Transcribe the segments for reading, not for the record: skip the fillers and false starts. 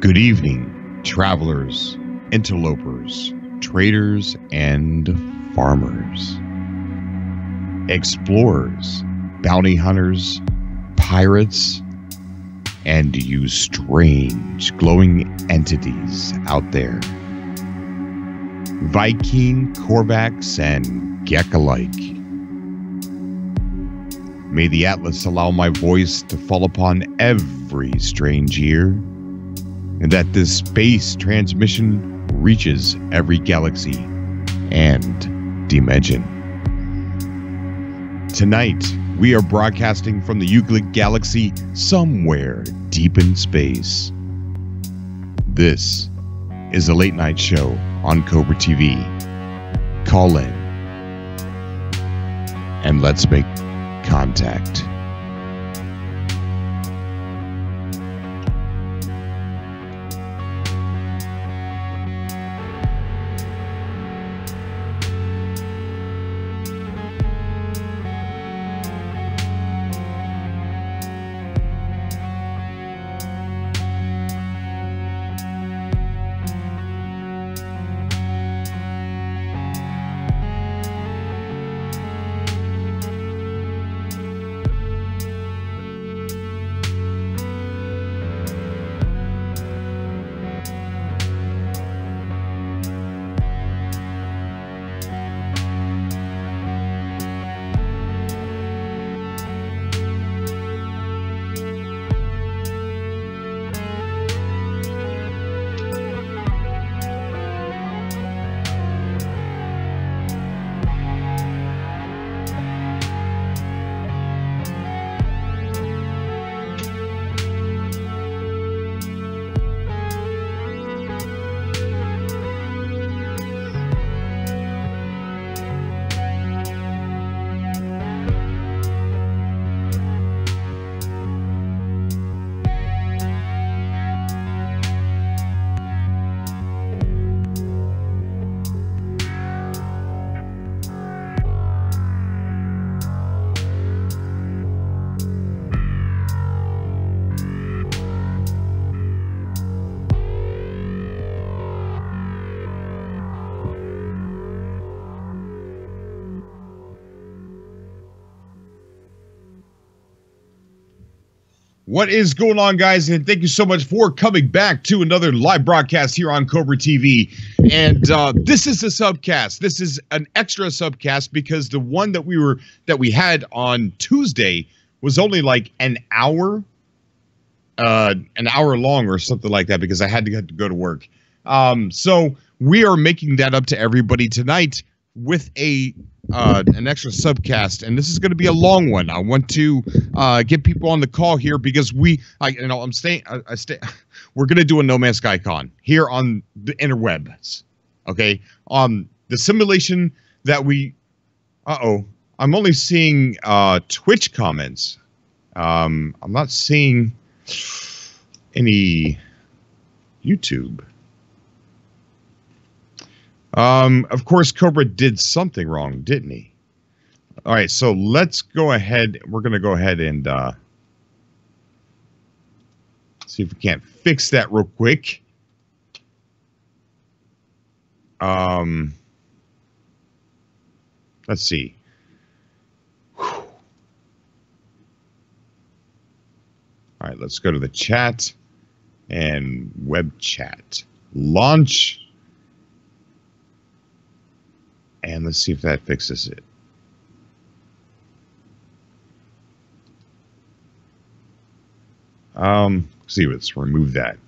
Good evening, travelers, interlopers, traders, and farmers, explorers, bounty hunters, pirates, and you strange glowing entities out there. Viking, Korvax, and Gek-alike. May the Atlas allow my voice to fall upon every strange ear, and that this space transmission reaches every galaxy and dimension. Tonight, we are broadcasting from the Euclid Galaxy somewhere deep in space. This is a late night show on Cobra TV. Call in and let's make contact. What is going on, guys? And thank you so much for coming back to another live broadcast here on Cobra TV. And this is a subcast. This is an extra subcast because the one that we had on Tuesday was only like an hour long or something like that because I had to go to work. So we are making that up to everybody tonight with an extra subcast, and this is going to be a long one. I want to get people on the call here because we're going to do a No Man's Sky Con here on the interwebs. Okay, the simulation that I'm only seeing Twitch comments. I'm not seeing any YouTube. Of course, Cobra did something wrong, didn't he? All right, so let's go ahead. We're going to go ahead and see if we can't fix that real quick. Let's see. Whew. All right, let's go to the chat and web chat. Launch. And let's see if that fixes it. See, let's remove that.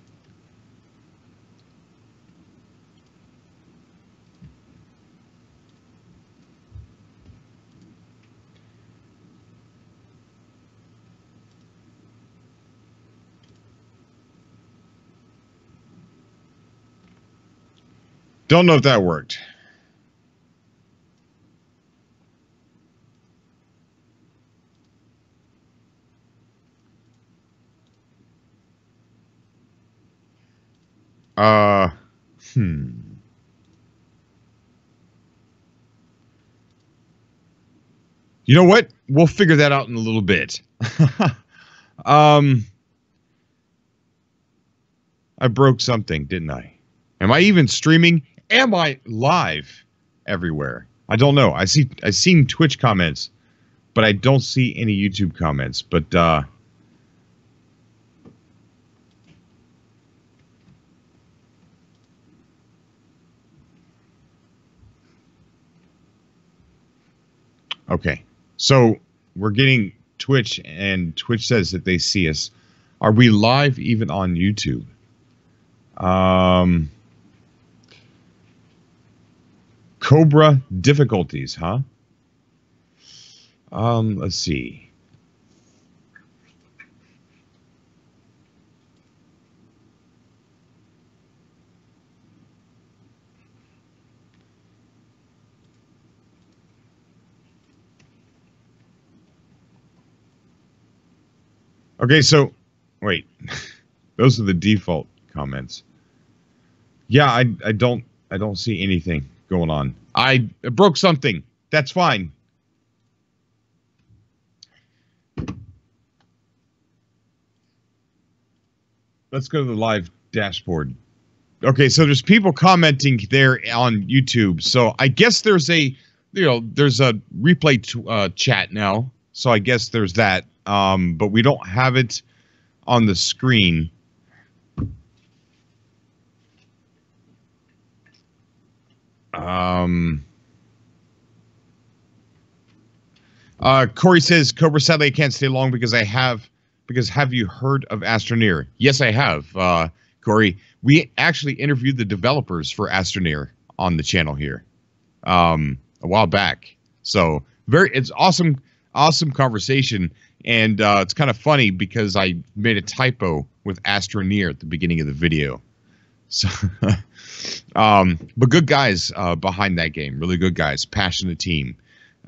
Don't know if that worked. You know what? We'll figure that out in a little bit. I broke something, didn't I? Am I even streaming? Am I live everywhere? I don't know. I've seen Twitch comments, but I don't see any YouTube comments. But okay. So we're getting Twitch, and Twitch says that they see us. Are we live even on YouTube? Cobra difficulties, huh? Let's see. Okay, so wait. Those are the default comments. Yeah, I don't see anything going on. I broke something. That's fine. Let's go to the live dashboard. Okay, so there's people commenting there on YouTube. So I guess there's a there's a replay chat now. So I guess there's that. But we don't have it on the screen. Corey says, Cobra, sadly I can't stay long because have you heard of Astranor? Yes, I have, Corey. We actually interviewed the developers for Astranor on the channel here a while back. So it's awesome conversation. And it's kind of funny because I made a typo with Astranor at the beginning of the video. So, but good guys behind that game, really good guys, passionate team.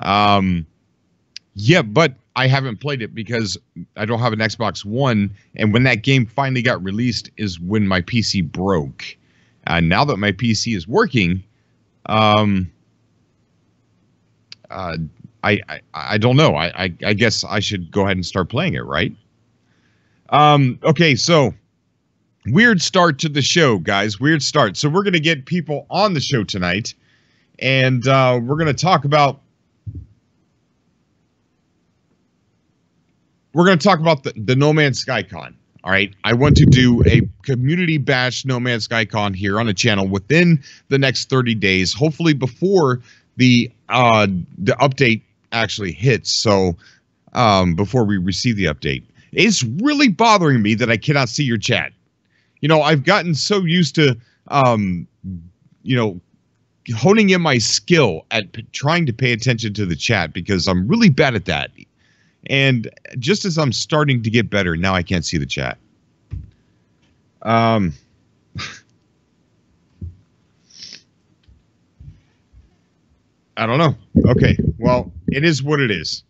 Yeah, but I haven't played it because I don't have an Xbox One, and when that game finally got released is when my PC broke. Now that my PC is working, I don't know. I guess I should go ahead and start playing it, right? Okay, so weird start to the show, guys. Weird start. So we're going to get people on the show tonight, and we're going to talk about the No Man's Sky Con. All right, I want to do a community bash No Man's Sky Con here on the channel within the next 30 days, hopefully before the update actually hits. So before we receive the update, it's really bothering me that I cannot see your chat. You know, I've gotten so used to you know, honing in my skill at trying to pay attention to the chat because I'm really bad at that. And just as I'm starting to get better, now I can't see the chat. I don't know. Okay, well, it is what it is.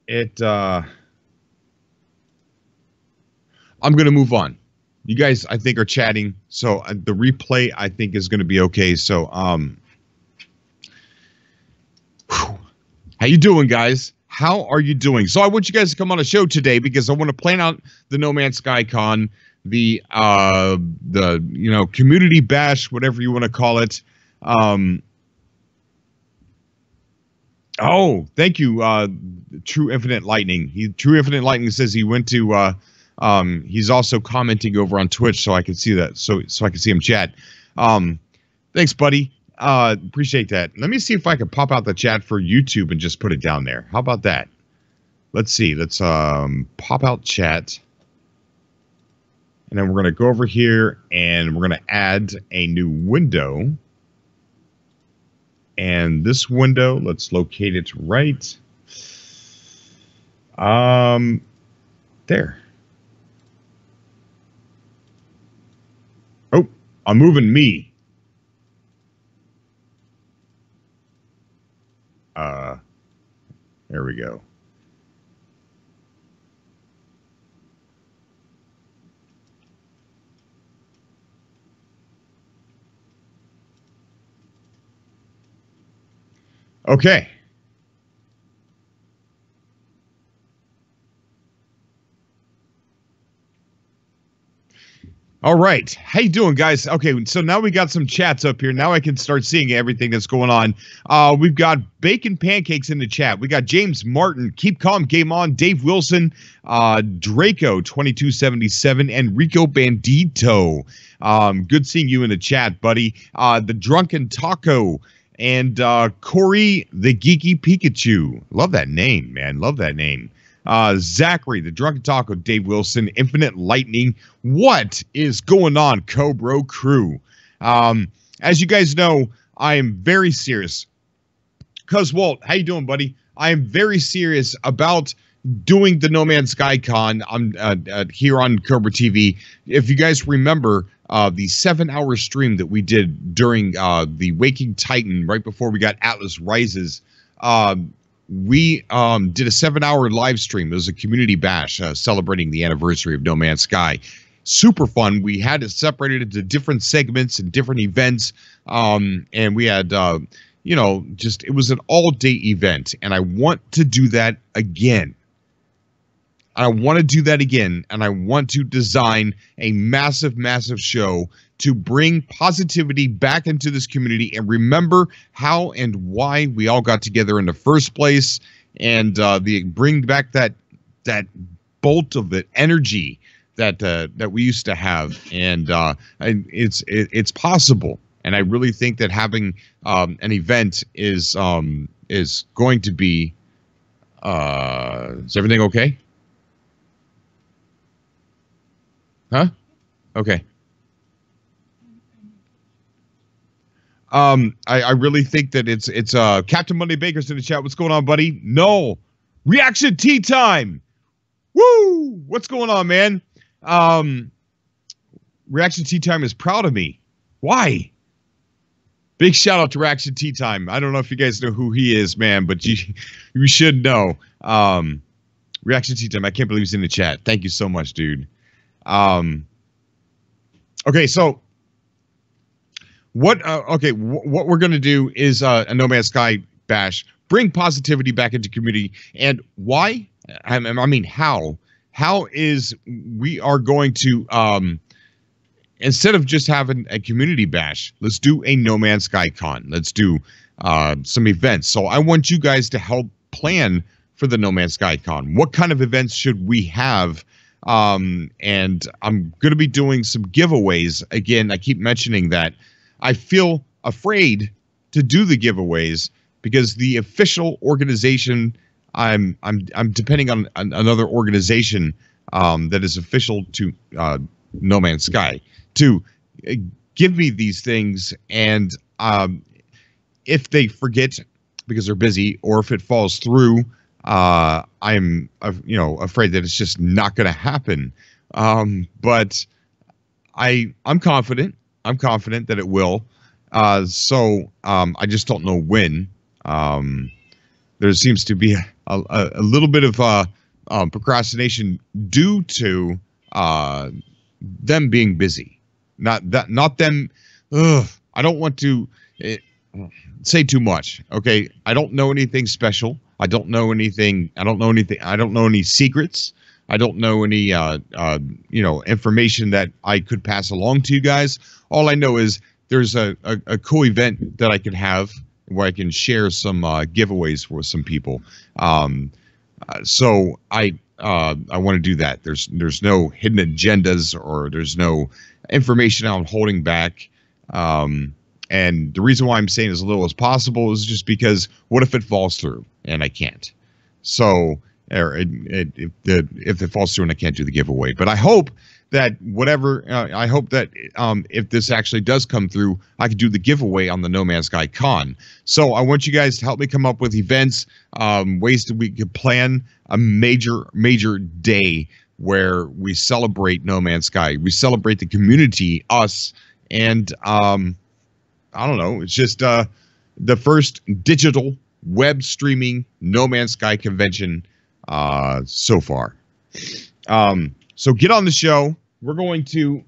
I'm going to move on. You guys, I think, are chatting, so the replay, I think, is going to be okay. So, how you doing, guys? How are you doing? So I want you guys to come on a show today because I want to plan out the No Man's Sky Con, the community bash, whatever you want to call it. Oh, thank you, True Infinite Lightning. True Infinite Lightning says he went to. He's also commenting over on Twitch, so I can see that. So I can see him chat. Thanks, buddy. Appreciate that. Let me see if I can pop out the chat for YouTube and just put it down there. How about that? Let's see. Let's pop out chat. And then we're going to go over here and we're going to add a new window. And this window, let's locate it right there. Oh, I'm moving me. There we go. Okay. All right. How you doing, guys? Okay, so now we got some chats up here. Now I can start seeing everything that's going on. We've got Bacon Pancakes in the chat. We got James Martin, Keep Calm, Game On, Dave Wilson, Draco2277, and Rico Bandito. Good seeing you in the chat, buddy. The Drunken Taco, and Corey the Geeky Pikachu. Love that name, man. Love that name. Zachary, the Drunken Taco, Dave Wilson, Infinite Lightning. What is going on, Cobra crew? As you guys know, I am very serious. Cuz Walt, how you doing, buddy? I am very serious about doing the No Man's Sky Con here on Cobra TV. If you guys remember the 7-hour stream that we did during the Waking Titan, right before we got Atlas Rises, we did a 7-hour live stream. It was a community bash celebrating the anniversary of No Man's Sky. Super fun. We had it separated into different segments and different events. And we had, you know, just, it was an all-day event. And I want to do that again. I want to do that again. And I want to design a massive, massive show to bring positivity back into this community and remember how and why we all got together in the first place, and bring back that bolt of the energy that we used to have, and it's possible. And I really think that having an event is going to be. Is everything okay? Huh? Okay. I really think that it's Captain Monday Baker's in the chat. What's going on, buddy? No. Reaction tea time. Woo! What's going on, man? Reaction tea time is proud of me. Why? Big shout out to Reaction tea time. I don't know if you guys know who he is, man, but you should know. Reaction tea time. I can't believe he's in the chat. Thank you so much, dude. Okay, so what we're going to do is a No Man's Sky bash, bring positivity back into community. And why? I mean, how is we are going to, instead of just having a community bash, let's do a No Man's Sky con. Let's do some events. So I want you guys to help plan for the No Man's Sky con. What kind of events should we have? And I'm going to be doing some giveaways. Again, I keep mentioning that I feel afraid to do the giveaways because the official organization, I'm depending on another organization that is official to No Man's Sky to give me these things, and if they forget because they're busy, or if it falls through, I'm afraid that it's just not going to happen. But I'm confident. I'm confident that it will. So I just don't know when. There seems to be a little bit of procrastination due to them being busy. Not them. I don't want to say too much. Okay, I don't know anything special. I don't know anything. I don't know anything. I don't know any secrets. I don't know any information that I could pass along to you guys. All I know is there's a cool event that I can have where I can share some giveaways for some people. So I want to do that. There's no hidden agendas, or there's no information I'm holding back. And the reason why I'm saying as little as possible is just because what if it falls through and I can't? So if it falls through and I can't do the giveaway, but I hope that I hope that if this actually does come through, I can do the giveaway on the No Man's Sky Con. So I want you guys to help me come up with events, ways that we could plan a major day where we celebrate No Man's Sky. We celebrate the community, us, and I don't know. It's just the first digital web streaming No Man's Sky convention so far. So get on the show. We're going to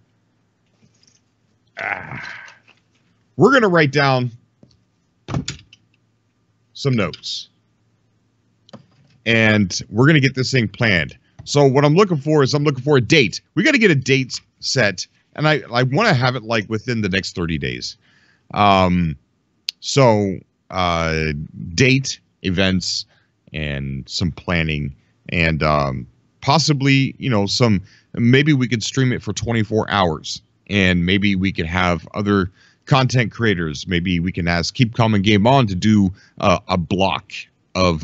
write down some notes. And we're going to get this thing planned. So what I'm looking for is I'm looking for a date. We got to get a date set. And I want to have it like within the next 30 days. Date, events, and some planning. And possibly, you know, maybe we could stream it for 24 hours. And maybe we could have other content creators. Maybe we can ask Keep Calm and Game On to do a block of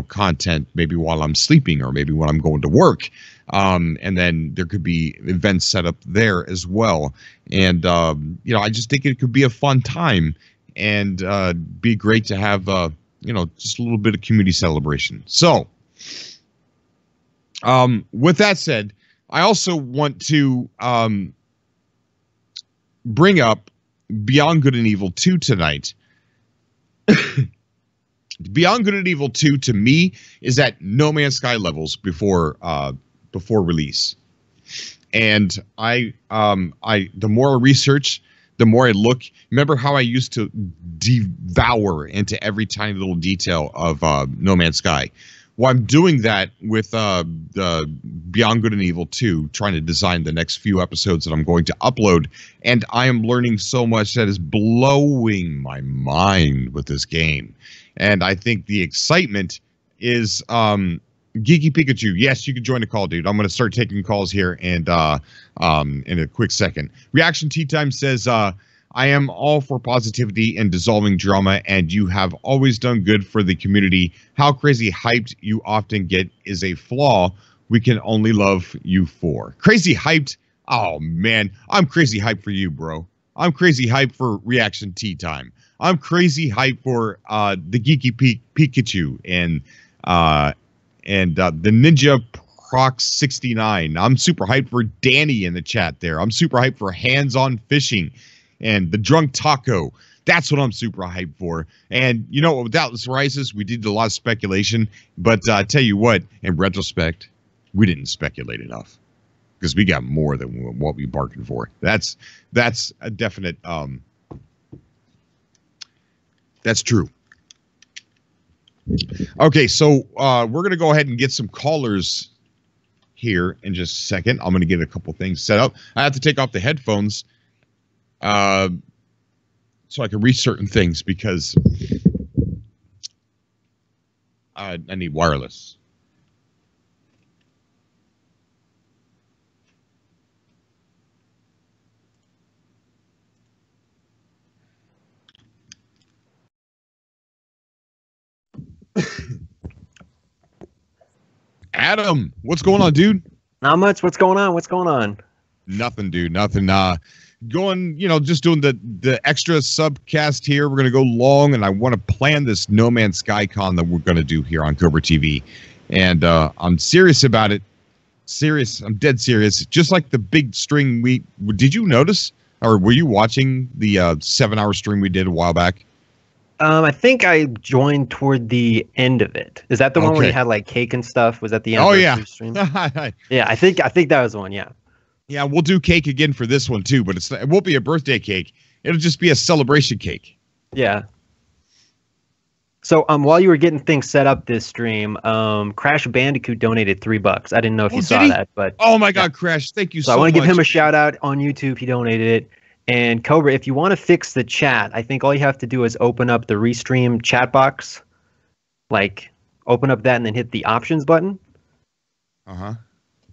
content, maybe while I'm sleeping or maybe when I'm going to work, and then there could be events set up there as well. And I just think it could be a fun time and be great to have just a little bit of community celebration. So with that said, I also want to bring up Beyond Good and Evil 2 tonight. Beyond Good and Evil 2 to me is at No Man's Sky levels before release. And the more I research, the more I look. Remember how I used to devour into every tiny little detail of No Man's Sky? Well, I'm doing that with the Beyond Good and Evil 2, trying to design the next few episodes that I'm going to upload. And I am learning so much that is blowing my mind with this game. And I think the excitement is Geeky Pikachu. Yes, you can join the call, dude. I'm going to start taking calls here and in a quick second. Reaction Tea Time says, I am all for positivity and dissolving drama, and you have always done good for the community. How crazy hyped you often get is a flaw we can only love you for. Crazy hyped? Oh, man. I'm crazy hyped for you, bro. I'm crazy hyped for Reaction Tea Time. I'm crazy hyped for the Geeky Pikachu and the Ninja Prox 69. I'm super hyped for Danny in the chat there. I'm super hyped for Hands On Fishing and the Drunk Taco. That's what I'm super hyped for. And you know, without this Rises, we did a lot of speculation. But I tell you what, in retrospect, we didn't speculate enough because we got more than what we bargained for. That's a definite. That's true. Okay, so we're going to go ahead and get some callers here in just a second. I'm going to get a couple things set up. I have to take off the headphones so I can reach certain things because I need wireless. Adam, what's going on, dude? Not much. What's going on? What's going on? Nothing, dude. Nothing. Going, just doing the extra subcast here. We're going to go long, and I want to plan this No Man's Sky Con that we're going to do here on Cobra TV. And I'm serious about it. Serious. I'm dead serious. Just like the big string did you notice, or were you watching the 7-hour stream we did a while back? I think I joined toward the end of it. Is that the one where you had like cake and stuff? Was that the end of the stream? Yeah, I think that was the one, yeah. Yeah, we'll do cake again for this one too, but it won't be a birthday cake. It'll just be a celebration cake. Yeah. So while you were getting things set up this stream, Crash Bandicoot donated $3. I didn't know if you saw that, but oh my God, Crash, thank you so much. I want to give him a shout out on YouTube. He donated it. And Cobra, if you want to fix the chat, I think all you have to do is open up the Restream chat box. Like, open up that and then hit the options button. Uh-huh.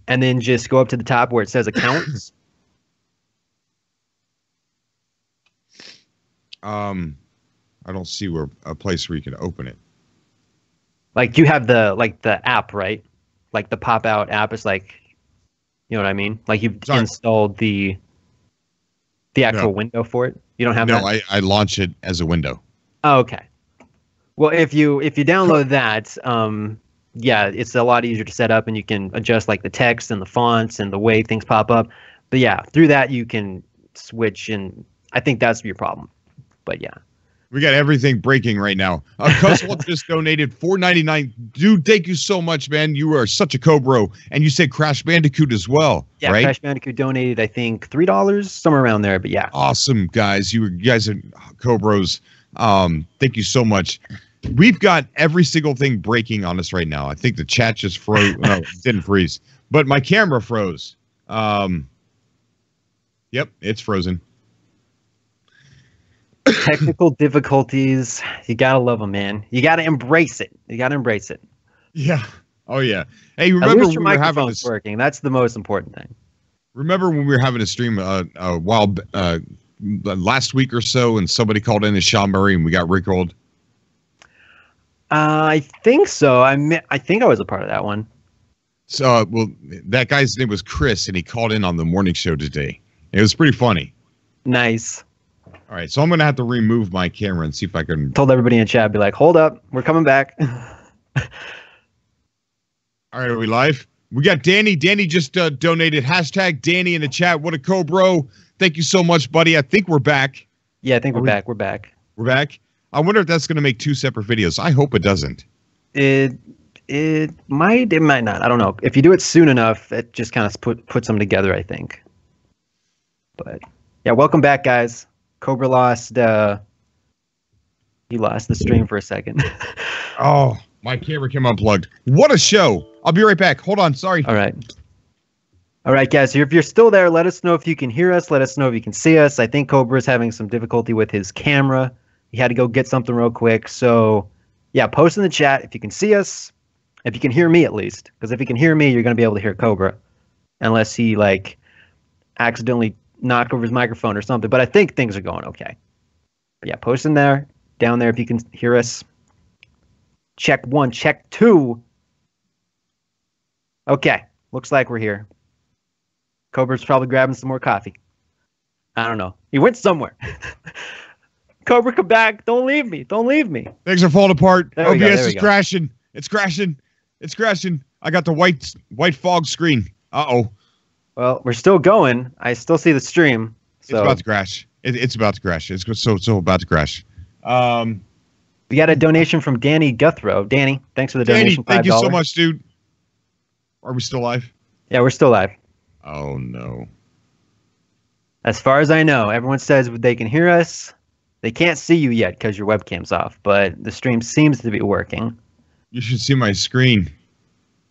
And then just go up to the top where it says accounts. I don't see a place where you can open it. Like, you have the app, right? Like the pop-out app is like, you know what I mean? Like you've installed the actual window for it. You don't have that? No, I launch it as a window. Oh, okay. Well, if you download that, yeah, it's a lot easier to set up, and you can adjust like the text and the fonts and the way things pop up. But yeah, through that you can switch, and I think that's your problem. But yeah. We got everything breaking right now. Coswell just donated $4.99. Dude, thank you so much, man. You are such a Cobra. And you said Crash Bandicoot as well, yeah, right? Crash Bandicoot donated, I think, $3, somewhere around there. But yeah. Awesome, guys. You guys are Cobras. Thank you so much. We've got every single thing breaking on us right now. I think the chat just froze. No, it didn't freeze, but my camera froze. Yep, it's frozen. Technical difficulties. You gotta love them, man. You gotta embrace it. You gotta embrace it. Yeah. Oh yeah. Hey, At remember least your when we were having microphone's working. That's the most important thing. Remember when we were having a stream a while last week or so, and somebody called in as Sean Murray, and we got rickrolled? I think so. I think I was a part of that one. So, well, that guy's name was Chris, and he called in on the morning show today. It was pretty funny. Nice. All right, so I'm gonna have to remove my camera and see if I can. Told everybody in chat, be like, "Hold up, we're coming back." All right, are we live? We got Danny. Danny just donated. Hashtag Danny in the chat. What a co-bro. Thank you so much, buddy. I think we're back. Yeah, I think we're back. We're back. We're back. I wonder if that's going to make 2 separate videos. I hope it doesn't. It might. It might not. I don't know. If you do it soon enough, it just kind of puts them together, I think. But yeah, welcome back, guys. Cobra lost. He lost the stream for a second. Oh, my camera came unplugged. What a show. I'll be right back. Hold on. Sorry. All right. All right, guys. If you're still there, let us know if you can hear us. Let us know if you can see us. I think Cobra is having some difficulty with his camera. He had to go get something real quick. So, yeah, post in the chat if you can see us. If you can hear me, at least. Because if you can hear me, you're going to be able to hear Cobra. Unless he, like, accidentally knocked over his microphone or something. But I think things are going okay. But yeah, post in there. Down there if you can hear us. Check 1, check 2. Okay, looks like we're here. Cobra's probably grabbing some more coffee. I don't know. He went somewhere. Cobra, come back. Don't leave me. Don't leave me. Things are falling apart. There we go, OBS is crashing. It's crashing. It's crashing. I got the white fog screen. Uh-oh. Well, we're still going. I still see the stream. So. It's about to crash. It's about to crash. It's so about to crash. We got a donation from Danny Guthrow. Danny, thanks for the donation. Danny, thank you so much, dude. Are we still live? Yeah, we're still live. Oh, no. As far as I know, everyone says they can hear us. They can't see you yet because your webcam's off, but the stream seems to be working. You should see my screen.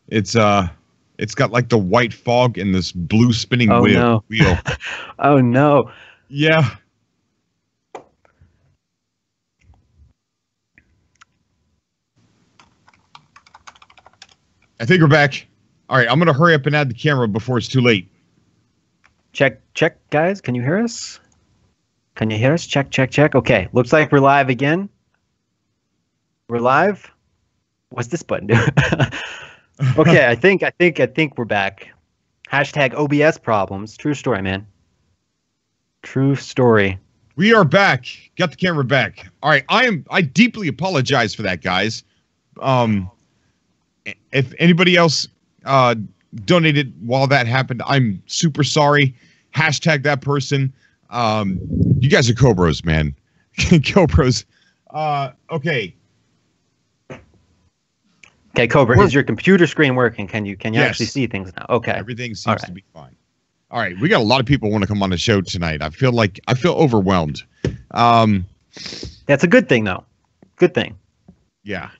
It's got like the white fog and this blue spinning wheel. Oh, no. Yeah. I think we're back. All right, I'm going to hurry up and add the camera before it's too late. Check, guys. Can you hear us? Can you hear us? Check. Okay, looks like we're live again. We're live. What's this button do? Okay, I think we're back. Hashtag OBS problems. True story, man. True story. We are back. Got the camera back. All right, I deeply apologize for that, guys. If anybody else donated while that happened, I'm super sorry. Hashtag that person. You guys are Cobras, man. Cobras. Okay. Okay, Cobra, is your computer screen working? Can you Yes. actually see things now? Okay. Everything seems to be fine. All right, we got a lot of people want to come on the show tonight. I feel overwhelmed. That's a good thing, though. Good thing. Yeah.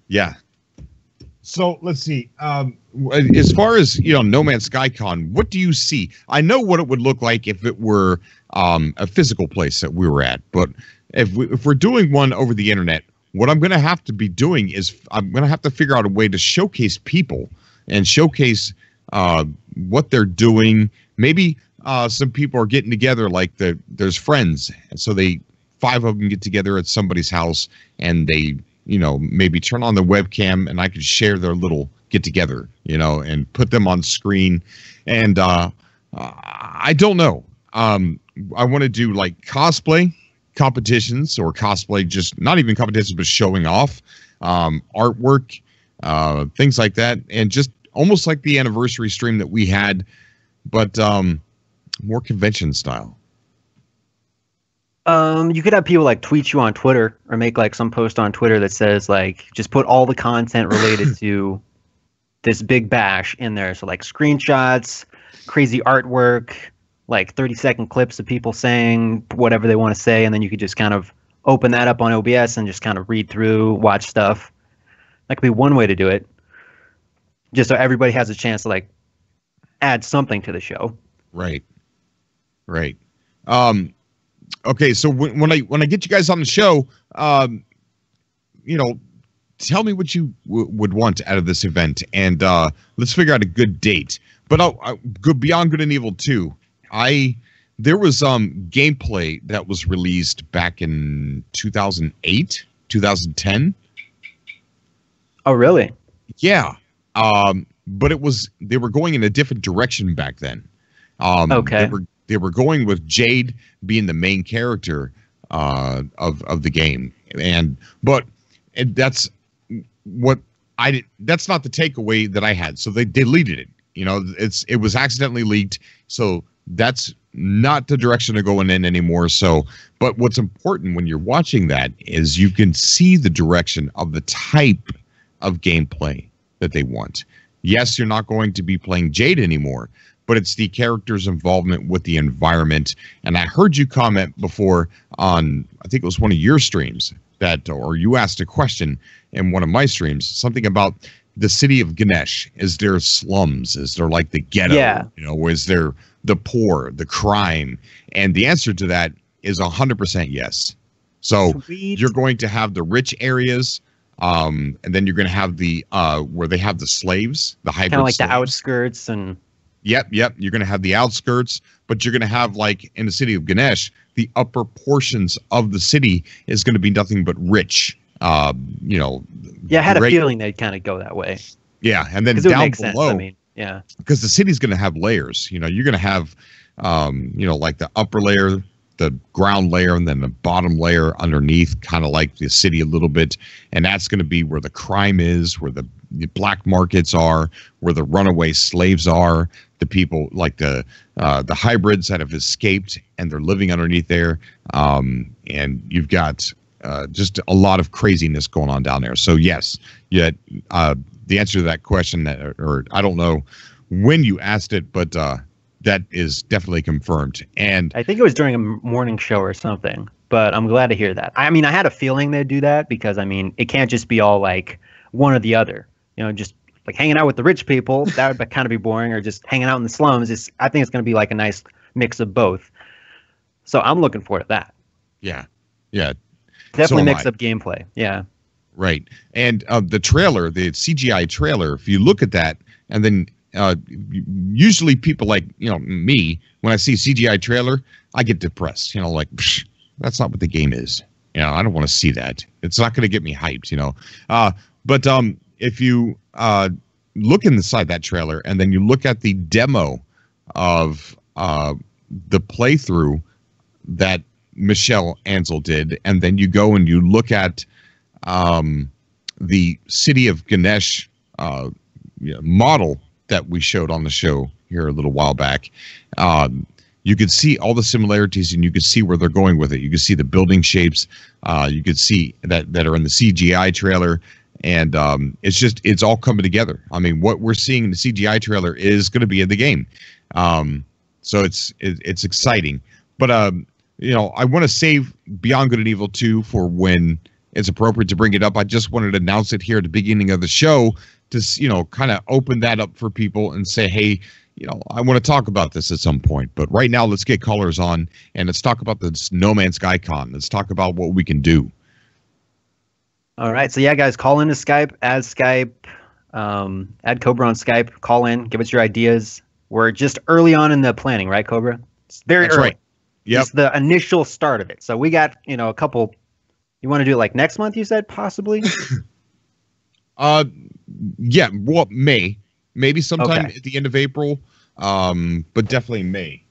So let's see. As far as No Man's Sky Con, what do you see? I know what it would look like if it were a physical place that we were at, but if we're doing one over the internet, what I'm going to have to be doing is I'm going to have to figure out a way to showcase people and showcase what they're doing. Maybe some people are getting together, like there's friends, and so 5 of them get together at somebody's house, and they maybe turn on the webcam, and I could share their little get together, and put them on screen. And I don't know. I want to do like cosplay competitions, or cosplay, just not even competitions, but showing off artwork, things like that, and just almost like the anniversary stream that we had, but more convention style. You could have people like tweet you on Twitter, or make like some post on Twitter that says like, just put all the content related to this big bash in there. So like screenshots, crazy artwork, like 30-second clips of people saying whatever they want to say, and then you could just kind of open that up on OBS and just kind of read through, watch stuff. That could be one way to do it. Just so everybody has a chance to like add something to the show. Right. Right. Okay, so when I get you guys on the show, you know, tell me what you would want out of this event, and let's figure out a good date. But I'll go Beyond Good and Evil 2. There was gameplay that was released back in 2008, 2010. Oh, really? Yeah. But they were going in a different direction back then. Okay. They were going with Jade being the main character of the game, but that's what I did. That's not the takeaway that I had. So they deleted it. You know, it was accidentally leaked. So that's not the direction to go in anymore. So, but what's important when you're watching that is you can see the direction of the type of gameplay that they want. Yes, you're not going to be playing Jade anymore, but it's the character's involvement with the environment. And I heard you comment before on, I think it was one of your streams, or you asked a question in one of my streams, something about the city of Ganesh. Is there slums? Is there like the ghetto? Yeah. You know, is there the poor, the crime? And the answer to that is 100% yes. So Sweet. You're going to have the rich areas, and then you're going to have the where they have the slaves, the hybrid Kind of like slaves. the outskirts and... Yep. You're going to have the outskirts, but you're going to have, like in the city of Ganesh, the upper portions of the city is going to be nothing but rich. You know. Yeah, I had a feeling they'd kind of go that way. Yeah, and then down below, I mean, yeah, because the city's going to have layers. You know, you're going to have, you know, like the upper layer, the ground layer, and then the bottom layer underneath, kind of like the city a little bit, and that's going to be where the crime is, where the black markets are, where the runaway slaves are, the people like the hybrids that have escaped and they're living underneath there, and you've got just a lot of craziness going on down there. So yes, the answer to that question, or I don't know when you asked it, but that is definitely confirmed. And I think it was during a morning show or something, but I'm glad to hear that. I mean, I had a feeling they'd do that because, I mean, it can't just be all like one or the other, you know, just like hanging out with the rich people. That would kind of be boring, or just hanging out in the slums. I think it's going to be like a nice mix of both. So I'm looking forward to that. Yeah. Yeah. Definitely mix up gameplay. Yeah. Right. And the trailer, the CGI trailer, if you look at that, and then usually people like, you know, me, when I see CGI trailer, I get depressed, you know, like, psh, that's not what the game is. You know, I don't want to see that. It's not going to get me hyped, you know. But if you look inside that trailer and then you look at the demo of the playthrough that Michelle Ansel did, and then you go and you look at the city of Ganesh model that we showed on the show here a little while back, you could see all the similarities, and you could see where they're going with it. You could see the building shapes. You could see that are in the CGI trailer, and it's all coming together. I mean, what we're seeing in the CGI trailer is going to be in the game, so it's exciting. But you know, I want to save Beyond Good and Evil 2 for when it's appropriate to bring it up. I just wanted to announce it here at the beginning of the show to, you know, kind of open that up for people and say, hey, you know, I want to talk about this at some point. But right now, let's get callers on and let's talk about this No Man's Sky Con. Let's talk about what we can do. All right. So, yeah, guys, call into Skype, add Cobra on Skype, call in, give us your ideas. We're just early on in the planning, right, Cobra? It's very That's early. Right. Yep. It's the initial start of it. So we got, you know, a couple. You want to do it like next month, you said, possibly? Yeah, well, maybe sometime at the end of April, but definitely May.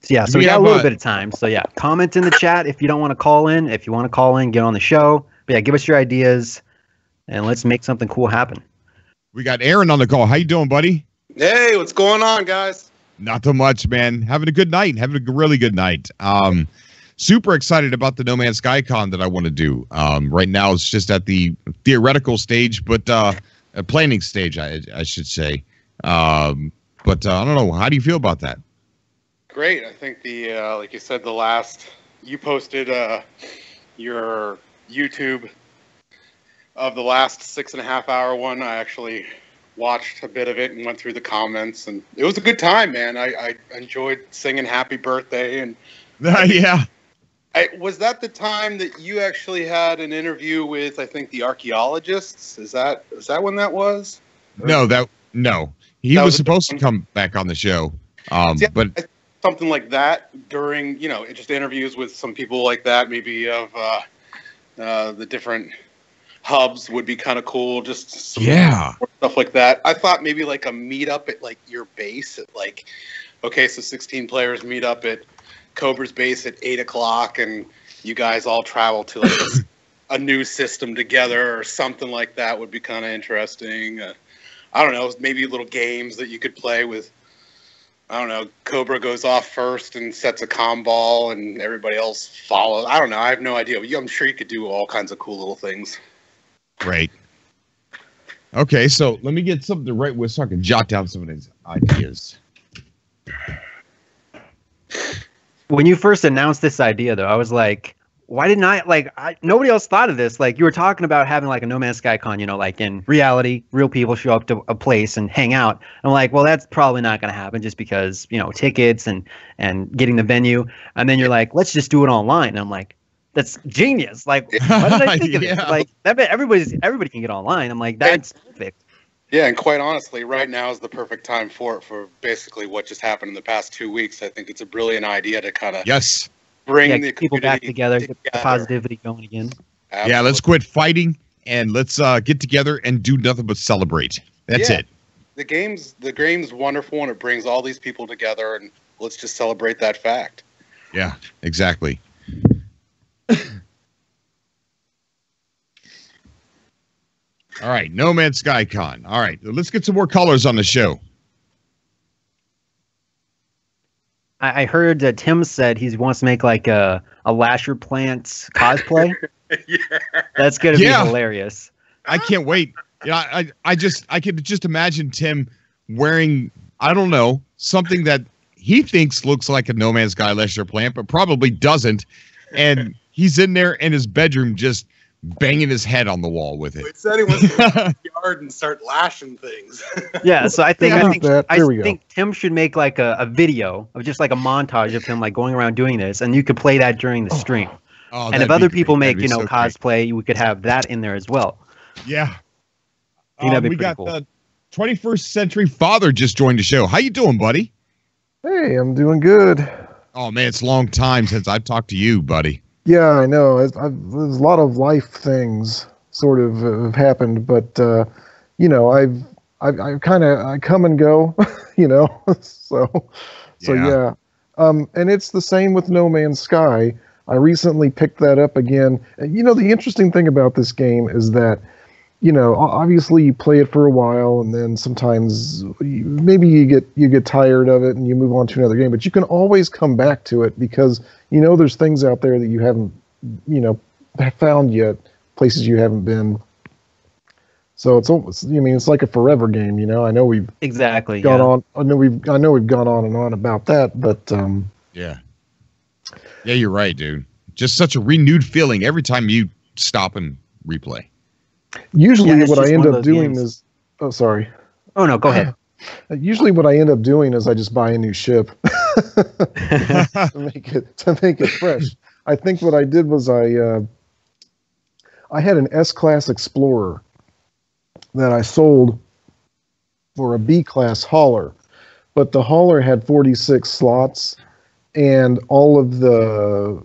So, yeah, so we got a little bit of time. So, yeah, comment in the chat if you don't want to call in. If you want to call in, get on the show. But, yeah, give us your ideas, and let's make something cool happen. We got Aaron on the call. How you doing, buddy? Hey, what's going on, guys? Not too much, man. Having a good night. Having a really good night. Super excited about the No Man's Sky Con that I want to do. Right now, it's just at the theoretical stage, but a planning stage, I should say. But I don't know. How do you feel about that? Great. I think the like you said, the last you posted your YouTube of the last 6.5 hour one. I actually watched a bit of it and went through the comments, and it was a good time, man. I enjoyed singing "Happy Birthday" and yeah. Was that the time that you actually had an interview with, I think, the archaeologists? Is that when that was? No. He was supposed to come back on the show, but something like that during, just interviews with some people like that, maybe of the different hubs would be kind of cool. Just some stuff like that. I thought maybe like a meetup at like your base at like, okay, so 16 players meet up at Cobra's base at 8 o'clock, and you guys all travel to like a new system together or something like that would be kind of interesting. I don't know, maybe little games that you could play with. I don't know, Cobra goes off first and sets a comm ball and everybody else follows. I don't know. I have no idea. I'm sure you could do all kinds of cool little things. Great. Okay, so let me get something to write with so I can jot down some of these ideas. When you first announced this idea, though, I was like, why didn't nobody else thought of this? Like, you were talking about having like a No Man's Sky con, like in reality, real people show up to a place and hang out. I'm like, well, that's probably not going to happen just because, tickets and getting the venue. And then you're like, let's just do it online. And I'm like, that's genius. Like, why did I think of it? Like, everybody can get online. I'm like, that's perfect. Yeah, and quite honestly, right now is the perfect time for basically what just happened in the past 2 weeks. I think it's a brilliant idea to kind of bring the people back together, get the positivity going again. Absolutely. Yeah, let's quit fighting and let's get together and do nothing but celebrate. That's it. The game's wonderful, and it brings all these people together, and let's just celebrate that fact. Yeah, exactly. All right, No Man's Sky Con. All right, let's get some more colors on the show. I heard that Tim said he wants to make like a Lasher Plants cosplay. Yeah. That's gonna be hilarious. I can't wait. Yeah, I could just imagine Tim wearing, I don't know, something that he thinks looks like a No Man's Sky Lasher Plant, but probably doesn't. And he's in there in his bedroom just banging his head on the wall with it. He said he wants to go to the yard and start lashing things. Yeah, so I think Tim should make like a video of just like a montage of him like going around doing this, and you could play that during the stream. Oh, and if other people make so cosplay, we could have that in there as well. Yeah. We got the 21st Century Father just joined the show. How you doing, buddy? Hey, I'm doing good. Oh man, it's a long time since I've talked to you, buddy. Yeah, I know. There's a lot of life things sort of have happened, but I come and go, so yeah. And it's the same with No Man's Sky. I recently picked that up again. The interesting thing about this game is that, obviously you play it for a while, and then sometimes maybe you get tired of it and you move on to another game. But you can always come back to it because there's things out there that you haven't found yet, places you haven't been. So it's like a forever game. I know we've gone on. I know we've gone on and on about that, but yeah, you're right, dude. Just such a renewed feeling every time you stop and replay. Usually what I end up doing is... Oh, sorry. Oh, no, go ahead. Usually what I end up doing is I just buy a new ship to make it fresh. I think what I did was I had an S-Class Explorer that I sold for a B-Class hauler. But the hauler had 46 slots, and all of the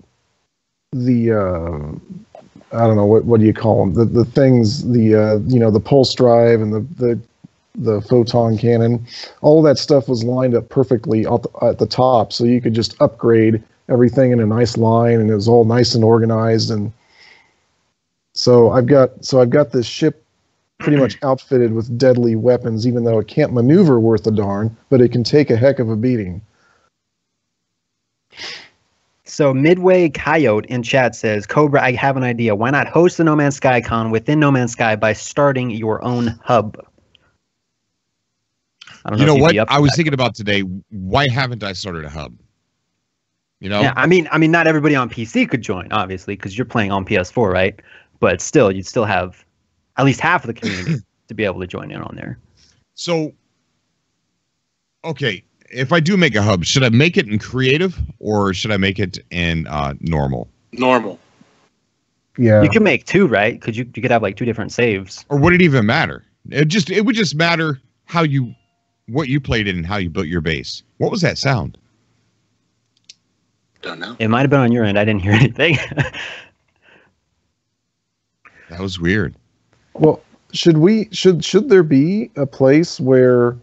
I don't know what do you call them, the things, the pulse drive and the photon cannon, all of that stuff was lined up perfectly at the top, so you could just upgrade everything in a nice line, and it was all nice and organized. And so I've got this ship pretty much outfitted with deadly weapons, even though it can't maneuver worth a darn, but it can take a heck of a beating. So Midway Coyote in chat says, Cobra, I have an idea. Why not host the No Man's Sky Con within No Man's Sky by starting your own hub? I don't know what I was thinking about today. Why haven't I started a hub? You know? Yeah, I mean, not everybody on PC could join, obviously, because you're playing on PS4, right? But still, you'd still have at least half of the community to be able to join in on there. So, okay, if I do make a hub, should I make it in creative or should I make it in normal? Normal. Yeah. You can make two, right? Because you could have like two different saves. Or would it even matter? It would just matter what you played in and how you built your base. What was that sound? Don't know. It might have been on your end. I didn't hear anything. That was weird. Well, should there be a place where,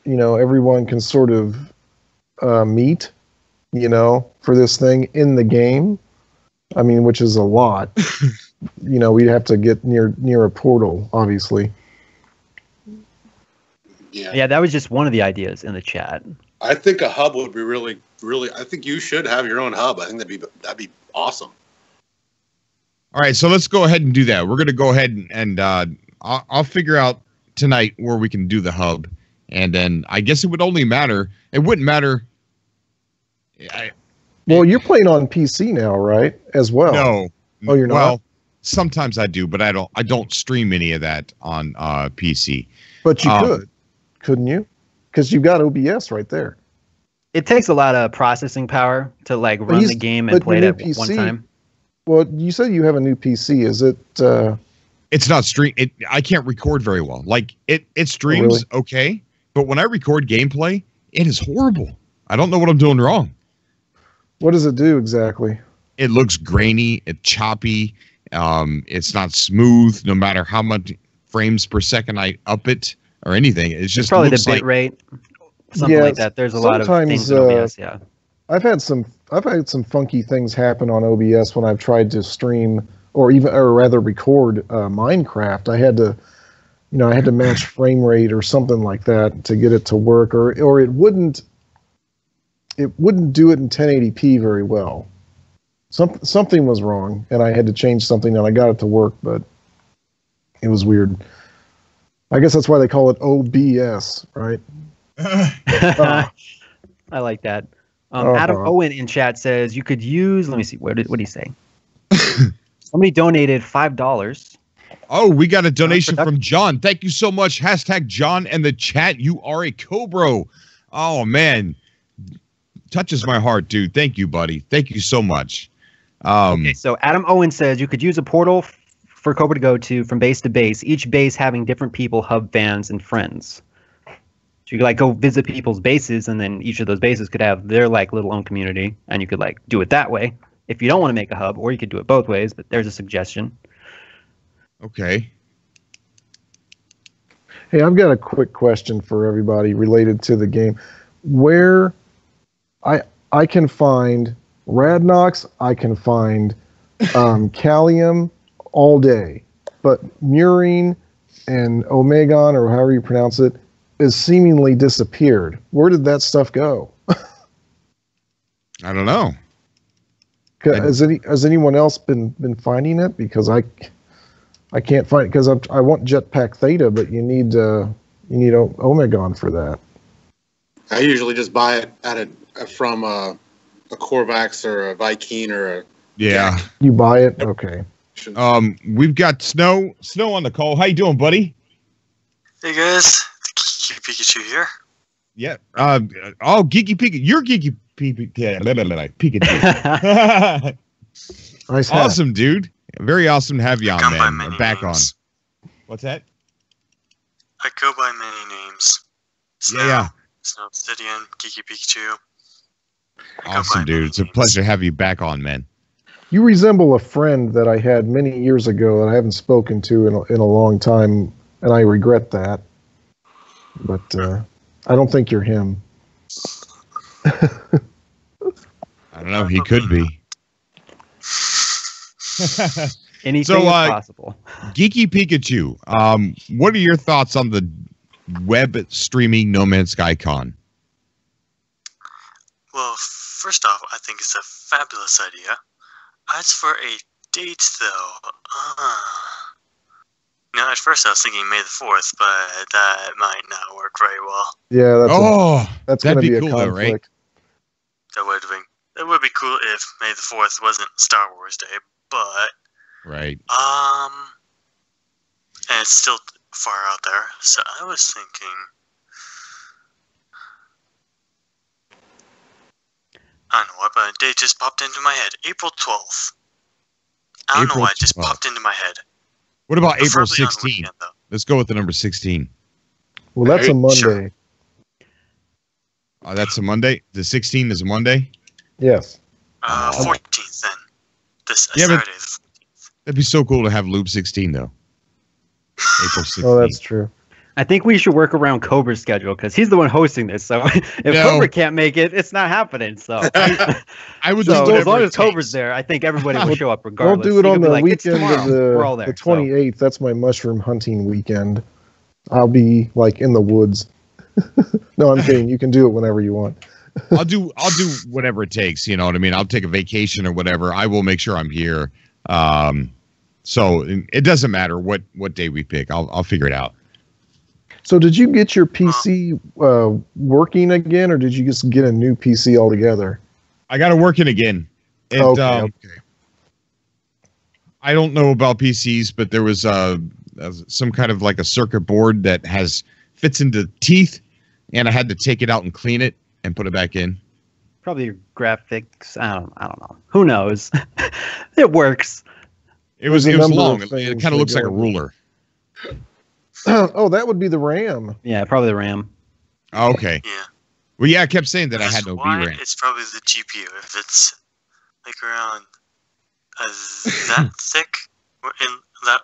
you know, everyone can sort of meet, you know, for this thing in the game? I mean, which is a lot. You know, we'd have to get near a portal, obviously. Yeah, that was just one of the ideas in the chat. I think a hub would be really. I think you should have your own hub. I think that'd be awesome. All right, so let's go ahead and do that. We're going to go ahead and I'll figure out tonight where we can do the hub, and then I guess it would only matter. It wouldn't matter. Well, you're playing on PC now, right? As well. No. Oh, you're not? Well, sometimes I do, but I don't stream any of that on PC. But you couldn't you? Because you've got OBS right there. It takes a lot of processing power to like run the game and play it at one time. Well, you said you have a new PC. Is it? It's not stream. I can't record very well. Like it streams okay, but when I record gameplay, it is horrible. I don't know what I'm doing wrong. What does it do exactly? It looks grainy. It's choppy. It's not smooth. No matter how much frames per second I up it or anything, it's just probably the bit rate, something like that. There's a lot of things in OBS. Yeah, I've had some funky things happen on OBS when I've tried to stream or rather record Minecraft. I had to match frame rate or something like that to get it to work, or it wouldn't do it in 1080p very well. Something was wrong, and I had to change something, and I got it to work, but it was weird. I guess that's why they call it OBS, right? I like that. Adam Owen in chat says you could use. Let me see. What did he say? Somebody donated $5. Oh, we got a donation from John. Thank you so much. # John and the chat. You are a Cobra. Oh man, touches my heart, dude. Thank you, buddy. Thank you so much. Okay, so Adam Owen says you could use a portal for Cobra to go to from base to base, each base having different people, hub fans, and friends. So you could like go visit people's bases, and then each of those bases could have their like little own community, and you could like do it that way if you don't want to make a hub, or you could do it both ways, but there's a suggestion. Okay. Hey, I've got a quick question for everybody related to the game. Where I can find Radnox, I can find Callium all day, but Murine and Omegon, or however you pronounce it, is seemingly disappeared. Where did that stuff go? I don't know. Has anyone else been finding it? Because I can't find it, because I want Jetpack Theta, but you need Omegon for that. I usually just buy it from a Corvax or a Viking or a Jack. You buy it? Okay. We've got Snow on the call. How you doing, buddy? Hey guys, Geeky Pikachu here. Yeah. Geeky Pikachu. You're Geeky Pikachu. Nice. Awesome, dude. Very awesome to have you on, man. Back names. On. What's that? I go by many names. Snow, yeah. Snow Obsidian, Geeky Pikachu. Awesome, dude. It's a pleasure to have you back on, man. You resemble a friend that I had many years ago that I haven't spoken to in a long time, and I regret that. But I don't think you're him. I don't know. He could be. Anything is possible. Geeky Pikachu, what are your thoughts on the web streaming No Man's Sky Con? Well, first off, I think it's a fabulous idea. As for a date, though, at first I was thinking May the 4th, but that might not work very well. Yeah, that's going to be a conflict. That would it would be cool if May the 4th wasn't Star Wars Day, but right. And it's still far out there. So I was thinking, I don't know what, but a date just popped into my head. April 12th. I don't know why it just popped into my head. What about April Preferably on the 16th? weekend, though. Let's go with the number 16. Well, that's a Monday. Sure. That's a Monday? The 16th is a Monday? Yes. 14th then. This Yeah, but- Saturday the 14th. That'd be so cool to have Loop 16, though. April 16th. Oh, that's true. I think we should work around Cobra's schedule because he's the one hosting this. So if No. Cobra can't make it, it's not happening. So, I would so do as long whatever as it Cobra's takes. there, I think everybody will show up Don't regardless. do it He on could be the like, "It's weekend tomorrow." of We're all there. the 28th. That's my mushroom hunting weekend. I'll be like in the woods. No, I'm kidding. You can do it whenever you want. I'll do whatever it takes. You know what I mean? I'll take a vacation or whatever. I will make sure I'm here. So it doesn't matter what day we pick. I'll figure it out. So did you get your PC working again, or did you just get a new PC altogether? I got it working again. It, Okay. I don't know about PCs, but there was some kind of like a circuit board that fits into teeth, and I had to take it out and clean it and put it back in. Probably your graphics. I don't know. Who knows? It works. It was There's a number long. of It things kind of looks like a going. ruler. Oh, that would be the RAM. Yeah, probably the RAM. Okay. Yeah. Well, yeah, I kept saying that I That's had no why VRAM. it's probably the GPU. If it's like around that thick, in that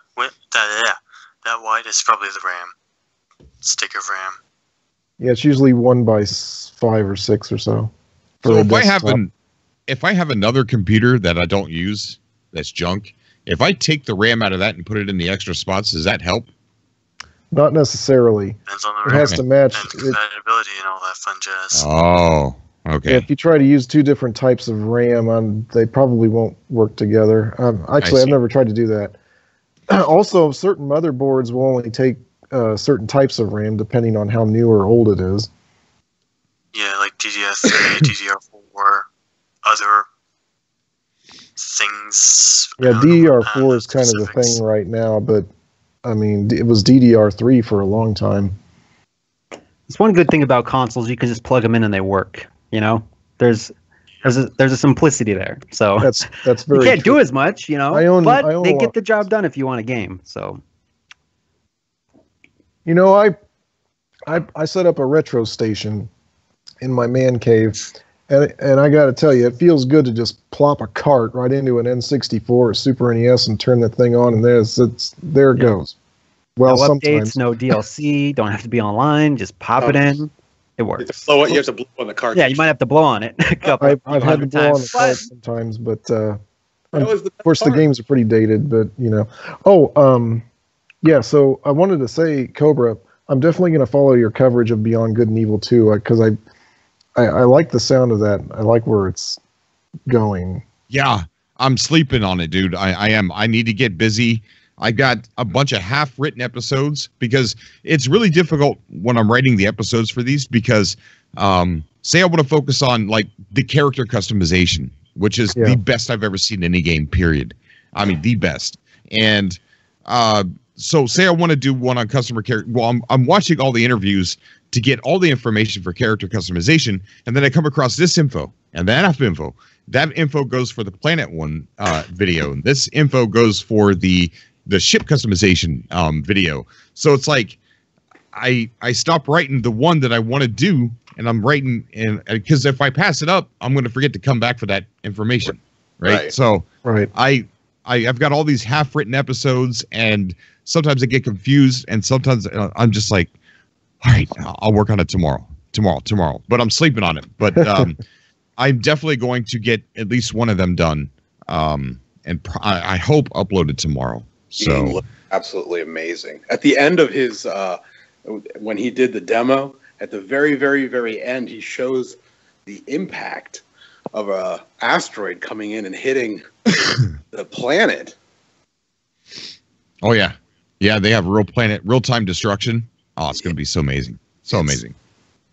wide, it's probably the RAM. Stick of RAM. Yeah, it's usually 1 by 5 or 6 or so. So for a if I have another computer that I don't use, that's junk. If I take the RAM out of that and put it in the extra spots, does that help? Not necessarily. Depends on the It RAM has to match. and compatibility and all that fun jazz. Oh, okay. If you try to use 2 different types of RAM, they probably won't work together. Actually, I've see. never tried to do that. Also, certain motherboards will only take certain types of RAM depending on how new or old it is. Yeah, like DDR3, DDR4, other things. Yeah, I don't know DDR4 is kind of the specifics. thing right now, but I mean, it was DDR3 for a long time. It's one good thing about consoles. You can just plug them in and they work. You know, there's a simplicity there. So That's you very can't true. do as much, you know, I own but a they lot. get the job done if you want a game. So You know, I set up a retro station in my man cave, and I got to tell you, it feels good to just plop a cart right into an N64 or Super NES and turn that thing on, and there it goes. Well, no sometimes updates, no DLC, don't have to be online. Just pop it in. It You have works. to blow it. You have to blow on the cartridge. Yeah, you might have to blow on it a couple I've had to hundred blow on times. the cart sometimes, but That was the of course the part. games are pretty dated. But you know, yeah. So I wanted to say, Cobra, I'm definitely going to follow your coverage of Beyond Good and Evil 2 because I like the sound of that. I like where it's going. Yeah, I'm sleeping on it, dude. I am. I need to get busy. I got a bunch of half-written episodes because it's really difficult when I'm writing the episodes for these because say I want to focus on like the character customization, which is the best I've ever seen in any game, period. I mean, the best. And so say I want to do one on customer care. Well, I'm watching all the interviews to get all the information for character customization, and then I come across this info and that info. That info goes for the Planet One video. And this info goes for the ship customization video. So it's like I stop writing the one that I want to do, and I'm writing, and because if I pass it up, I'm going to forget to come back for that information, right? So Right. I've got all these half-written episodes, and sometimes I get confused, and sometimes I'm just like, all right, I'll work on it tomorrow. But I'm sleeping on it. But I'm definitely going to get at least one of them done, and I hope uploaded tomorrow. So Absolutely amazing. At the end of his, when he did the demo, at the very, very, very end, he shows the impact of a asteroid coming in and hitting the planet. Oh yeah, they have real-time destruction. Oh, it's going to be so amazing, so amazing.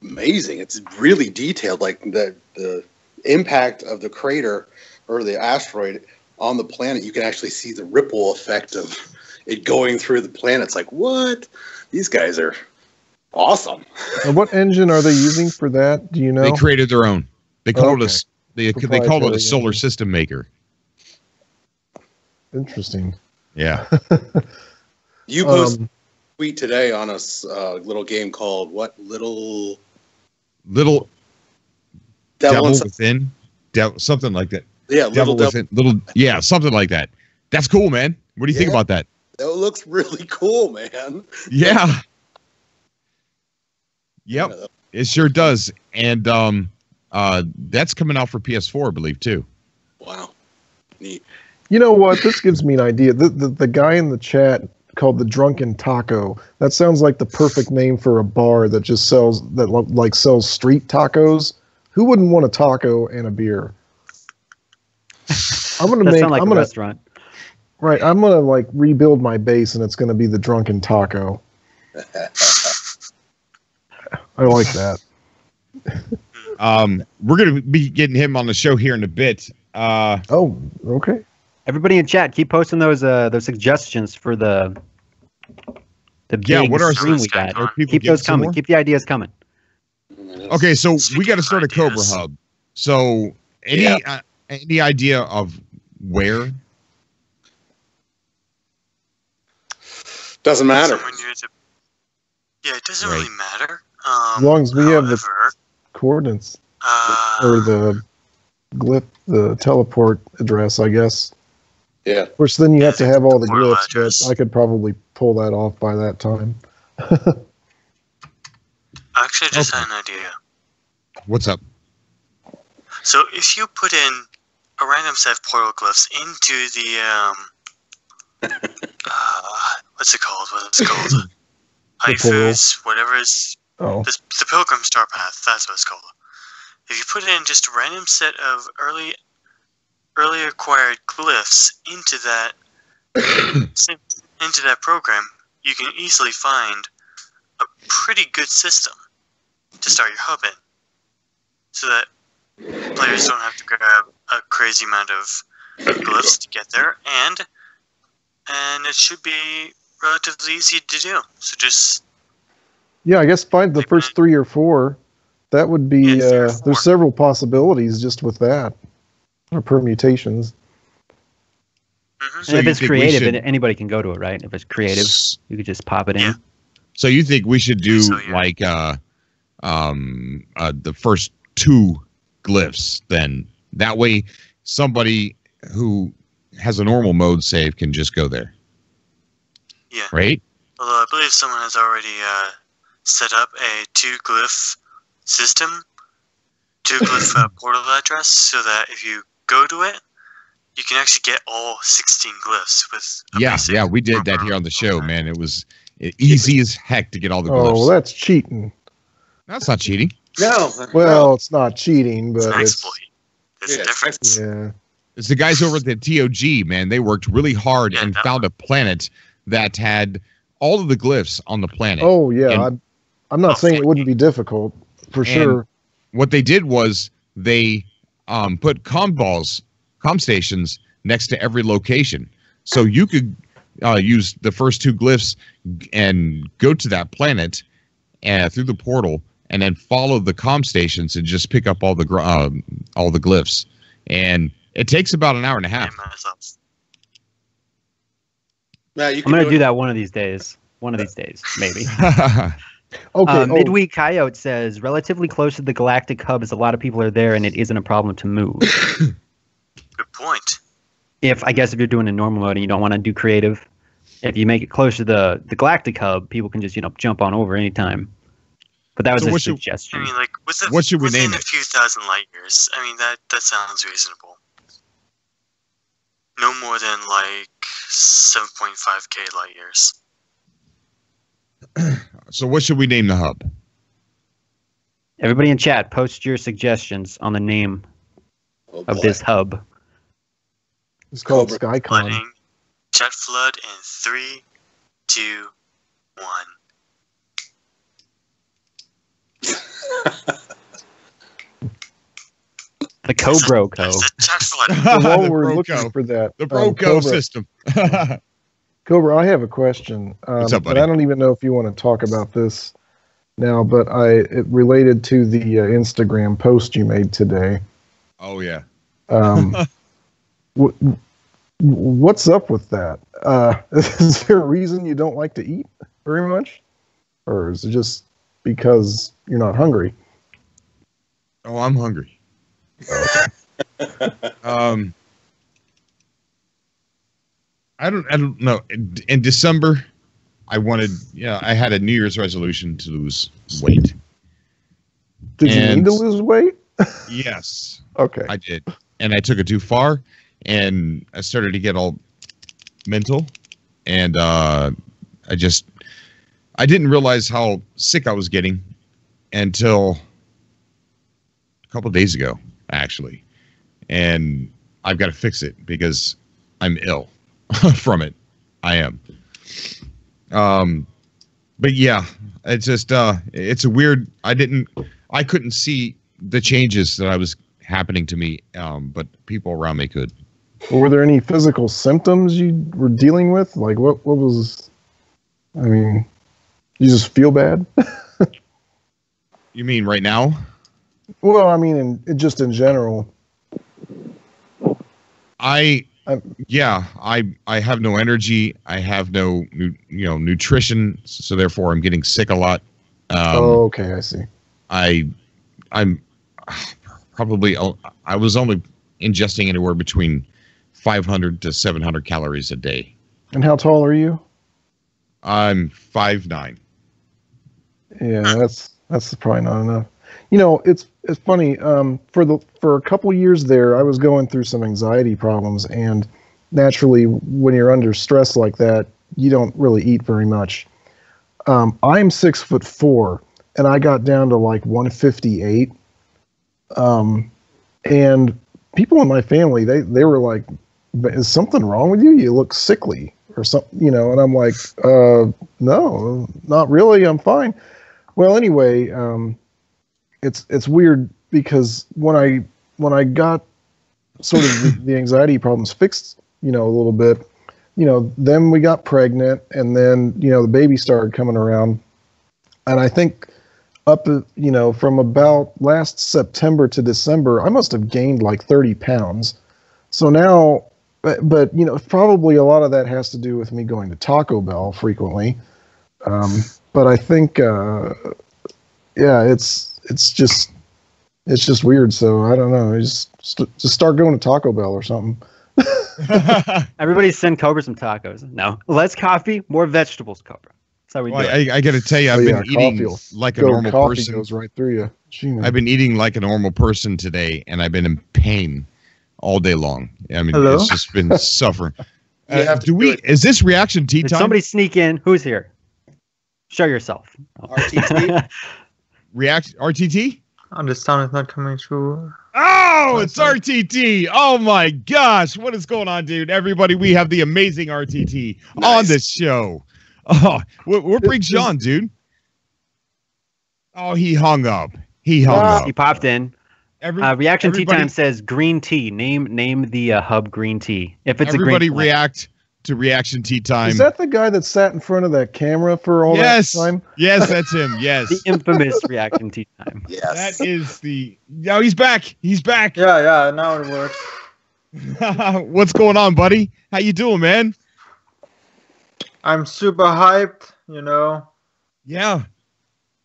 Amazing! It's really detailed. Like the impact of the crater or the asteroid on the planet, you can actually see the ripple effect of it going through the planet. It's like, what? These guys are awesome. And what engine are they using for that? Do you know? They created their own. They called it they called it a solar engine. system maker. Interesting. Yeah. You posted a tweet today on a little game called what? Little Devil Within? Something like that. Yeah, Devil Within. Yeah, something like that. That's cool, man. What do you think about that? That looks really cool, man. Yeah. Yep. It sure does. And that's coming out for PS4, I believe, too. Wow. Neat. You know what? This gives me an idea. The guy in the chat called the Drunken Taco. That sounds like the perfect name for a bar that just sells street tacos. Who wouldn't want a taco and a beer? I'm gonna sound like a restaurant. Right, I'm gonna like rebuild my base, and it's gonna be the Drunken Taco. I like that. We're gonna be getting him on the show here in a bit. Oh, okay. Everybody in chat, keep posting those suggestions for the big what are stream we got. people Keep those coming. Keep the ideas coming. Okay, so we got to start a Cobra Hub. So any idea of where? Doesn't matter. Yeah, it doesn't really matter. As long as we have the coordinates or the glyph, the teleport address, I guess. Yeah. Of course, then you have to have all the glyphs, but I could probably pull that off by that time. Actually, I just had an idea. What's up? So if you put in a random set of portal glyphs into the what's it called? Haifus, whatever is the Pilgrim Star Path. That's what it's called. If you put in just a random set of early acquired glyphs into that program, you can easily find a pretty good system to start your hub in, so that players don't have to grab a crazy amount of glyphs to get there, and it should be relatively easy to do. So just I guess find the first 3 or 4. That would be there's several possibilities just with that, or permutations. Mm-hmm. So if it's creative, anybody can go to it, right? If it's creative, you could just pop it in. So you think we should do like the first 2 glyphs then? That way somebody who has a normal mode save can just go there. Yeah. Right? Although I believe someone has already set up a 2-glyph system, 2-glyph portal address, so that if you go to it, you can actually get all 16 glyphs with a we did that here on the show, man. It was easy as heck to get all the glyphs. Oh, that's cheating. That's not cheating. No. Well, it's not cheating, but it's an exploit. There's a difference. Yeah. It's the guys over at the TOG, man. They worked really hard and found a planet that had all of the glyphs on the planet. Oh, yeah. I'm not saying it wouldn't be difficult, for sure. What they did was they put comm stations next to every location. So you could use the first 2 glyphs and go to that planet through the portal, and then follow the comm stations and just pick up all the glyphs. And it takes about an hour and a half. I'm going to do that one of these days. One of these days, maybe. Okay. Midweek Coyote says, relatively close to the galactic hub, as a lot of people are there, and it isn't a problem to move. Good point. If you're doing a normal mode and you don't want to do creative, if you make it close to the galactic hub, people can just jump on over anytime. But that was a suggestion. I mean, like what should we name it? Within a few thousand light years. I mean, that sounds reasonable. No more than like 7.5k light years. So what should we name the hub? Everybody in chat, post your suggestions on the name of this hub. It's called SkyCon. Jet flood in 3, 2, 1. The Cobra Co. There's a chocolate. So while The we're Broco. looking for that, The Broco Cobra, system. Cobra, I have a question. What's up, buddy? But I don't even know if you want to talk about this now, but it related to the Instagram post you made today. Oh, yeah. What's up with that? Is there a reason you don't like to eat very much? Or is it just because you're not hungry? Oh, I'm hungry. I don't know. In December, I had a New Year's resolution to lose weight. Did you need to lose weight? Yes. Okay. I did. And I took it too far, and I started to get all mental, and I didn't realize how sick I was getting until a couple of days ago, actually. And I've got to fix it because I'm ill from it. I am. But yeah, it's just it's a weird. I couldn't see the changes that I was happening to me, but people around me could. Were there any physical symptoms you were dealing with? Like what was? I mean, you just feel bad? You mean right now? Well, I mean, just in general. I have no energy. I have no nutrition, so therefore I'm getting sick a lot. Okay, I see. I'm probably, I was only ingesting anywhere between 500 to 700 calories a day. And how tall are you? I'm 5'9". Yeah, that's probably not enough. You know, it's funny. For a couple years there, I was going through some anxiety problems, and naturally, when you're under stress like that, you don't really eat very much. I'm 6'4", and I got down to like 158. And people in my family, they were like, "Is something wrong with you? You look sickly or something," you know. And I'm like, "No, not really. I'm fine." Well, anyway, it's weird because when I got sort of the anxiety problems fixed, a little bit, then we got pregnant, and then the baby started coming around, and I think from about last September to December, I must have gained like 30 pounds. So now, but probably a lot of that has to do with me going to Taco Bell frequently. But I think, it's just weird. So I don't know. Just start going to Taco Bell or something. Everybody send Cobra some tacos. No, less coffee, more vegetables, Cobra. That's how we do it. I got to tell you, I've been eating like a normal person. Goes right through you. Gee, I've been eating like a normal person today, and I've been in pain all day long. I mean, Hello? It's just been suffering. Is this reaction tea Did time? somebody sneak in? Who's here? Show yourself. RTT? RTT? Oh, the sound is not coming through. Oh, it's RTT. Oh my gosh. What is going on, dude? Everybody, we have the amazing RTT on this show. Oh, where brings Sean, dude? Oh, he hung up. He popped in. Reaction tea everybody, time says green tea. Name the hub green tea. If it's everybody a green react to reaction tea time. Is that the guy that sat in front of that camera for all that time? Yes, that's him. Yes. The infamous reaction tea time. Yes. That is the... No, he's back. He's back. Yeah, now it works. What's going on, buddy? How you doing, man? I'm super hyped, Yeah.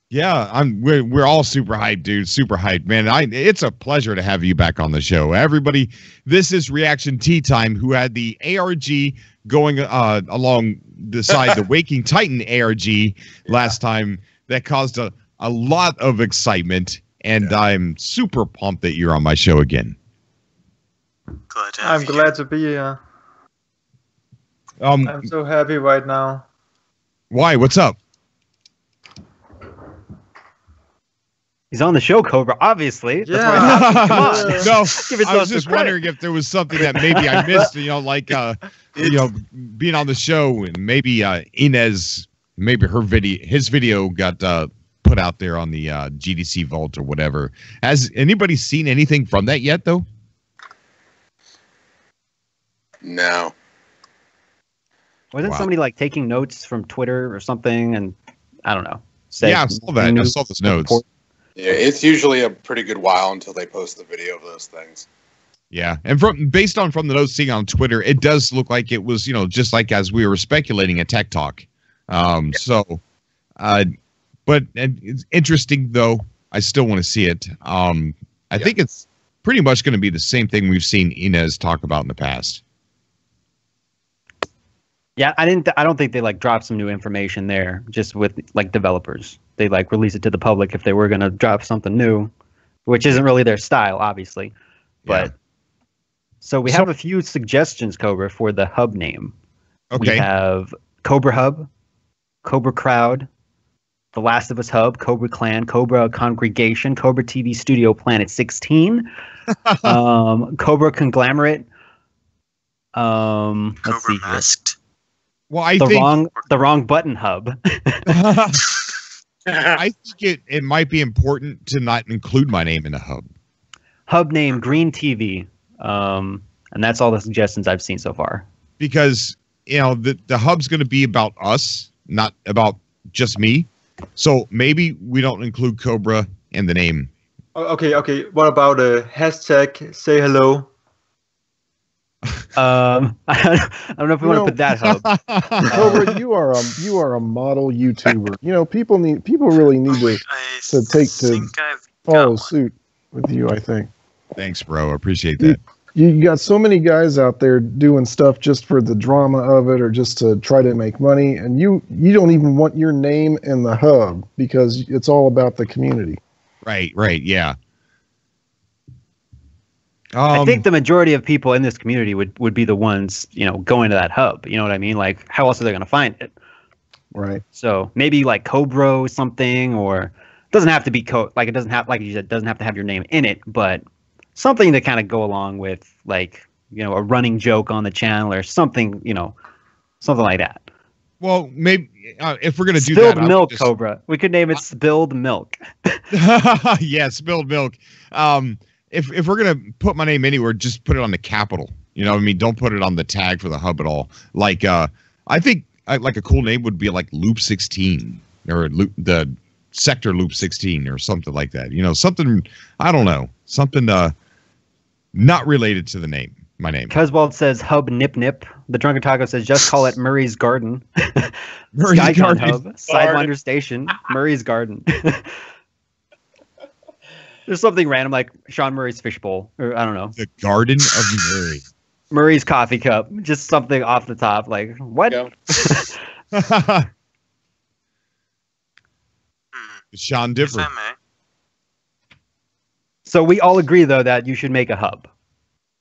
Yeah, we're all super hyped, dude. Super hyped, man. It's a pleasure to have you back on the show. Everybody, this is Reaction Tea Time, who had the ARG going along the side, the Waking Titan ARG last time. That caused a lot of excitement, and I'm super pumped that you're on my show again. I'm glad to be here. I'm so happy right now. Why? What's up? He's on the show, Cobra, obviously. Yeah. That's why come on. No, Give I was just wondering if there was something that maybe I missed, being on the show, and maybe Inez, maybe his video got put out there on the GDC Vault or whatever. Has anybody seen anything from that yet, though? No. Wasn't somebody like taking notes from Twitter or something? And I don't know. Yeah, I saw that. I saw those notes. Yeah, it's usually a pretty good while until they post the video of those things. Yeah, and based on the notes seeing on Twitter, it does look like it was, just like as we were speculating at Tech Talk. But it's interesting though. I still want to see it. I think it's pretty much going to be the same thing we've seen Inez talk about in the past. Yeah, I don't think they like drop some new information there just with like developers. They like release it to the public if they were going to drop something new, which isn't really their style, obviously. But so we have a few suggestions, Cobra, for the hub name. Okay. We have Cobra Hub, Cobra Crowd, The Last of Us Hub, Cobra Clan, Cobra Congregation, Cobra TV Studio Planet 16, Cobra Conglomerate, let's see here. Masked. Well, I think the wrong button hub. I think it might be important to not include my name in the hub. Hub name Green TV. And that's all the suggestions I've seen so far. Because, the hub's going to be about us, not about just me. So maybe we don't include Cobra in the name. Okay. What about hashtag say hello? I don't know if we want to put that hub. Cobra, you are a model YouTuber. People really need to follow suit with you, I think. Thanks, bro. I appreciate that. You got so many guys out there doing stuff just for the drama of it or just to try to make money, and you don't even want your name in the hub because it's all about the community. Right, yeah. I think the majority of people in this community would be the ones, going to that hub. You know what I mean? Like, how else are they going to find it? Right. So maybe like Cobra or something, or it doesn't have to be it doesn't have, like you said, doesn't have to have your name in it, but something to kind of go along with, like, a running joke on the channel or something, something like that. Well, maybe if we're gonna do that, Spilled Milk, Cobra. We could name it Spilled Milk. Yeah, Spilled Milk. If we're gonna put my name anywhere, just put it on the capital. You know what I mean? Don't put it on the tag for the hub at all. Like, I think like a cool name would be like Loop 16 or the Sector Loop 16 or something like that. Something, I don't know, something not related to the name. My name. Cuswald says Hub Nip Nip. The Drunken Taco says just call it Murray's Garden. Murray's Garden. Hub. Sidewinder Station. Murray's Garden. There's something random like Sean Murray's Fishbowl, or I don't know. The Garden of Murray. Murray's Coffee Cup. Just something off the top. Like, what? Sean Dipper. So we all agree, though, that you should make a hub.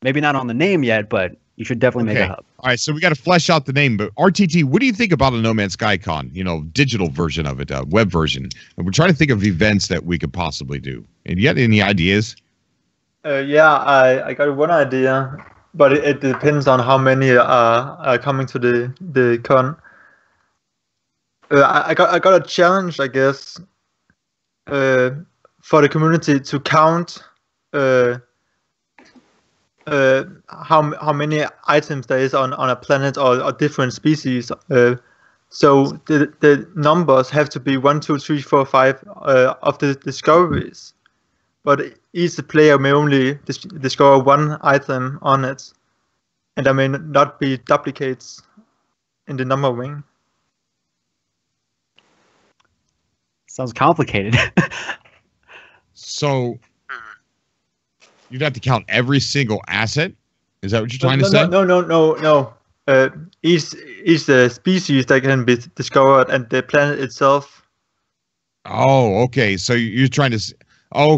Maybe not on the name yet, but you should definitely make a hub. All right, so we got to flesh out the name. But RTT, what do you think about a No Man's Sky Con? Digital version of it, web version. And we're trying to think of events that we could possibly do. And you got any ideas? Yeah, I got one idea, but it depends on how many are coming to the con. I got a challenge, I guess, for the community to count how many items there is on a planet or different species. So the numbers have to be 1, 2, 3, 4, 5 of the discoveries, but each player may only discover one item on it, and there may not be duplicates in the number ring. Sounds complicated. So you'd have to count every single asset? Is that what you're trying to say? No. Each species that can be discovered and the planet itself. Oh, okay. So you're trying to...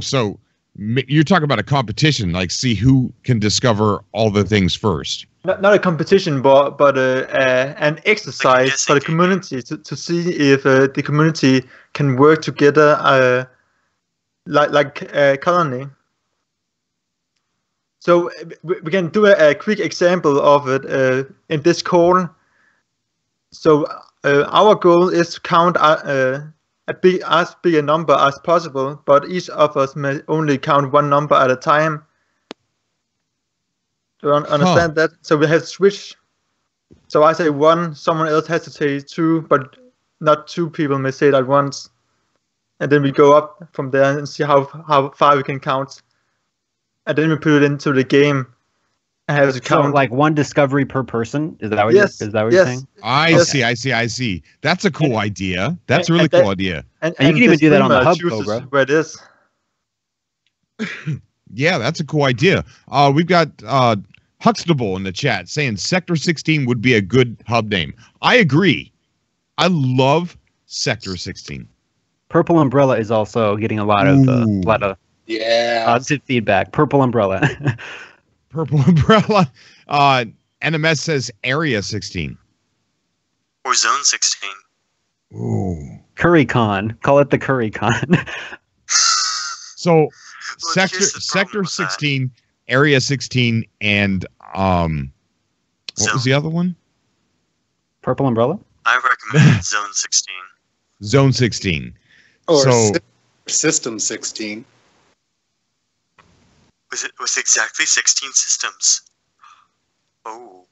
so you're talking about a competition, like see who can discover all the things first. Not a competition, but an exercise for the community to see if the community can work together like a colony. So we can do a quick example of it in this call. So our goal is to count as big a number as possible, but each of us may only count one number at a time. Do you understand that? So we have to switch. So I say 1, someone else has to say 2, but not 2 people may say it at once. And then we go up from there and see how far we can count. And then we put it into the game. And have to count. So like 1 discovery per person? Is that what you're saying? I see. That's a cool idea. That's a really cool idea. And you can even do that on the hub, Cobra. Where it is. Yeah, that's a cool idea. We've got Huxtable in the chat saying Sector 16 would be a good hub name. I agree. I love Sector 16. Purple Umbrella is also getting a lot of positive feedback. Purple Umbrella. Purple Umbrella. NMS says Area 16. Or Zone 16. Ooh. Currycon. Call it the Currycon. So Sector 16, Area 16, and what was the other one? Purple Umbrella? I recommend Zone 16. Zone 16. Or System 16. With exactly 16 systems. Oh,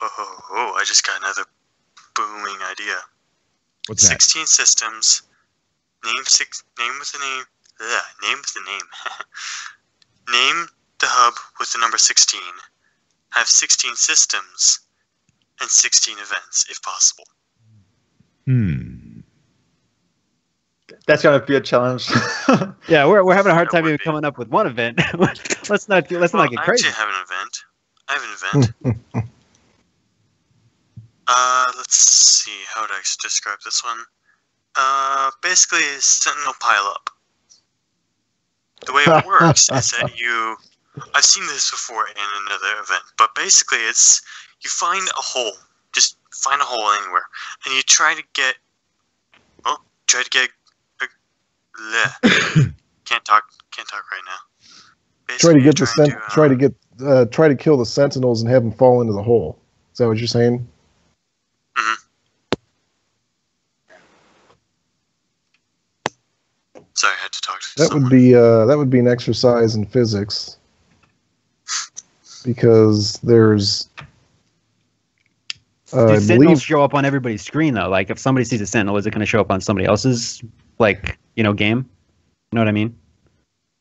I just got another booming idea. What's that? 16 systems. Name with the name. Name with the name. Name the hub with the number 16. Have 16 systems and 16 events, if possible. That's gonna be a challenge. Yeah, we're having a hard time even coming up with one event. let's not get crazy. I actually have an event. I have an event. Let's see. How would I describe this one? Basically, Sentinel pile up. The way it works is that I've seen this before in another event, but basically it's you find a hole. Just find a hole anywhere, and you try to get. Can't talk right now. Try Basically, try to kill the sentinels and have them fall into the hole. Is that what you're saying? Sorry, I had to talk to that someone. That would be an exercise in physics, because there's do sentinels show up on everybody's screen though? Like if somebody sees a sentinel, is it going to show up on somebody else's game? You know what I mean?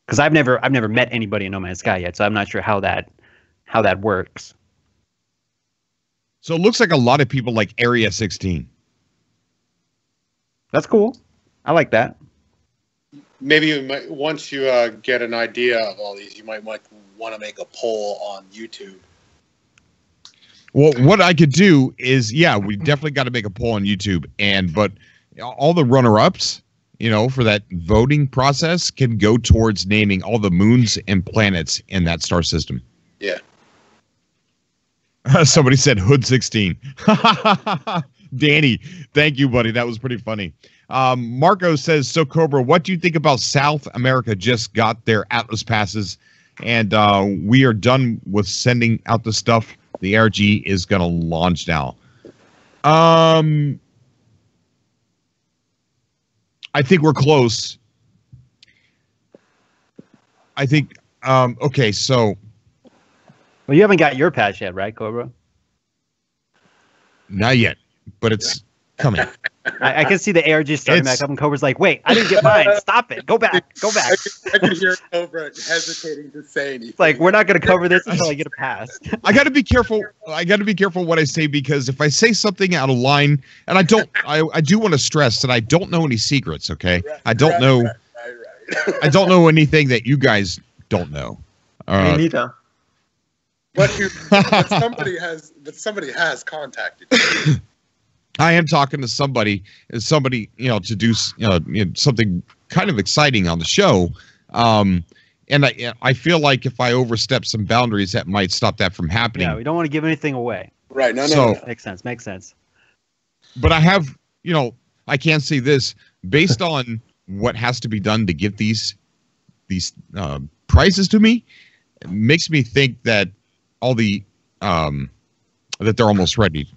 Because I've never met anybody in No Man's Sky yet, so I'm not sure how that works. So it looks like a lot of people like Area 16. That's cool. I like that. Maybe you might, once you get an idea of all these, you might want to make a poll on YouTube. Well, what I could do is, we definitely got to make a poll on YouTube, but all the runner-ups, for that voting process can go towards naming all the moons and planets in that star system. Yeah. Somebody said Hood 16. Danny, thank you, buddy. That was pretty funny. Marco says, so Cobra, what do you think about South America just got their Atlas passes, and we are done with sending out the stuff. The ARG is going to launch now. I think we're close. I think, okay, so. Well, you haven't got your patch yet, right, Cobra? Not yet, but it's coming. I can see the ARG starting back up, and Cobra's like, wait, I didn't get mine. Stop it. Go back. I can hear Cobra hesitating to say anything. It's like, we're not going to cover this until I get a pass. I got to be careful. I got to be careful what I say, because if I say something out of line, and I do want to stress that I don't know any secrets, okay? I don't know. I don't know anything that you guys don't know. Me neither. But somebody has contacted you. I am talking to somebody, to do something kind of exciting on the show, and I feel like if I overstep some boundaries, that might stop that from happening. Yeah, we don't want to give anything away. Right? No. Makes sense. But I have, I can't say this based on what has to be done to get these prizes to me. It makes me think that all the that they're almost ready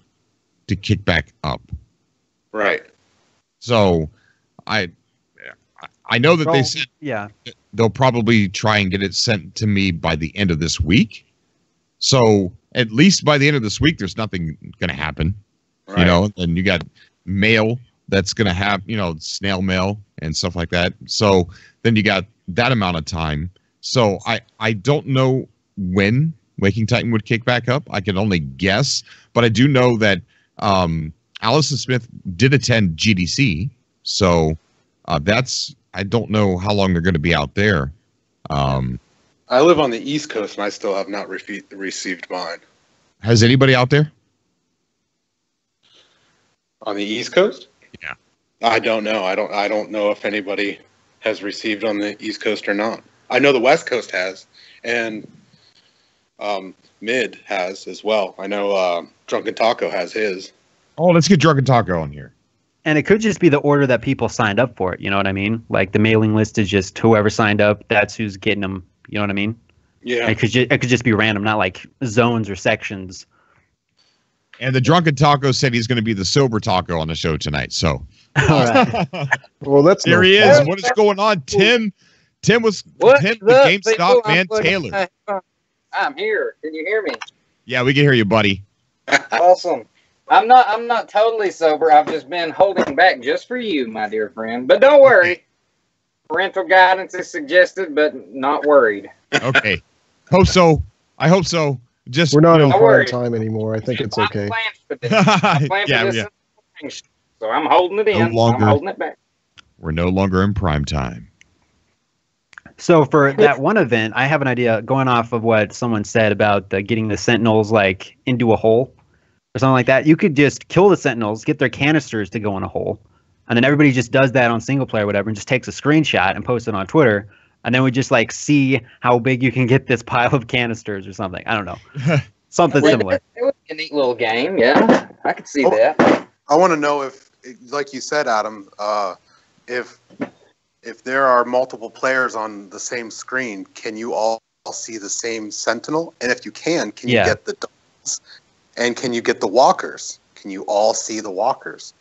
to kick back up. Right. So I know that they said yeah, they'll probably try and get it sent to me by the end of this week. So at least by the end of this week, there's nothing going to happen, Right. you know. And you got mail that's going to have, you know, snail mail and stuff like that. So then you got that amount of time. So I don't know when Waking Titan would kick back up. I can only guess, but I do know that Allison Smith did attend GDC. So that's, I don't know how long they're going to be out there. I live on the East Coast, and I still have not received mine. Has anybody out there? On the East Coast? Yeah. I don't know. I don't know if anybody has received on the East Coast or not. I know the West Coast has, and Mid has as well. I know Drunken Taco has his. Oh, let's get Drunken Taco on here. and it could just be the order that people signed up for it. You know what I mean? Like the mailing list is just whoever signed up. That's who's getting them. You know what I mean? Yeah. It could just be random, not like zones or sections. And the Drunken Taco said he's going to be the sober taco on the show tonight. So, All right. Well, that's there he is. What is going on, Tim? Tim was What's Tim, up, the GameStop people? man, Taylor. I'm here. Can you hear me? Yeah, we can hear you, buddy. Awesome. I'm not totally sober. I've just been holding back just for you, my dear friend. But don't worry. Parental guidance is suggested, but not worried. Okay. Hope so. I hope so. Just We're not in Don't prime worry. time anymore. I think it's I okay. planned for this. I planned Yeah, for this yeah. in the morning, so I'm holding it in. longer. I'm holding it back. We're no longer in prime time. So for that one event, I have an idea going off of what someone said about getting the Sentinels like into a hole or something like that. You could just kill the Sentinels, get their canisters to go in a hole, and then everybody just does that on single player or whatever and just takes a screenshot and posts it on Twitter. And then we just like see how big you can get this pile of canisters or something. I don't know. Something similar. It would be a neat little game. Yeah, I could see that. I want to know if, like you said, Adam, if there are multiple players on the same screen, can you all see the same Sentinel? And if you can you get the dogs? And can you get the walkers? Can you all see the walkers?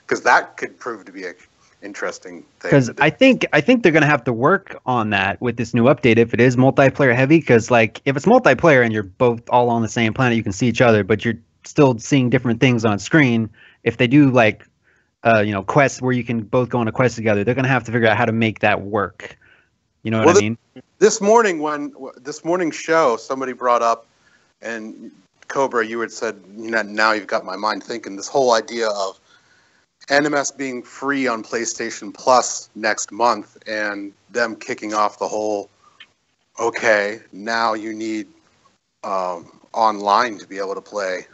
Because that could prove to be an interesting thing. Because I think they're gonna have to work on that with this new update if it is multiplayer heavy. Because like if it's multiplayer and you're both all on the same planet, you can see each other, but you're still seeing different things on screen. If they do like quests where you can both go on a quest together, they're gonna have to figure out how to make that work. You know what I mean? This morning's show, somebody brought up, and Cobra, you had said, now you've got my mind thinking, this whole idea of NMS being free on PlayStation Plus next month and them kicking off the whole, okay, now you need online to be able to play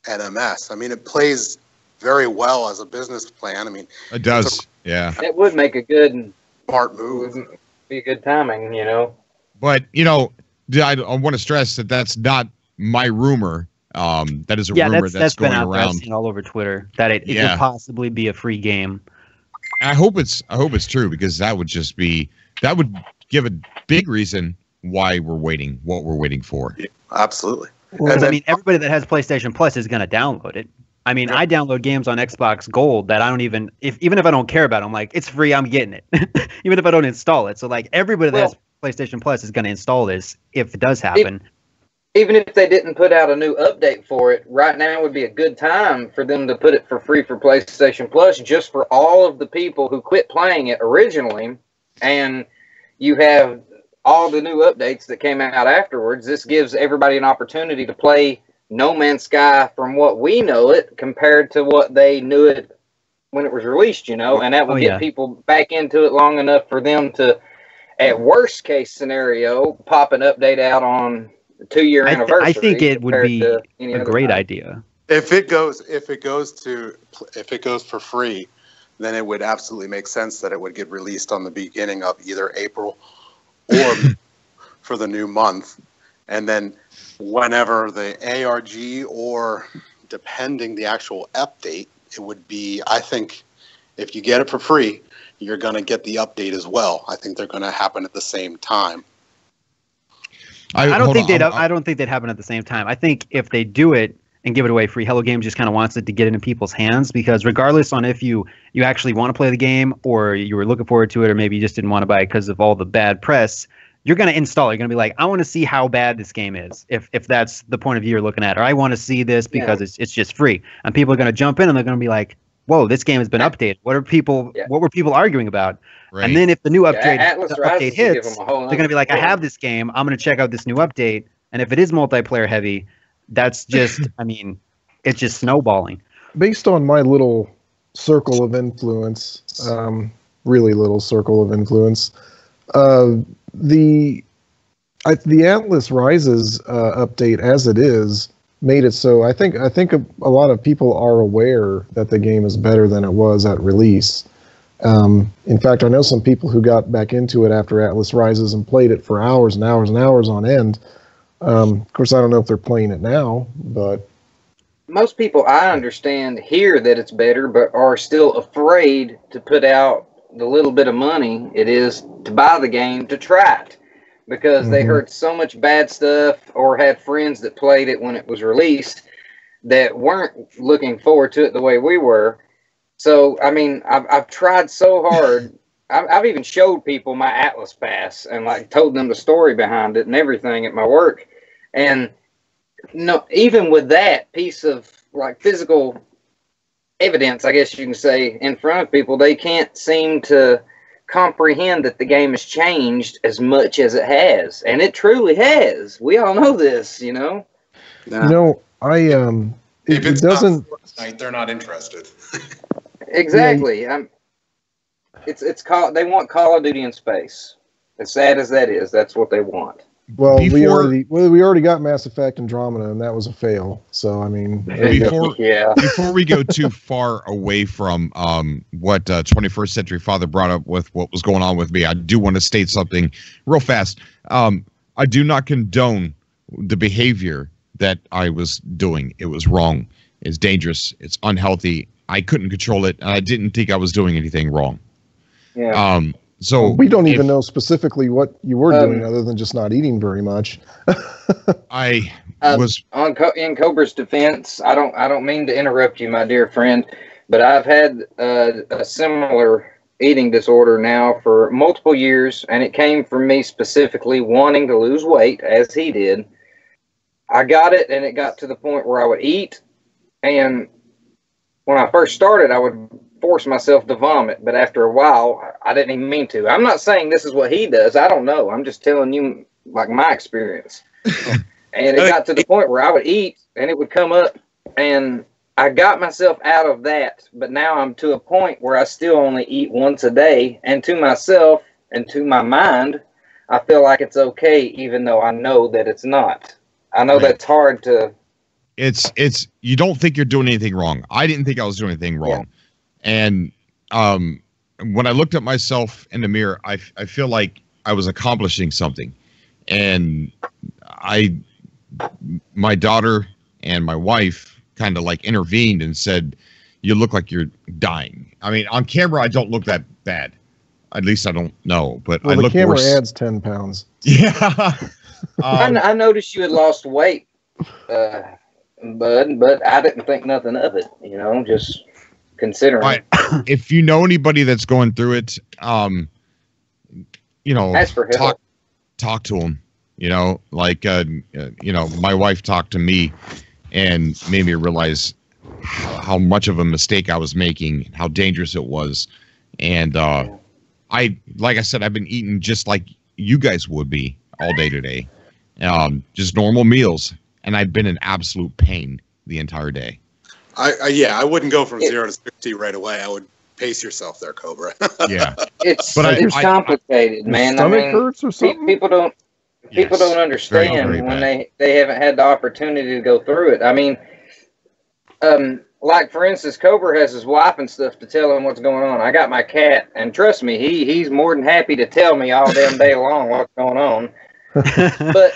NMS. I mean, it plays very well as a business plan. I mean, It does. Yeah. It would make a good smart move. Be a good timing, But, I want to stress that that's not my rumor. That is a rumor that's been going out there. I've around. seen all over Twitter that it could possibly be a free game. I hope it's true, because that would give a big reason why we're waiting, what we're waiting for. Yeah, absolutely. Because I mean, everybody that has PlayStation Plus is going to download it. I mean, I download games on Xbox Gold that I don't even if I don't care about, I'm like, it's free, I'm getting it, even if I don't install it. So like everybody that has PlayStation Plus is going to install this if it does happen. Even if they didn't put out a new update for it, right now would be a good time for them to put it for free for PlayStation Plus, just for all of the people who quit playing it originally, and you have all the new updates that came out afterwards. This gives everybody an opportunity to play No Man's Sky from what we know it compared to what they knew it when it was released, and that will get people back into it long enough for them to, at worst case scenario, pop an update out on the 2-year anniversary. I think it would be a great idea. If it goes for free, then it would absolutely make sense that it would get released on the beginning of either April or for the new month. And then whenever the ARG or depending the actual update, it would be, I think, if you get it for free, you're going to get the update as well. I think they're going to happen at the same time. I don't think they'd happen at the same time. I think if they do it and give it away free. Hello Games just kind of wants it to get into people's hands, because regardless on if you actually want to play the game or you were looking forward to it, or maybe you just didn't want to buy it because of all the bad press, you're going to install it. You're going to be like, I want to see how bad this game is, if that's the point of view you're looking at, or I want to see this because it's just free. And people are going to jump in and they're going to be like, whoa, this game has been updated. What were people arguing about? Right. And then if the new update hits, they're going to be like, I have this game. I'm going to check out this new update. And if it is multiplayer heavy, that's just, I mean, it's just snowballing. Based on my little circle of influence, really little circle of influence, the Atlas Rises update as it is made it so I think a lot of people are aware that the game is better than it was at release. In fact, I know some people who got back into it after Atlas Rises and played it for hours and hours and hours on end. Of course, I don't know if they're playing it now, but most people, I understand, hear that it's better, but are still afraid to put out the little bit of money it is to buy the game to try it, because they heard so much bad stuff or had friends that played it when it was released that weren't looking forward to it the way we were. So, I mean, I've tried so hard. I've even showed people my Atlas Pass and like told them the story behind it and everything at my work. And no, even with that piece of like physical evidence, I guess you can say, in front of people, they can't seem to comprehend that the game has changed as much as it has. And it truly has. We all know this, you know? You know, if it doesn't Fortnite, they're not interested. Exactly. It's called. They want Call of Duty in space. As sad as that is, that's what they want. Well, we already got Mass Effect Andromeda, and that was a fail. So I mean, before we go too far away from what 21st Century Father brought up with what was going on with me, I do want to state something real fast. I do not condone the behavior that I was doing. It was wrong. It's dangerous. It's unhealthy. I couldn't control it, and I didn't think I was doing anything wrong. Yeah. So we don't even know specifically what you were doing, other than just not eating very much. I was in Cobra's defense. I don't mean to interrupt you, my dear friend, but I've had a similar eating disorder now for multiple years, and it came from me specifically wanting to lose weight, as he did. I got it, and it got to the point where I would eat, and when I first started, I would force myself to vomit, but after a while, I didn't even mean to. I'm not saying this is what he does. I don't know. I'm just telling you, like, my experience. And it got to the point where I would eat, and it would come up, and I got myself out of that, but now I'm to a point where I still only eat once a day, and to myself and to my mind, I feel like it's okay, even though I know that it's not. I know that's hard to... It's you don't think you're doing anything wrong. I didn't think I was doing anything wrong. Yeah. And when I looked at myself in the mirror, I feel like I was accomplishing something. And my daughter and my wife kind of like intervened and said, you look like you're dying. I mean, on camera, I don't look that bad. At least I don't know, but I look worse. The camera adds 10 pounds. Yeah. I noticed you had lost weight, but I didn't think nothing of it, you know, just considering. If you know anybody that's going through it, you know, talk to them, you know, like, you know, my wife talked to me and made me realize how much of a mistake I was making, how dangerous it was. And, like I said, I've been eating just like you guys would be all day today. Just normal meals. And I've been in absolute pain the entire day. I wouldn't go from 0 to 60 right away. I would pace yourself there, Cobra. Yeah, it's complicated, man. Stomach hurts or something. People don't understand when they haven't had the opportunity to go through it. I mean, like for instance, Cobra has his wife and stuff to tell him what's going on. I got my cat, and trust me, he's more than happy to tell me all damn day long what's going on. But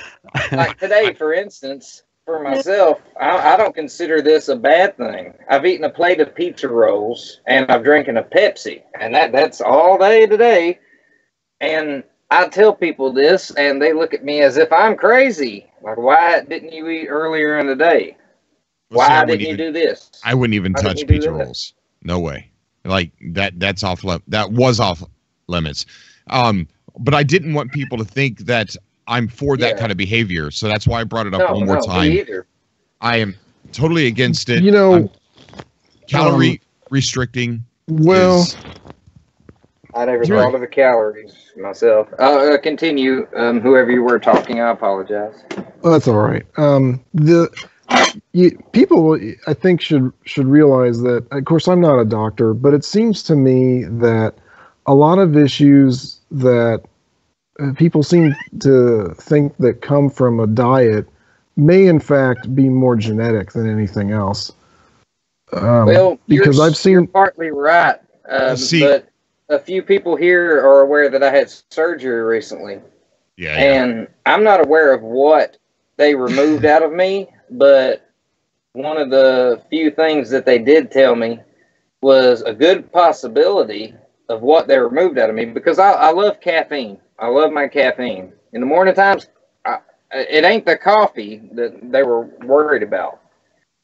like today, for instance, for myself, I don't consider this a bad thing. I've eaten a plate of pizza rolls and I've drinking a Pepsi, and that's all day today. And I tell people this, and they look at me as if I'm crazy. Like, why didn't you eat earlier in the day? Why didn't you do this? I wouldn't even touch pizza rolls. No way. Like that's that was off limits. But I didn't want people to think that I'm for that kind of behavior. So that's why I brought it up one more time. Me either. I am totally against it. You know, calorie restricting. Well, I never thought of the calories myself. Continue. Whoever you were talking, I apologize. Well, that's all right. People, I think, should realize that. Of course, I'm not a doctor, but it seems to me that a lot of issues that people seem to think that come from a diet may, in fact, be more genetic than anything else. Well, because I've seen you're partly right, but a few people here are aware that I had surgery recently. Yeah. And I'm not aware of what they removed out of me, but one of the few things that they did tell me was a good possibility of what they removed out of me, because I love caffeine. I love my caffeine. In the morning times, it ain't the coffee that they were worried about.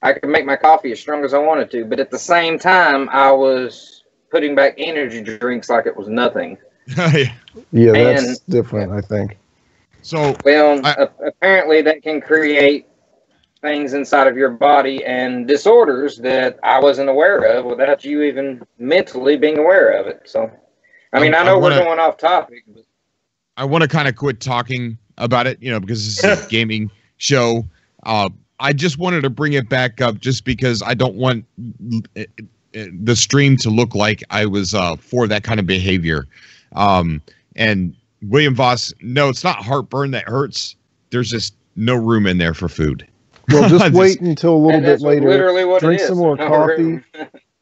I could make my coffee as strong as I wanted to, but at the same time, I was putting back energy drinks like it was nothing. Yeah, that's different, I think. So, well, apparently that can create things inside of your body and disorders that I wasn't aware of without you even mentally being aware of it. So, I mean, I know we're going off topic. But I want to kind of quit talking about it, because this is a gaming show. I just wanted to bring it back up just because I don't want the stream to look like I was for that kind of behavior. And William Voss, no, it's not heartburn that hurts. There's just no room in there for food. Well, just wait until a little bit later. Literally what drink some more coffee,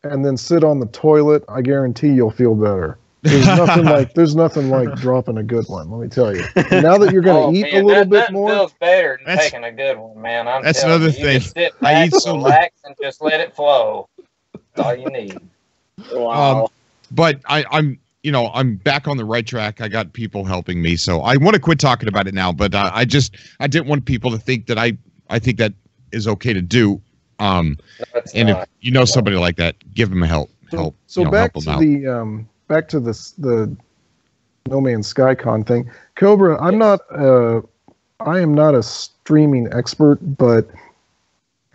and then sit on the toilet. I guarantee you'll feel better. There's nothing like dropping a good one. Let me tell you. And now that you're going to eat a little bit more, feels better than taking a good one, man. That's another thing. You just sit back, relax, and just let it flow. That's all you need. Wow. But I'm back on the right track. I got people helping me, so I want to quit talking about it now. But I didn't want people to think that I think that is okay to do. And if you know somebody like that, give them help. So back to the No Man's Sky Con thing. Cobra, I am not a streaming expert, but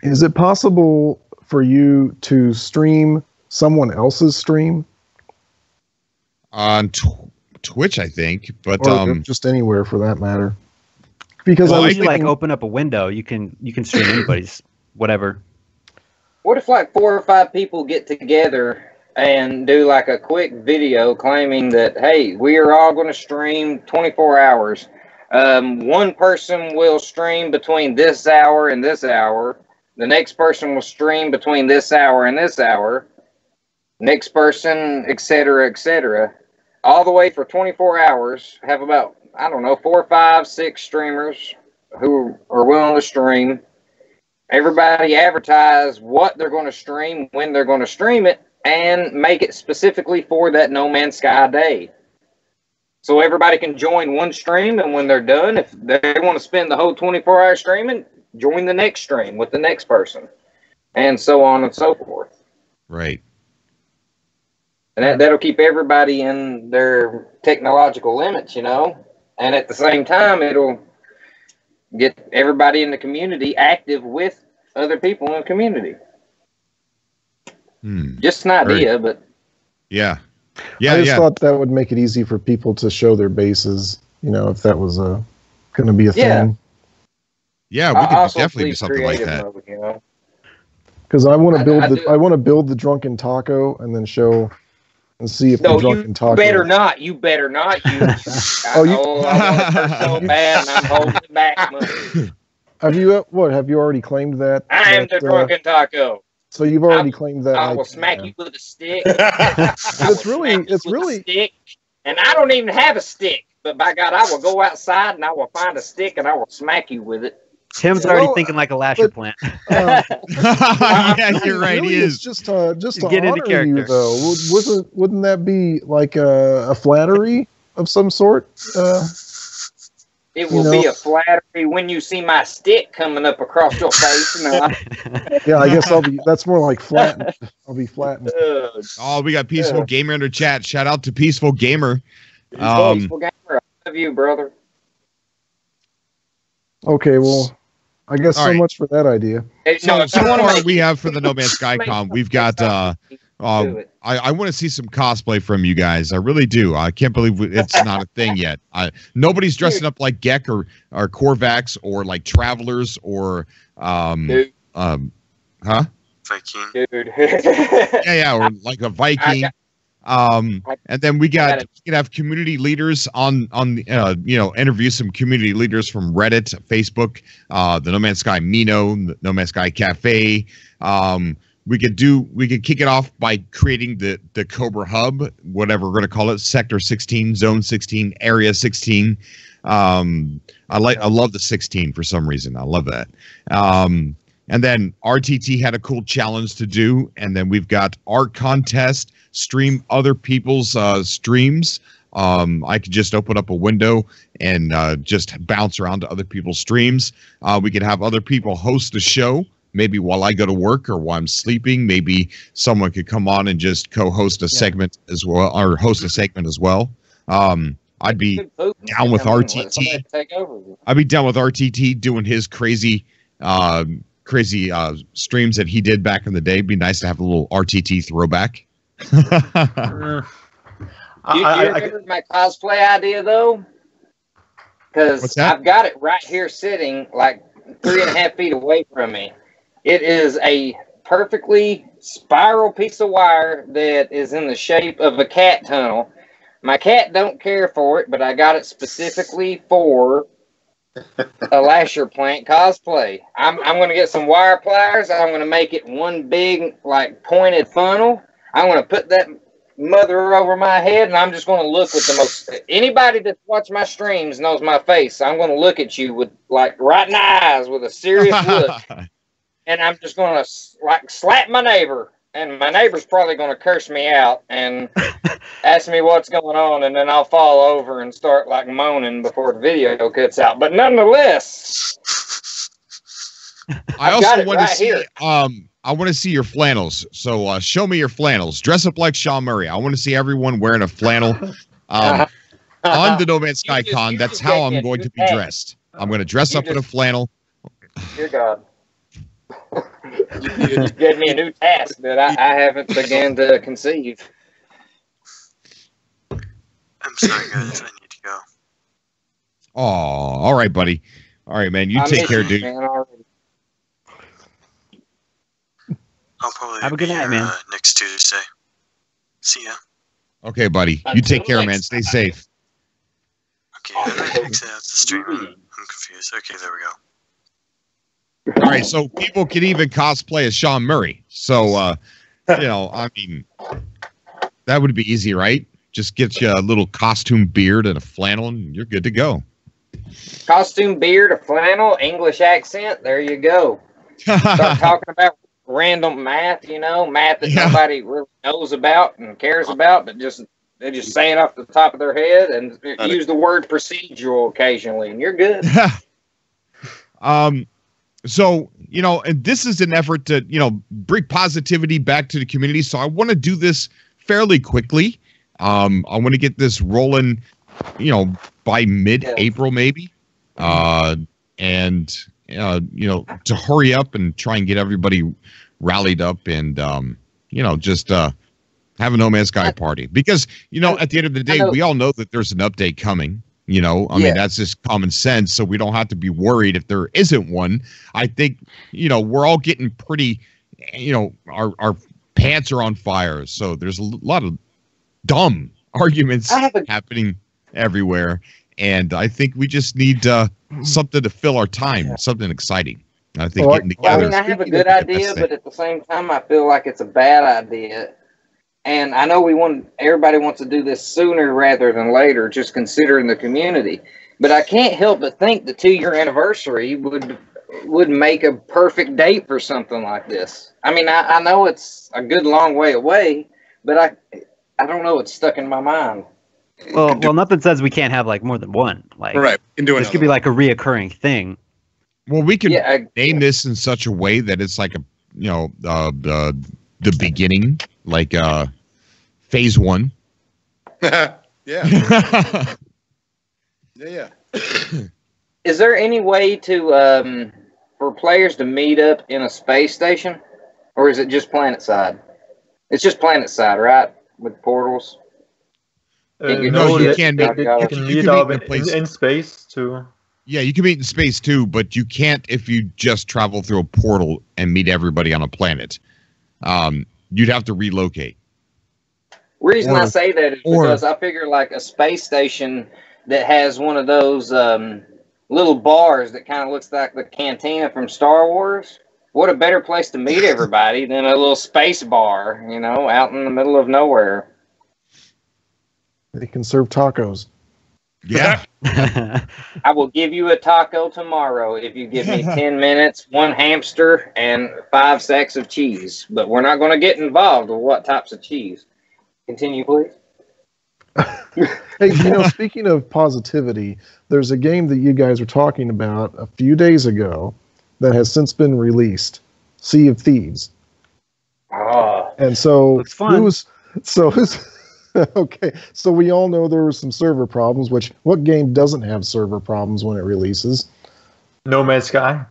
is it possible for you to stream someone else's stream? On Twitch, I think, but or just anywhere for that matter. Because I was thinking, open up a window, you can stream anybody's whatever. What if 4 or 5 people get together and do a quick video claiming that, hey, we are all going to stream 24 hours. One person will stream between this hour and this hour. The next person will stream between this hour and this hour. Next person, etc., all the way for 24 hours. Have about, 4, 5, 6 streamers who are willing to stream. Everybody advertise what they're going to stream, when they're going to stream it, and make it specifically for that No Man's Sky day. So everybody can join one stream, and when they're done, if they want to spend the whole 24-hour streaming, join the next stream with the next person, and so on and so forth. Right. And that'll keep everybody in their technological limits, and at the same time, it'll get everybody in the community active with other people in the community. Just an idea, but yeah. I just thought that would make it easy for people to show their bases, if that was going to be a thing. Yeah, we could definitely do something like that. Because I want to build the Drunken Taco and then show and see if the Drunken Taco. You better not. I want it so bad, and I'm holding it back. Have you already claimed that? I am the Drunken Taco. So you've already claimed that. I will smack you with a stick. It's really stick, and I don't even have a stick. But by God, I will go outside and I will find a stick and I will smack you with it. Tim's already thinking like a lasher plant. Yeah, you're right. Really, he is just to get into honor character. you, though. Wouldn't that be like a flattery of some sort? It will be a flattery when you see my stick coming up across your face. Yeah, I guess that's more like flattened. I'll be flattened. Oh, we got Peaceful Gamer in the chat. Shout out to Peaceful Gamer. Peaceful Gamer, I love you, brother. Okay, well, I guess All so right. much for that idea. So far we have for the No Man's Sky Con, we've got I want to see some cosplay from you guys. I really do. I can't believe it's not a thing yet. Nobody's dressing up like Gek or Korvax or like Travelers or Viking. Dude. yeah, or like a Viking. And then we can have community leaders on interview some community leaders from Reddit, Facebook, the No Man's Sky Mino, the No Man's Sky Cafe. We could kick it off by creating the Cobra Hub, whatever we're going to call it, Sector 16, Zone 16, Area 16. I love the 16 for some reason. I love that. And then RTT had a cool challenge to do, and then we've got art contest, stream other people's streams. I could just open up a window and just bounce around to other people's streams. We could have other people host the show. Maybe while I go to work or while I'm sleeping, maybe someone could come on and just co-host a segment as well, or host a segment as well. I'd be down with RTT. I'd be down with RTT doing his crazy streams that he did back in the day. It'd be nice to have a little RTT throwback. You remember my cosplay idea though? Because I've got it right here sitting like 3.5 feet away from me. It is a perfectly spiral piece of wire that is in the shape of a cat tunnel. My cat don't care for it, but I got it specifically for a Lasher Plant cosplay. I'm going to get some wire pliers. I'm going to make it one big, like, pointed funnel. I'm going to put that mother over my head, and I'm just going to look with the most... Anybody that watch my streams knows my face. I'm going to look at you with, like, right in the eyes with a serious look. And I'm just going to, like, slap my neighbor. And my neighbor's probably going to curse me out and ask me what's going on. And then I'll fall over and start, like, moaning before the video cuts out. But nonetheless... I also want to see... I want to see your flannels. So show me your flannels. Dress up like Sean Murray. I want to see everyone wearing a flannel on the No Man's Sky Con. That's how I'm going to be dressed. I'm going to dress up in a flannel. Dear God. You just gave me a new task that I haven't begun to conceive. I'm sorry, guys. I need to go. Oh, all right, buddy. All right, man. You take care, dude. Man, I'll probably have a good night, man. Next Tuesday. See ya. Okay, buddy. You take care, man. Stay safe. Okay, how do I exit out the stream? I'm confused. Okay, there we go. All right, so people can even cosplay as Sean Murray. So, I mean, that would be easy, right? Just get you a little costume beard and a flannel, and you're good to go. Costume beard, a flannel, English accent. There you go. Start talking about random math, math that nobody really knows about and cares about, but they just say it off the top of their head and use the word procedural occasionally, and you're good. So, and this is an effort to, bring positivity back to the community. So I want to do this fairly quickly. I want to get this rolling, by mid-April maybe. And to hurry up and try and get everybody rallied up and, just have a No Man's Sky party. Because, at the end of the day, we all know that there's an update coming. I mean, that's just common sense. So we don't have to be worried if there isn't one. I think, we're all getting pretty, our pants are on fire. So there's a lot of dumb arguments happening everywhere. And I think we just need something to fill our time, something exciting. I think getting together. I have a good idea, but at the same time, I feel like it's a bad idea. And I know everybody wants to do this sooner rather than later, just considering the community. But I can't help but think the 2-year anniversary would make a perfect date for something like this. I mean, I know it's a good long way away, but I don't know, it's stuck in my mind. Well, nothing says we can't have like more than one. Like, Right. This could be like a reoccurring thing. Well, we can name this in such a way that it's like a, the beginning, like phase 1. Yeah. Yeah. Is there any way to for players to meet up in a space station, or is it just planet side? It's just planet side, right? With portals. No, you can't meet. You can meet up in space too. Yeah, you can meet in space too, but you can't if you just travel through a portal and meet everybody on a planet. You'd have to relocate. Reason I say that is because I figure like a space station that has one of those little bars that kind of looks like the cantina from Star Wars. What a better place to meet everybody than a little space bar, out in the middle of nowhere. They can serve tacos. Yeah. I will give you a taco tomorrow if you give me 10 minutes, 1 hamster, and 5 sacks of cheese. But we're not going to get involved with what types of cheese. Continue, please. Hey, speaking of positivity, there's a game that you guys were talking about a few days ago that has since been released, Sea of Thieves. Oh. And so looks fun. Okay, so we all know there were some server problems, what game doesn't have server problems when it releases? No Man's Sky.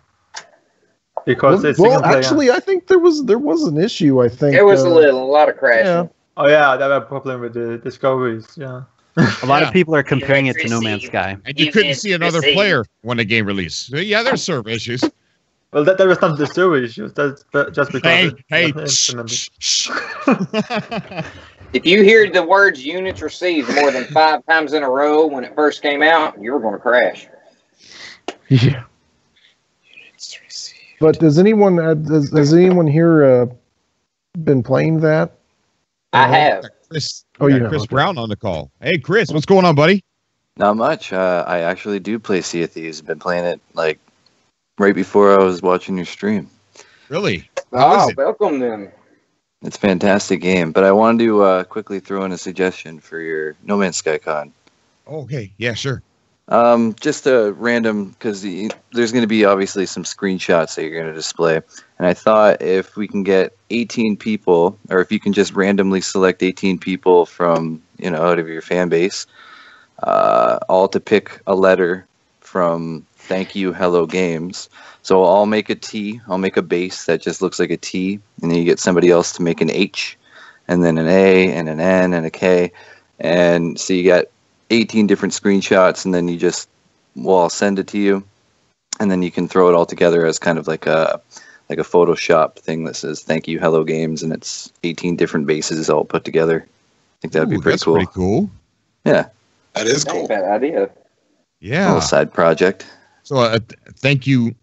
Because it's single player. Actually, I think there was an issue, I think. There was a lot of crashing. Yeah. Oh yeah, that was a problem with the discoveries, yeah. A lot of people are comparing it to No Man's Sky. And you couldn't see another player when a game released. Yeah, there's server issues. Well, that was not the server issues. That's just because If you hear the words units received more than 5 times in a row when it first came out, you're going to crash. Yeah. But does anyone here been playing that? I have. Chris, Chris Brown on the call. Hey, Chris, what's going on, buddy? Not much. I actually do play Sea of Thieves. I've been playing it like right before I was watching your stream. Really? Welcome then. It's a fantastic game, but I wanted to quickly throw in a suggestion for your No Man's Sky con. Okay, yeah, sure. Just a random, because there's going to be obviously some screenshots that you're going to display, and I thought if we can get 18 people, or if you can just randomly select 18 people from out of your fan base, all to pick a letter from Thank You Hello Games. So I'll make a T. I'll make a base that just looks like a T, and then you get somebody else to make an H, and then an A, and an N, and a K, and so you got 18 different screenshots, and then I'll send it to you, and then you can throw it all together as kind of like a Photoshop thing that says "Thank You Hello Games," and it's 18 different bases all put together. I think that'd be pretty cool. Pretty cool. Yeah, that is cool. Bad idea. Yeah, a little side project. So thank you.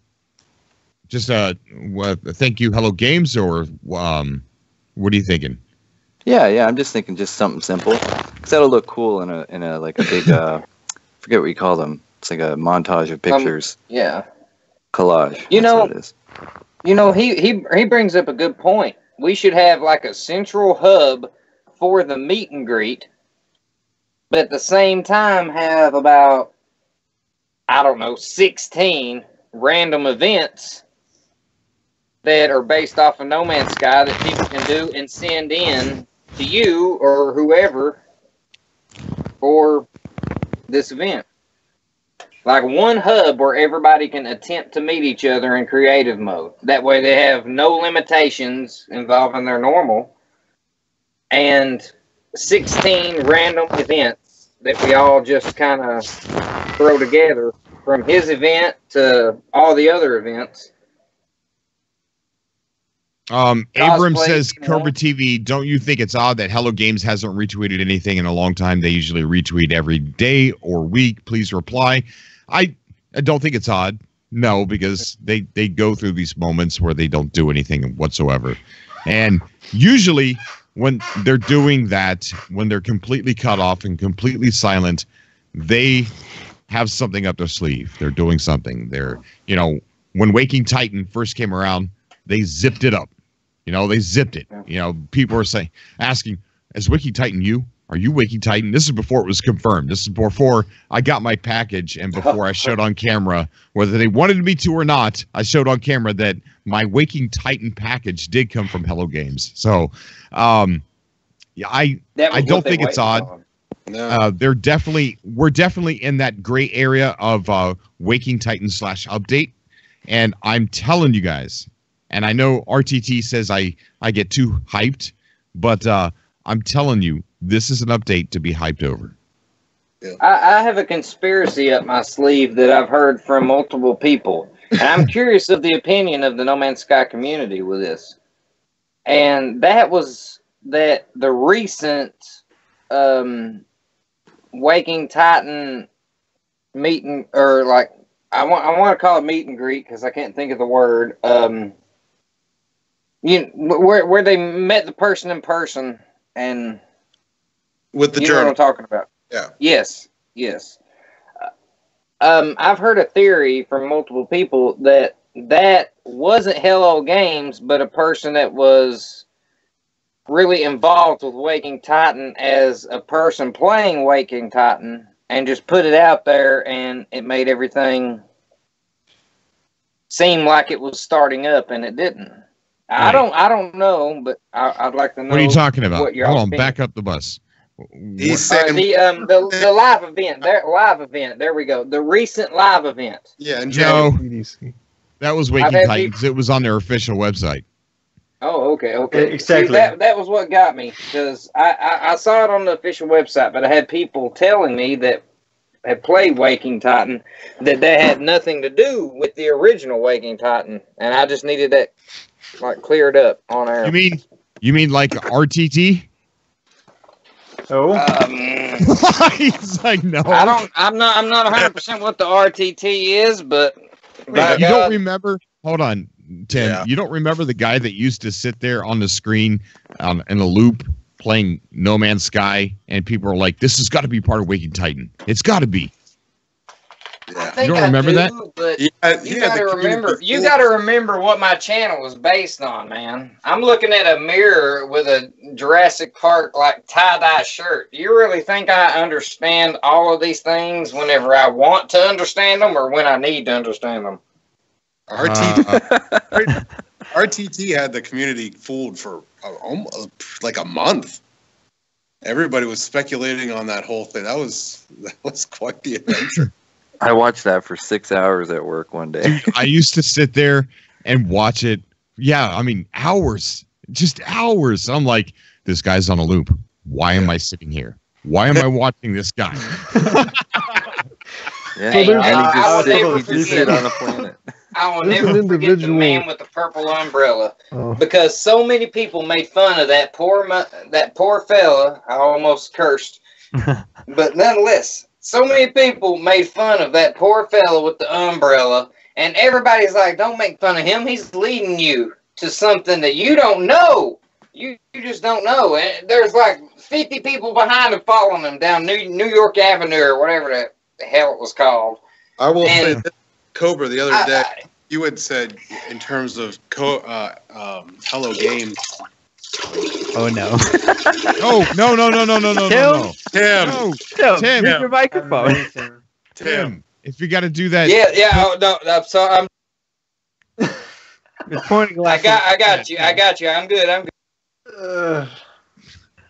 Just thank you Hello Games, or what are you thinking? Yeah, I'm just thinking just something simple, because that'll look cool in a like a big forget what you call them. It's like a montage of pictures. Yeah. Collage. He brings up a good point. We should have like a central hub for the meet and greet, but at the same time have about 16 random events that are based off of No Man's Sky that people can do and send in to you or whoever for this event. Like one hub where everybody can attempt to meet each other in creative mode. That way they have no limitations involving their normal. And 16 random events that we all just kind of throw together from his event to all the other events. Abram says, Cobra TV, don't you think it's odd that Hello Games hasn't retweeted anything in a long time? They usually retweet every day or week. Please reply. I don't think it's odd. No, because they go through these moments where they don't do anything whatsoever. And usually when they're doing that, when they're completely cut off and completely silent, they have something up their sleeve. They're doing something. When Waking Titan first came around, they zipped it up. They zipped it. People are asking, is Wiki Titan you? are you Waking Titan? This is before it was confirmed. This is before I got my package and before I showed on camera, whether they wanted me to or not, I showed on camera that my Waking Titan package did come from Hello Games. So, yeah, I don't think it's odd. No. We're definitely in that gray area of Waking Titan / update. And I'm telling you guys, and I know RTT says I get too hyped, but I'm telling you, this is an update to be hyped over. Yeah. I have a conspiracy up my sleeve that I've heard from multiple people. And I'm curious of the opinion of the No Man's Sky community with this. And that was that the recent Waking Titan meeting, or like, I want to call it meet and greet because I can't think of the word. Where they met the person in person and with the you journal. know what I'm talking about. Yeah. Yes. I've heard a theory from multiple people that wasn't Hello Games, but a person that was really involved with Waking Titan as a person playing Waking Titan and just put it out there, and it made everything seem like it was starting up, and it didn't. Right. I don't know, but I'd like to know. What are you talking about? Hold on, back up the bus. He's saying the live event. There we go. The recent live event. Yeah, and Joe, that was Waking Titans. It was on their official website. Oh, okay. Exactly. See, that was what got me, because I saw it on the official website, but I had people telling me that had played Waking Titan that had nothing to do with the original Waking Titan, and I just needed that like cleared up on air. You mean like RTT? Oh, he's like, no. I'm not 100% what the RTT is, but you don't remember? Hold on, Tim. Yeah. You don't remember the guy that used to sit there on the screen in a loop playing No Man's Sky, and people are like, "This has got to be part of Waking Titan. It's got to be." Yeah. You don't remember that? But you gotta remember what my channel was based on, man. I'm looking at a mirror with a Jurassic Park like tie-dye shirt. Do you really think I understand all of these things whenever I want to understand them or when I need to understand them? RTT had the community fooled for like a month. Everybody was speculating on that whole thing. That was quite the adventure. I watched that for 6 hours at work one day. Dude, I used to sit there and watch it. Yeah, I mean, hours. Just hours. I'm like, this guy's on a loop. Why am I sitting here? Why am I watching this guy? Yeah, hey, and he just sit on a planet. I will never forget the man with the purple umbrella, because so many people made fun of that poor fella. I almost cursed, but nonetheless, so many people made fun of that poor fella with the umbrella, and everybody's like, "Don't make fun of him. He's leading you to something that you don't know. You just don't know." And there's like 50 people behind him following him down New York Avenue or whatever the hell it was called. I will say this, Cobra, the other day, you had said in terms of Hello Games. Oh no! No! Tim, use your microphone. Tim, if you got to do that, yeah. Oh, no, I'm sorry. It's pointing like I got you. I'm good.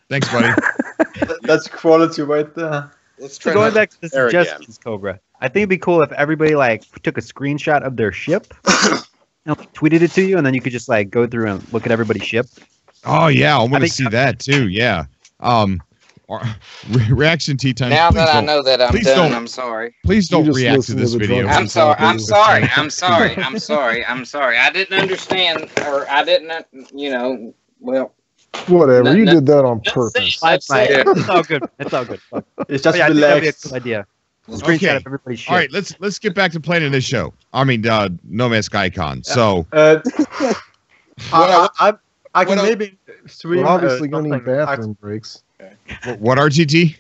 Thanks, buddy. That's quality right there. Let's try. Going back to the suggestions, Cobra. I think it'd be cool if everybody like took a screenshot of their ship, and tweeted it to you, and then you could just like go through and look at everybody's ship. Oh yeah, I want to see that too. Yeah. Reaction tea time. Now that I know that I'm done, I'm sorry. Please don't react to this video. I'm sorry. I'm sorry. I didn't understand, or I didn't. Well. Whatever. You did that on purpose. It's all good. It's all good. It's just that'd be a good idea. Okay. Of everybody's ship. All right. Let's get back to planning this show. I mean, No Man's Sky Con. So. I can maybe stream. We're obviously going to need bathroom breaks. What RTT?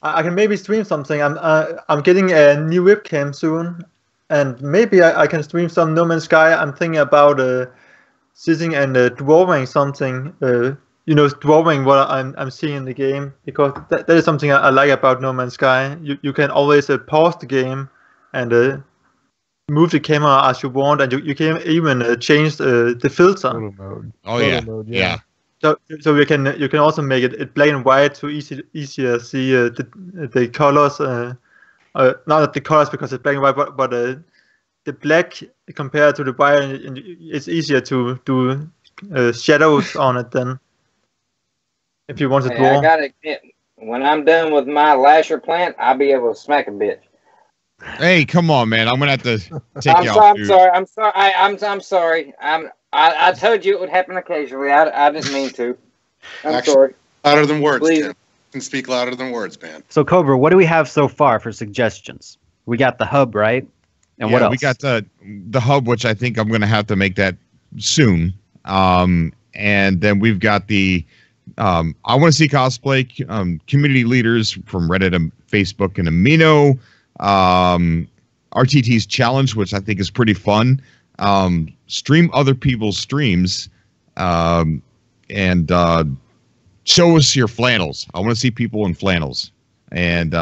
I can maybe stream something. I'm getting a new webcam soon, and maybe I can stream some No Man's Sky. I'm thinking about sitting and drawing something drawing what I'm seeing in the game, because that is something I like about No Man's Sky. You can always pause the game and move the camera as you want, and you can even change the filter. Photo mode. Oh Photo yeah, mode, yeah. So you can also make it black and white to easier see the colors. Not that the colors because it's black and white, but the black compared to the white, and it's easier to do shadows on it then. If you want to draw. I gotta admit, when I'm done with my lasher plant, I'll be able to smack a bitch. Hey, come on, man! I'm gonna have to take you out. I'm sorry. I told you it would happen occasionally. I didn't mean to. I'm sorry. Louder than words, Please. Tim. You can speak louder than words, man. So Cobra, what do we have so far for suggestions? We got the hub, right? And what else? We got the hub, which I think I'm gonna have to make that soon. And then we've got the I want to see cosplay community leaders from Reddit and Facebook and Amino. RTT's challenge, which I think is pretty fun. Stream other people's streams, and show us your flannels. I want to see people in flannels. And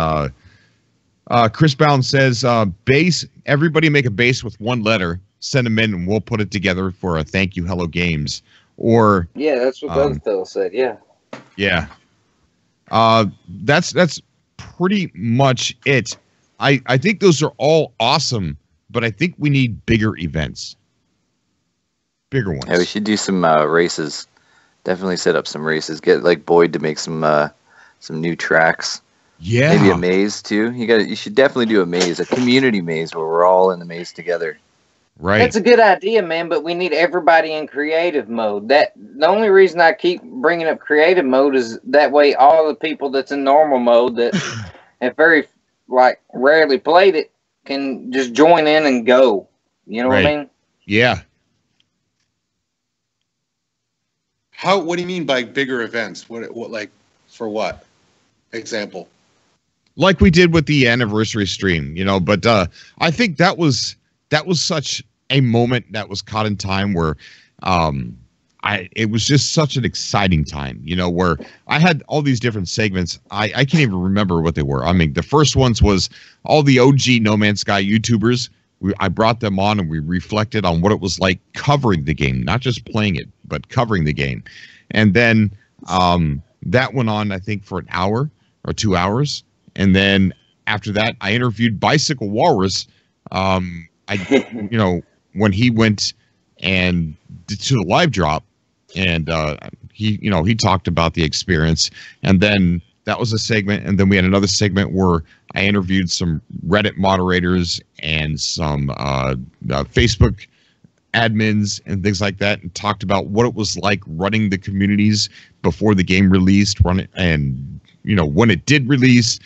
Chris Bound says, base. Everybody make a base with one letter. Send them in, and we'll put it together for a thank you, Hello Games. Or yeah, that's what the other fellow said. Yeah. Yeah. That's pretty much it. I think those are all awesome, but I think we need bigger events. Bigger ones. Yeah, we should do some races. Definitely set up some races. Get like Boyd to make some new tracks. Yeah. Maybe a maze too. You should definitely do a maze, a community maze where we're all in the maze together. Right. That's a good idea, man, but we need everybody in creative mode. The only reason I keep bringing up creative mode is that way all the people that's in normal mode that have very rarely played it can just join in and go. You know what I mean? Yeah. What do you mean by bigger events? What like for what? Example. Like we did with the anniversary stream, but I think that was such a moment that was caught in time where it was just such an exciting time, where I had all these different segments. I can't even remember what they were. I mean, the first ones was all the OG No Man's Sky YouTubers. I brought them on and we reflected on what it was like covering the game, not just playing it, but covering the game. And then that went on, I think, for an hour or 2 hours. And then after that, I interviewed Bicycle Walrus. When he went and to the live drop, and he talked about the experience, and then that was a segment, and then we had another segment where I interviewed some Reddit moderators and some Facebook admins and things like that, and talked about what it was like running the communities before the game released, and when it did release,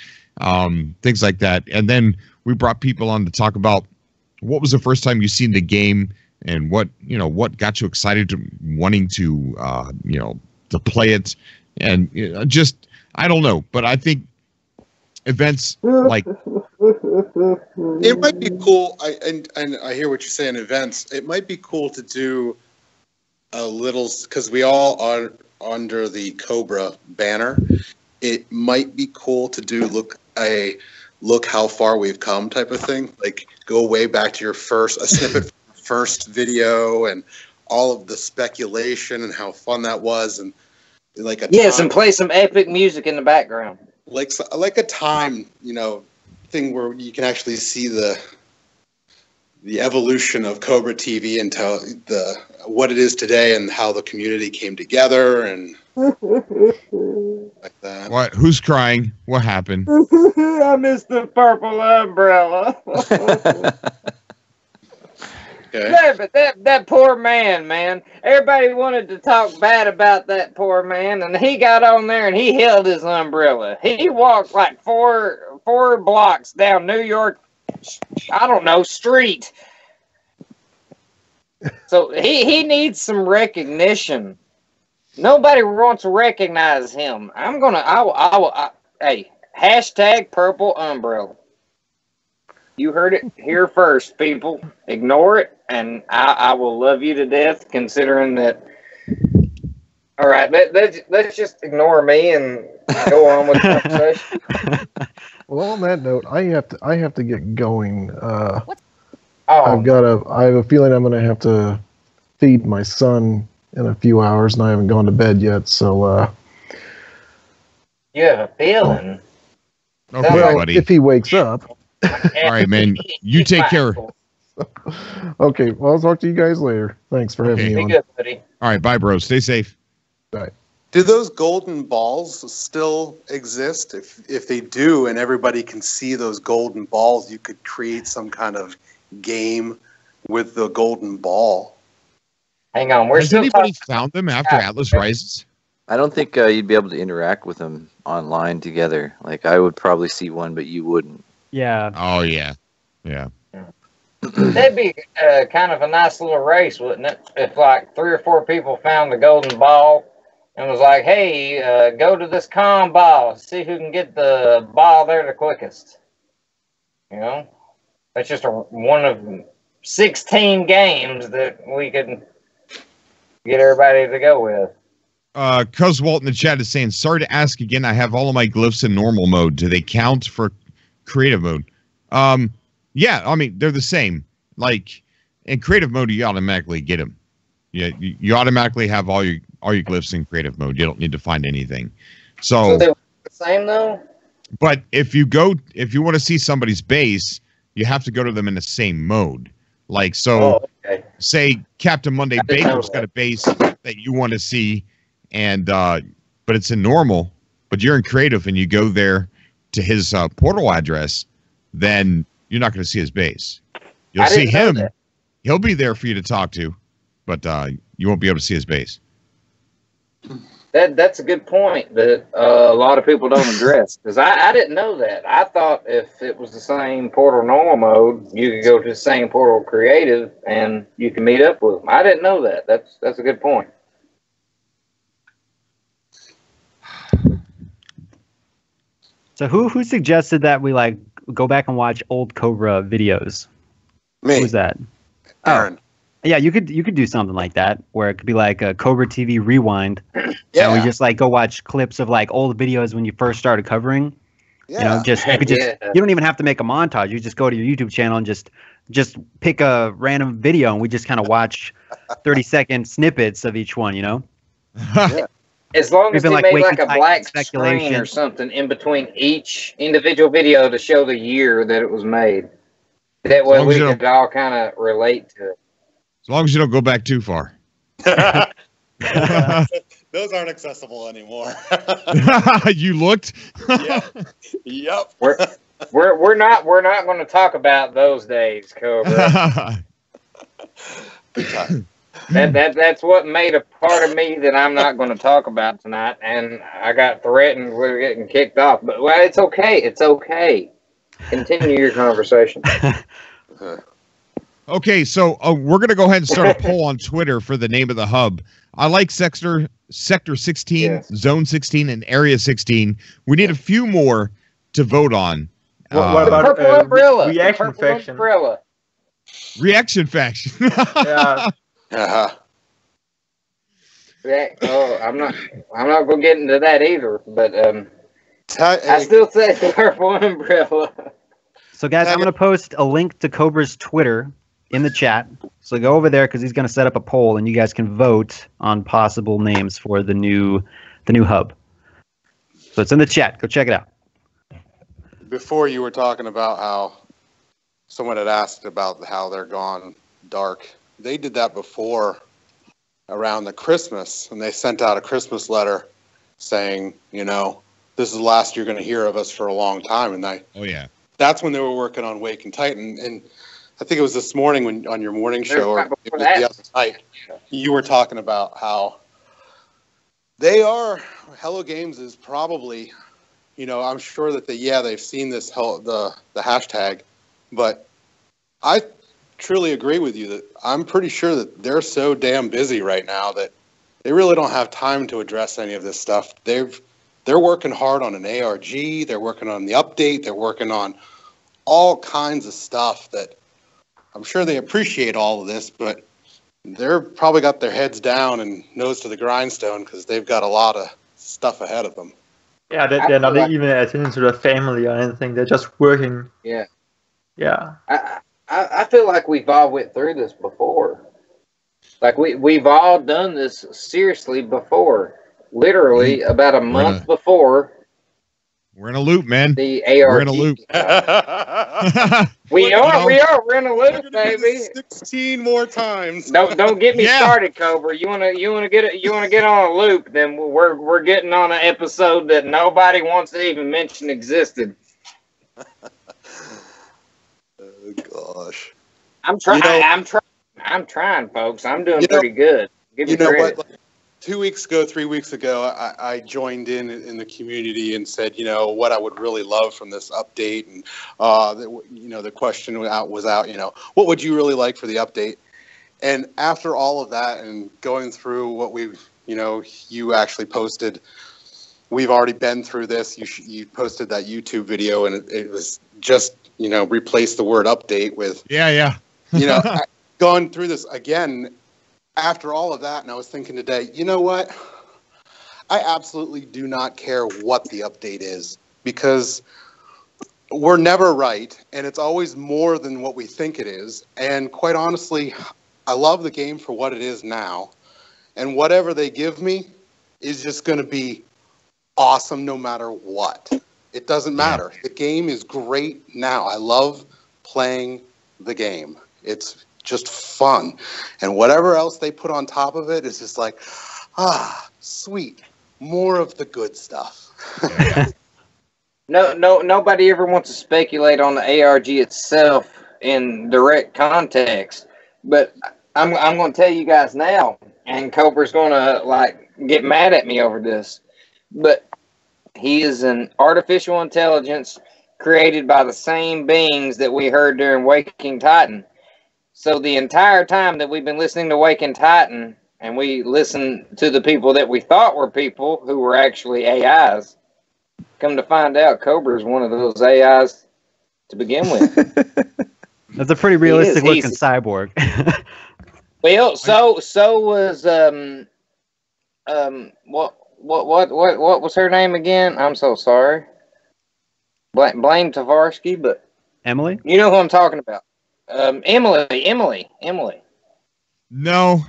things like that. And then we brought people on to talk about what was the first time you seen the game, and what got you excited to wanting to to play it, and just I don't know, but I think events like it might be cool. And I hear what you're saying. Events, it might be cool to do a little, because we all are under the Cobra banner. It might be cool to do look how far we've come type of thing. Like go way back to a snippet from your first video and all of the speculation and how fun that was, and like and play some epic music in the background. Like a time, thing where you can actually see the evolution of Cobra TV into what it is today and how the community came together and like that. What? Who's crying? What happened? I missed the purple umbrella. Okay. Yeah, but that poor man. Everybody wanted to talk bad about that poor man, and he got on there and he held his umbrella. He walked like four blocks down New York, street. So he needs some recognition. Nobody wants to recognize him. Hey, hashtag purple umbrella. You heard it here first, people. Ignore it, and I will love you to death, considering that All right, let's just ignore me and go on with the conversation. Well, on that note, I have to get going. Oh, I have a feeling I'm gonna have to feed my son in a few hours, and I haven't gone to bed yet. So you have a feeling? Okay, Well, buddy. if he wakes up. All right, man. You take care. Okay, well, I'll talk to you guys later. Thanks for having me Be on. good, buddy. All right, bye, bro. Stay safe. Bye. Do those golden balls still exist? If they do, and everybody can see those golden balls, you could create some kind of game with the golden ball. Hang on, we're Has still anybody talking. found them after Atlas Rises? I don't think you'd be able to interact with them online together. Like, I would probably see one, but you wouldn't. Yeah. Oh, yeah. Yeah. That'd be kind of a nice little race, wouldn't it? If like 3 or 4 people found the golden ball and was like, "Hey, go to this con ball, see who can get the ball there the quickest." You know, that's just one of 16 games that we could get everybody to go with. Cuzwalt in the chat is saying, sorry to ask again. I have all of my glyphs in normal mode. Do they count for creative mode? Yeah, I mean, they're the same. Like, in creative mode, you automatically get them. Yeah, you automatically have all your glyphs in creative mode. You don't need to find anything. So they work the same though? But if you want to see somebody's base, you have to go to them in the same mode. Like, so say Captain Monday Baker's got a base that you want to see, and but it's in normal, but you're in creative and you go there to his portal address, then you're not going to see his base. You'll see him. He'll be there for you to talk to, but you won't be able to see his base. That's a good point that a lot of people don't address, because I didn't know that. I thought if it was the same portal normal mode, you could go to the same portal creative and you can meet up with them. I didn't know that. That's a good point. So who suggested that we like go back and watch old Cobra videos? Me. Who was that? Aaron. Yeah, you could do something like that where it could be like a Cobra TV rewind. Yeah. And we just like go watch clips of like old videos when you first started covering. Yeah. You know, you don't even have to make a montage. You just go to your YouTube channel and just pick a random video and we just kind of watch 30-second snippets of each one, you know? Yeah. As long as they made like a black screen speculation or something in between each individual video to show the year that it was made. That way we could all kind of relate to it. As long as you don't go back too far. Those aren't accessible anymore. You looked? Yep. We're not going to talk about those days, Cobra. That's what made a part of me that I'm not going to talk about tonight, and I got threatened with getting kicked off. But well, it's okay. It's okay. Continue your conversation. Okay, so we're going to go ahead and start a poll on Twitter for the name of the hub. I like Sector 16, yes. Zone 16, and Area 16. We need a few more to vote on. What about Purple Umbrella? Reaction Faction? Umbrella. Reaction Faction. Yeah. Yeah. Oh, I'm not going to get into that either. But I still say Purple Umbrella. So, guys, I'm going to post a link to Cobra's Twitter in the chat. So go over there because he's going to set up a poll, and you guys can vote on possible names for the new hub. So it's in the chat. Go check it out. Before you were talking about how someone had asked about how they're gone dark. They did that before around the Christmas, and they sent out a Christmas letter saying, you know, this is the last you're going to hear of us for a long time. And that's when they were working on Wake and Titan. And I think it was this morning when on your morning show, or it was the other night, you were talking about how they are, Hello Games is probably, you know, I'm sure that they've seen this, the hashtag, but I truly agree with you that I'm pretty sure that they're so damn busy right now that they really don't have time to address any of this stuff. They're working hard on an ARG, they're working on the update, they're working on all kinds of stuff that I'm sure they appreciate all of this, but they're probably got their heads down and nose to the grindstone because they've got a lot of stuff ahead of them. Yeah, they're not even attending to their family or anything. They're just working. Yeah. Yeah. I feel like we've all went through this before. Like we've all done this seriously before. Literally about a month before. We're in a loop, man. The ARG. We're in a loop. We're in a loop, baby. 16 more times. Don't get me started, Cobra. You wanna get on a loop? Then we're getting on an episode that nobody wants to even mention existed. Oh gosh. I'm trying. I'm trying, folks. I'm doing pretty good. Give me credit. What? Like, 2 weeks ago, 3 weeks ago, I joined in the community and said, what I would really love from this update, and the question was out, what would you really like for the update? And after all of that, and going through what we've, you actually posted, we've already been through this. You posted that YouTube video, and it was just, replace the word update with going through this again. After all of that, and I was thinking today, you know what? I absolutely do not care what the update is, because we're never right, and it's always more than what we think it is. And quite honestly, I love the game for what it is now, and whatever they give me is just going to be awesome no matter what. It doesn't matter. The game is great now. I love playing the game. It's just fun, and whatever else they put on top of it is just like, sweet, more of the good stuff. Nobody ever wants to speculate on the ARG itself in direct context, but I'm going to tell you guys now, and Cobra's going to get mad at me over this, but he is an artificial intelligence created by the same beings that we heard during Waking Titan. So the entire time that we've been listening to Waking Titan, and we listened to the people that we thought were people who were actually AIs, come to find out Cobra is one of those AIs to begin with. That's a pretty realistic looking cyborg. Well, so was what was her name again? I'm so sorry. Blame Tavarsky, but Emily? You know who I'm talking about. Emily. No,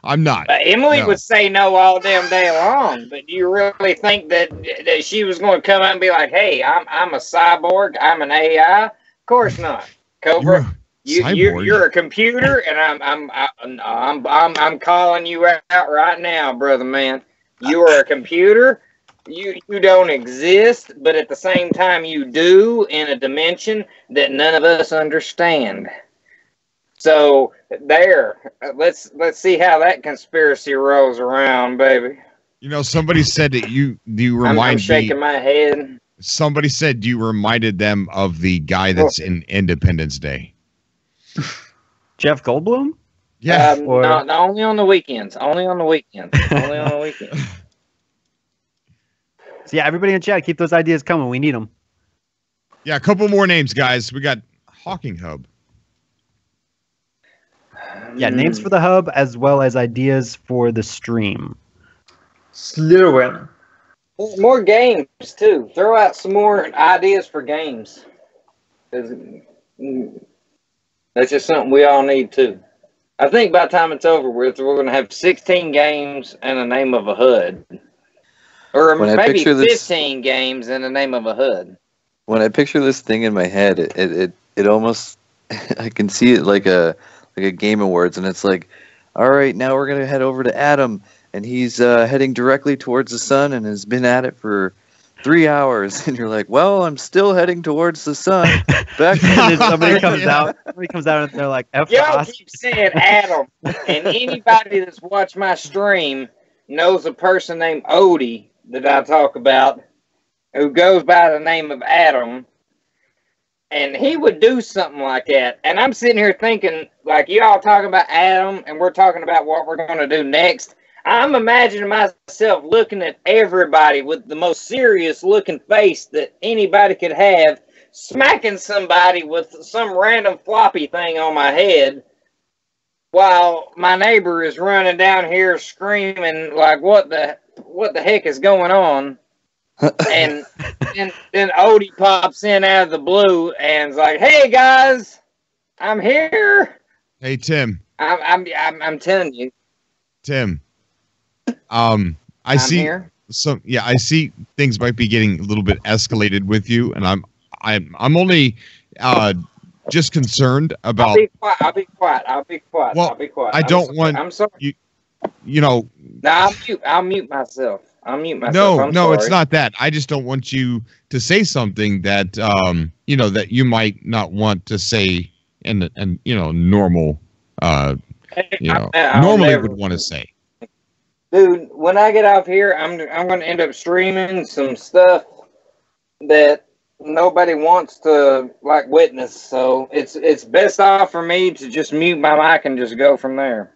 I'm not. Emily would say no all damn day long, but do you really think that she was going to come out and be like, "Hey, I'm a cyborg, I'm an AI"? Of course not, Cobra. You're a computer, and I'm calling you out right now, brother man. You are a computer. You don't exist, but at the same time you do in a dimension that none of us understand. So let's see how that conspiracy rolls around, baby. Somebody said that you remind me. I'm shaking my head. Somebody said you reminded them of the guy that's in Independence Day. Jeff Goldblum? Yeah. No, only on the weekends. Only on the weekends. So yeah, everybody in chat, keep those ideas coming. We need them. Yeah, a couple more names, guys. We got Hawking Hub. Yeah, names for the hub as well as ideas for the stream. Slurwin. More games too. Throw out some more ideas for games. That's just something we all need too. I think by the time it's over with, we're going to have 16 games and a name of a HUD. Or maybe 15 games in the name of a HUD. When I picture this thing in my head, it almost, I can see it like a Game Awards, and it's like, all right, now we're gonna head over to Adam, and he's heading directly towards the sun, and has been at it for 3 hours, and you're like, well, I'm still heading towards the sun. Back and then somebody comes out, and they're like, y'all keep saying Adam, and anybody that's watched my stream knows a person named Odie that I talk about, who goes by the name of Adam, and he would do something like that. And I'm sitting here thinking, like, you all talking about Adam, and we're talking about what we're going to do next. I'm imagining myself looking at everybody with the most serious looking face that anybody could have, smacking somebody with some random floppy thing on my head, while my neighbor is running down here screaming like, what the heck is going on? And then Odie pops in out of the blue and is like, "Hey guys, I'm here." Hey Tim. I'm telling you, Tim. I see. Here. So yeah, I see things might be getting a little bit escalated with you, and I'm only just concerned about. I'll be quiet. Well, I don't want. I'm sorry. You know. No, I'll mute myself. No, I'm no, sorry. it's not that. I just don't want you to say something that that you might not want to say, and normal, normally would want to say. Dude, when I get off here, I'm going to end up streaming some stuff that nobody wants to witness. So it's best off for me to just mute my mic and just go from there.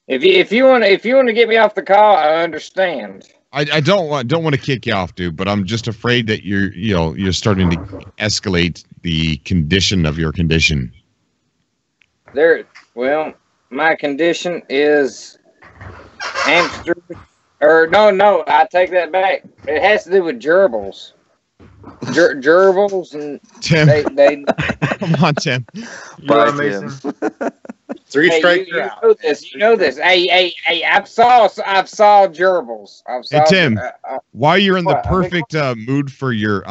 If you want to get me off the call, I understand. I don't want to kick you off, dude, but I'm just afraid that you're starting to escalate the condition of your condition. Well, my condition is hamster, or no, I take that back. It has to do with gerbils. Gerbils and Tim. They Come on, Tim. You're amazing. 3 strikes. You know this. Hey! I've saw gerbils. Hey Tim, while you're in the perfect mood for your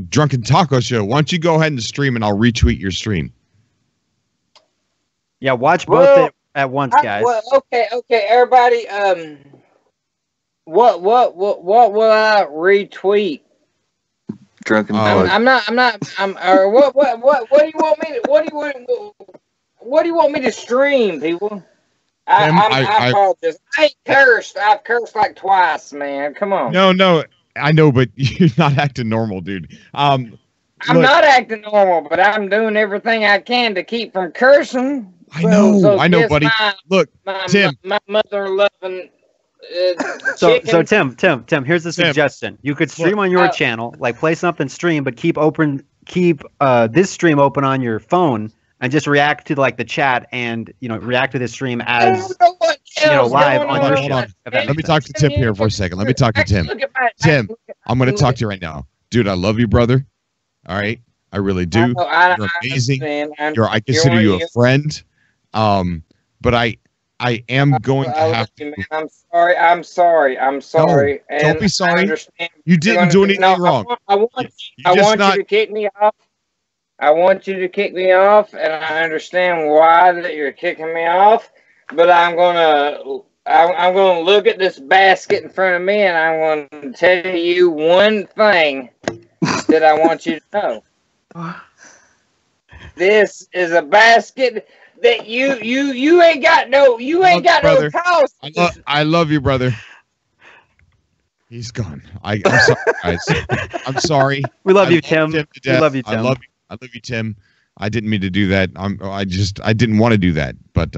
Drunken Taco show, why don't you go ahead and stream, and I'll retweet your stream. Yeah, watch both at once, guys. Okay, everybody. What will I retweet? Drunken What do you want me to? What do you want me to stream, people? I apologize. I've cursed like twice, man. Come on. No, I know, but you're not acting normal, dude. I'm not acting normal, but I'm doing everything I can to keep from cursing. I know, buddy. Look, Tim. My mother loving. So Tim, here's the suggestion. You could stream on your channel, play something stream, but keep this stream open on your phone and just react to the chat and react to this stream as live on your show. Let me talk to Tim here for a second. Let me talk to Tim. Tim, I'm going to talk to you right now, dude. I love you, brother. All right, I really do. You're amazing. I consider you a friend. But I am going to have to. Man, I'm sorry. No, don't be sorry. You didn't do anything wrong. I want you to kick me off. I want you to kick me off, and I understand why that you're kicking me off. But I'm gonna look at this basket in front of me, and I'm gonna tell you one thing that I want you to know. This is a basket that you ain't got no cost. I love you, brother. He's gone. I'm sorry, guys. I'm sorry. We love you, Tim. We love you, Tim. I love you, Tim. I didn't mean to do that. I didn't want to do that, but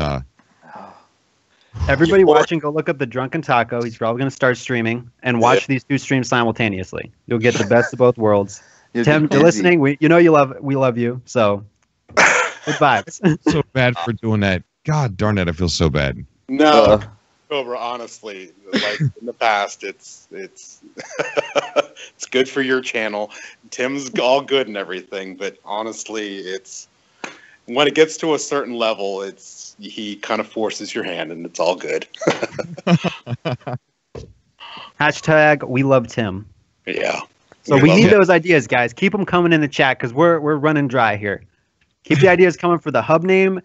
everybody watching, go look up the Drunken Taco. He's probably going to start streaming and watch these two streams simultaneously. You'll get the best of both worlds. Tim, you're listening. We love you. So good vibes. So bad for doing that. God darn it, I feel so bad. No, Cobra. Honestly, in the past, it's it's good for your channel. Tim's all good and everything, but honestly, it's when it gets to a certain level, he kind of forces your hand, and it's all good. Hashtag we love Tim. Yeah. So we need those ideas, guys. Keep them coming in the chat because we're running dry here. Keep the ideas coming for the hub name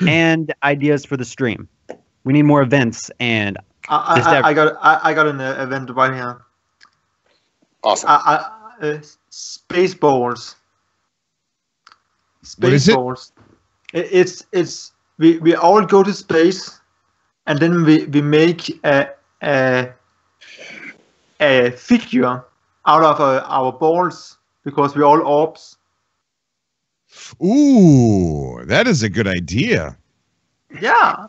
and ideas for the stream. We need more events and. I got an event right here. Awesome. Spaceballs. What is it? Spaceballs. It's we all go to space, and then we make a figure out of our balls because we're all orbs. Ooh, that is a good idea. Yeah.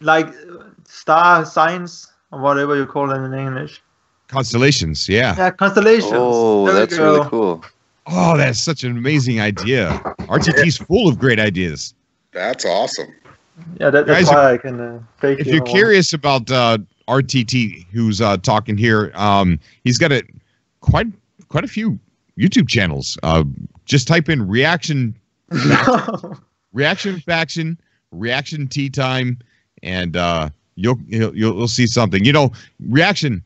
Like star signs or whatever you call them in English. Constellations, yeah. Yeah, constellations. Oh, that's really cool. Oh, that's such an amazing idea. RTT's full of great ideas. That's awesome. Yeah, that's Guys, why I can fake. If you're curious about RTT, who's talking here, he's got quite a few YouTube channels. Just type in reaction faction, reaction tea time, and you'll see something. You know, reaction.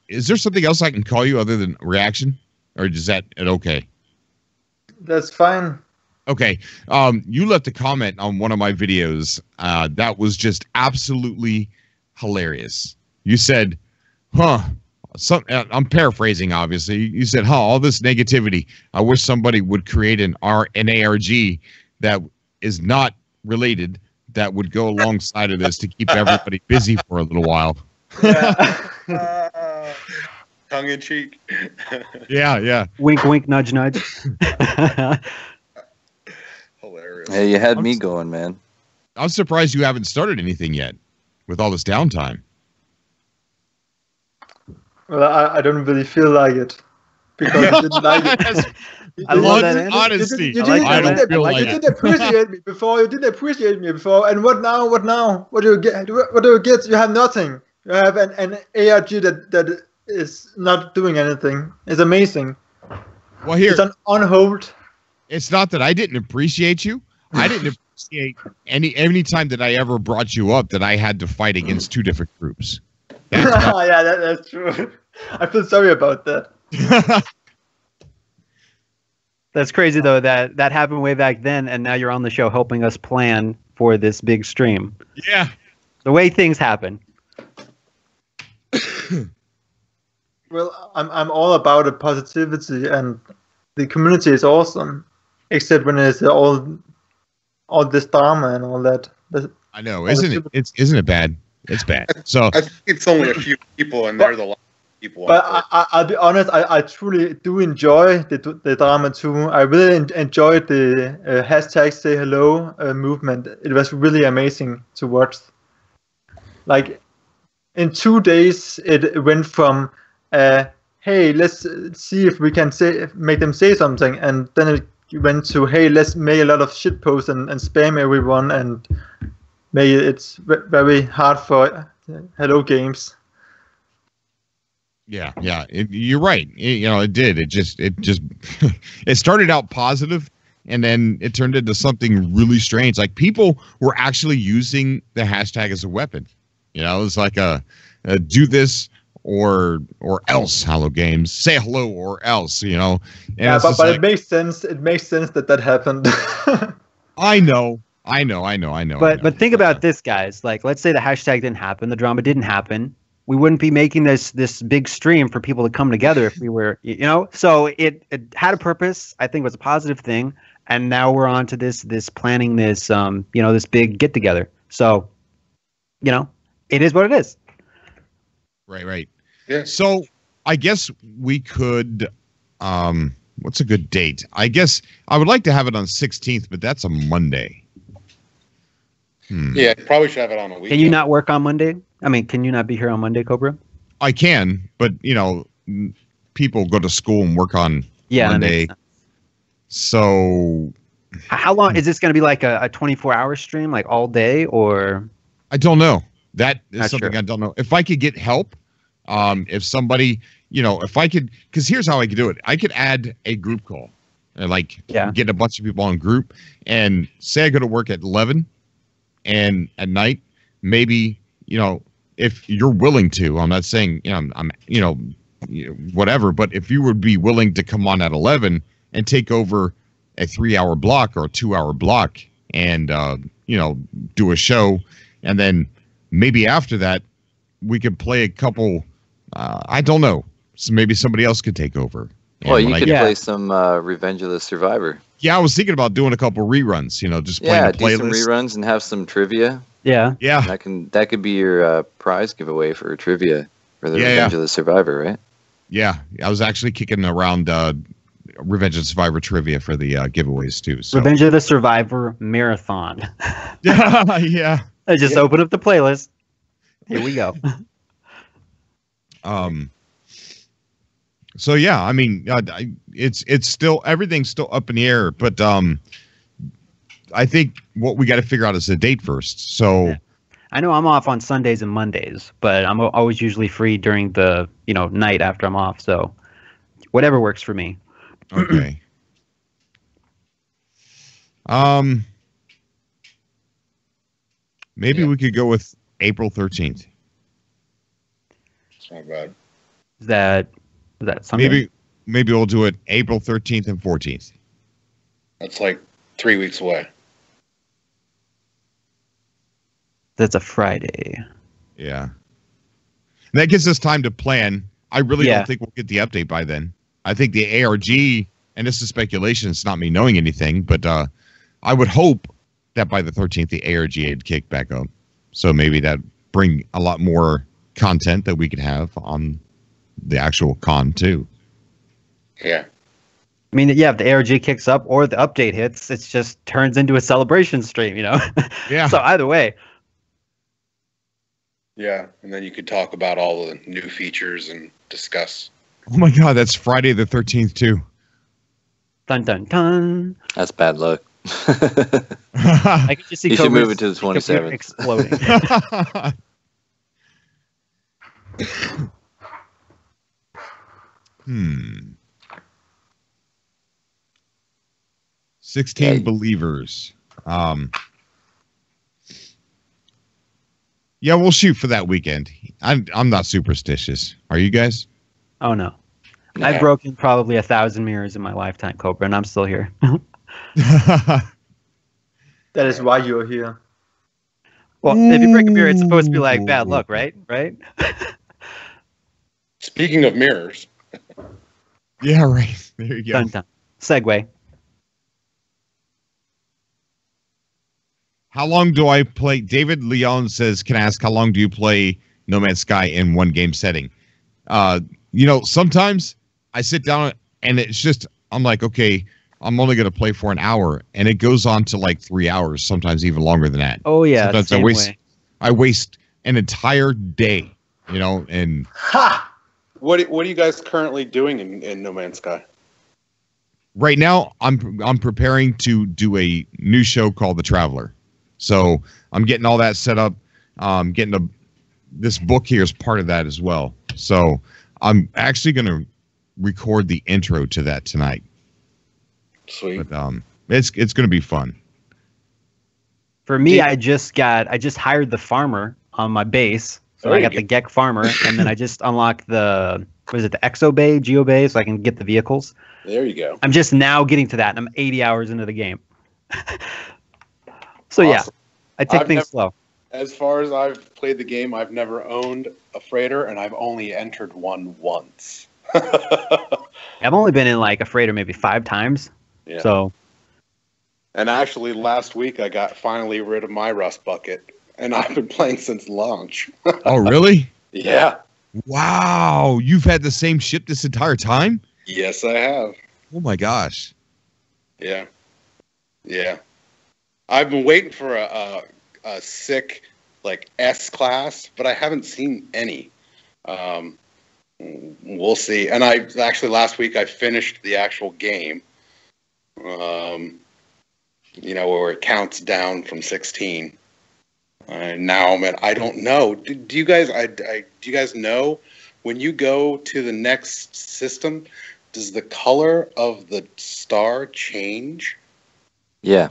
Is there something else I can call you other than reaction, or is that okay? That's fine. Okay. You left a comment on one of my videos that was just absolutely hilarious. You said, "Huh." I'm paraphrasing, obviously. You said, "Huh, all this negativity. I wish somebody would create an ARG that is not related, that would go alongside of this to keep everybody busy for a little while." Tongue in cheek. Yeah. Wink, wink, nudge, nudge. Hilarious. Hey, you had me going, man. I'm surprised you haven't started anything yet with all this downtime. Well, I don't really feel like it because I didn't like it. I love that honesty. You didn't appreciate me before. You didn't appreciate me before. And what now? What now? What do you get? What do you get? You have nothing. You have an ARG that is not doing anything. It's amazing. Well, here it's on hold. It's not that I didn't appreciate you. I didn't appreciate any time that I ever brought you up that I had to fight against two different groups. That's true. I feel sorry about that. That's crazy though that happened way back then, and now you're on the show helping us plan for this big stream. Yeah, the way things happen. Well, I'm all about the positivity, and the community is awesome, except when it's all this drama and all that. I know, isn't it bad? It's bad. So I think it's only a few people, and they're the last people. But I'll be honest, I truly do enjoy the drama too. I really enjoyed the hashtag Say Hello movement. It was really amazing to watch. Like in 2 days, it went from hey, let's see if we can make them say something, and then it went to hey, let's make a lot of shit posts and spam everyone, and maybe it's very hard for Hello Games. Yeah, you're right. It did. It just it started out positive, and then it turned into something really strange. Like people were actually using the hashtag as a weapon. It's like a do this or else. Hello Games, say hello or else. And yeah, but like, it makes sense. It makes sense that happened. I know. But think about this, guys. Like, let's say the hashtag didn't happen, the drama didn't happen. We wouldn't be making this big stream for people to come together if we were, So it had a purpose. I think it was a positive thing, and now we're on to this planning this this big get together. So, it is what it is. Right. Yeah. So I guess we could. What's a good date? I guess I would like to have it on 16th, but that's a Monday. Yeah, probably should have it on a weekend. Can you not work on Monday? I mean, can you not be here on Monday, Cobra? I can, but people go to school and work on Monday. So how long is this going to be? Like a 24-hour stream, like all day, or? I don't know. That is Not something sure. I don't know. If I could get help, if somebody, if I could, because here's how I could do it. I could add a group call, and get a bunch of people on group, and say I go to work at 11. And at night, maybe, if you're willing to, I'm not saying, I'm whatever, but if you would be willing to come on at 11 and take over a 3-hour block or a 2-hour block and, do a show. And then maybe after that, we could play a couple, I don't know. So maybe somebody else could take over. Well, you could play some Revenge of the Survivor. Yeah, I was thinking about doing a couple reruns, just playing the playlist. Do some reruns and have some trivia. Yeah. That could be your prize giveaway for trivia for the Revenge of the Survivor, right? Yeah, I was actually kicking around Revenge of the Survivor trivia for the giveaways too. So. Revenge of the Survivor marathon. Yeah. I just open up the playlist. Here we go. So yeah, I mean, it's still everything's still up in the air, but I think what we got to figure out is the date first. So. Yeah. I know I'm off on Sundays and Mondays, but I'm always usually free during the night after I'm off. So whatever works for me. Okay. Maybe we could go with April 13th. It's not bad. Is that Sunday? Maybe we'll do it April 13th and 14th. That's like 3 weeks away. That's a Friday. Yeah. And that gives us time to plan. I really don't think we'll get the update by then. I think the ARG, and this is speculation, it's not me knowing anything, but I would hope that by the 13th, the ARG had kicked back up. So maybe that bring a lot more content that we could have on the actual con, too. Yeah. I mean, yeah, if the ARG kicks up or the update hits, it just turns into a celebration stream, Yeah. So either way. Yeah, and then you could talk about all the new features and discuss. Oh my God, that's Friday the 13th too. Dun dun dun. That's bad luck. I can just see you should move it to the computer 27th. exploding. 16 believers. Yeah, we'll shoot for that weekend. I'm not superstitious. Are you guys? Oh no. Nah. I've broken probably 1,000 mirrors in my lifetime, Cobra, and I'm still here. That is why you're here. Well, if you break a mirror, it's supposed to be like bad luck, right? Right? Speaking of mirrors. Yeah, right. There you go. Dun, dun. Segue. How long do I play? David Leon says, can I ask how long do you play No Man's Sky in one game setting? Sometimes I sit down and it's just, I'm like, okay, I'm only going to play for an hour, and it goes on to like 3 hours, sometimes even longer than that. Oh yeah. Sometimes I waste an entire day, and Ha! What are you guys currently doing in No Man's Sky? Right now I'm preparing to do a new show called The Traveler. So I'm getting all that set up. Getting this book here is part of that as well. So I'm actually going to record the intro to that tonight. Sweet. But it's going to be fun. For me, I just hired the farmer on my base. So I got the Gek farmer, and then I just unlocked the Exo Bay, Geo Bay, so I can get the vehicles. There you go. I'm just now getting to that, and I'm 80 hours into the game. So awesome. Yeah, I take things slow. As far as I've played the game, I've never owned a freighter, and I've only entered one once. I've only been in like a freighter maybe 5 times. Yeah. So. And actually, last week I got finally rid of my rust bucket, and I've been playing since launch. Oh, really? Yeah. Wow, you've had the same ship this entire time? Yes, I have. Oh my gosh. Yeah. Yeah. I've been waiting for a sick like S class, but I haven't seen any. We'll see. And I actually last week I finished the actual game. Where it counts down from 16. And now I'm at, I don't know. Do you guys do you guys know when you go to the next system, does the color of the star change? Yeah.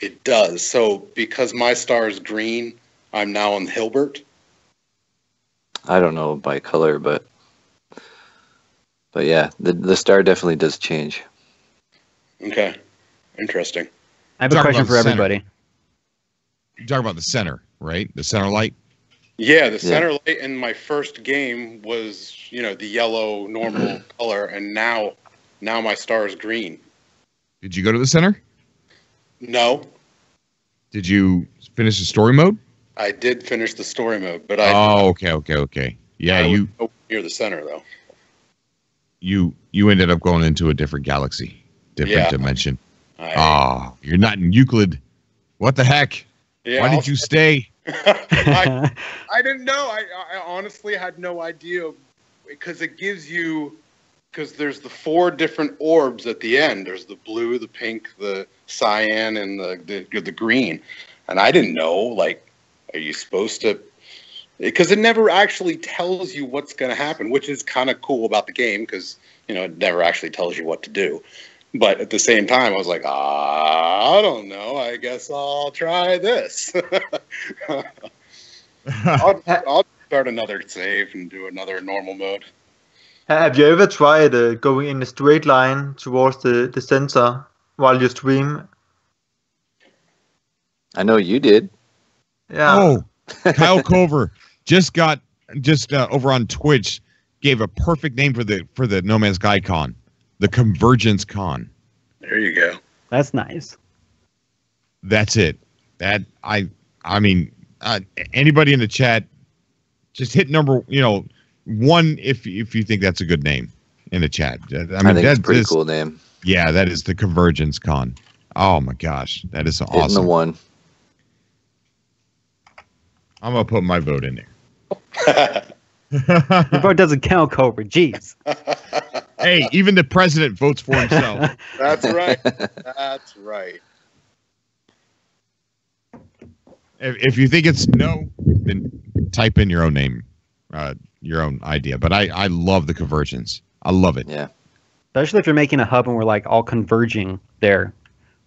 It does. So because my star is green, I'm now on Hilbert. I don't know by color, but yeah, the star definitely does change. Okay. Interesting. I have a question for everybody. You're talking about the center, right? The center light? Yeah, the center light in my first game was, the yellow normal color, and now my star is green. Did you go to the center? No. Did you finish the story mode? I did finish the story mode, but okay. Yeah, you near the center though. You ended up going into a different galaxy, different dimension. You're not in Euclid. What the heck? Yeah, why did you stay? I didn't know. I honestly had no idea, because it gives you because there's the 4 different orbs at the end. There's the blue, the pink, the cyan, and the green. And I didn't know, like, are you supposed to? Because it never actually tells you what's going to happen, which is kind of cool about the game, because, you know, it never actually tells you what to do. But at the same time, I was like, I don't know. I guess I'll try this. I'll start another save and do another normal mode. Have you ever tried going in a straight line towards the center while you stream? I know you did. Yeah. Oh, Kyle Cover just over on Twitch gave a perfect name for the No Man's Sky Con, the Convergence Con. There you go. That's nice. That's it. I mean, anybody in the chat, just hit number 1 if you think that's a good name in the chat. I think it's a pretty cool name. Yeah, that is the Convergence Con. Oh my gosh, that is awesome. Hitting the 1. I'm gonna put my vote in there. Your vote doesn't count, Cobra. Jeez. Hey, even the president votes for himself. That's right. That's right. If you think it's no, then type in your own name, your own idea. But I love the Convergence. I love it. Yeah. Especially if you're making a hub and we're like all converging there.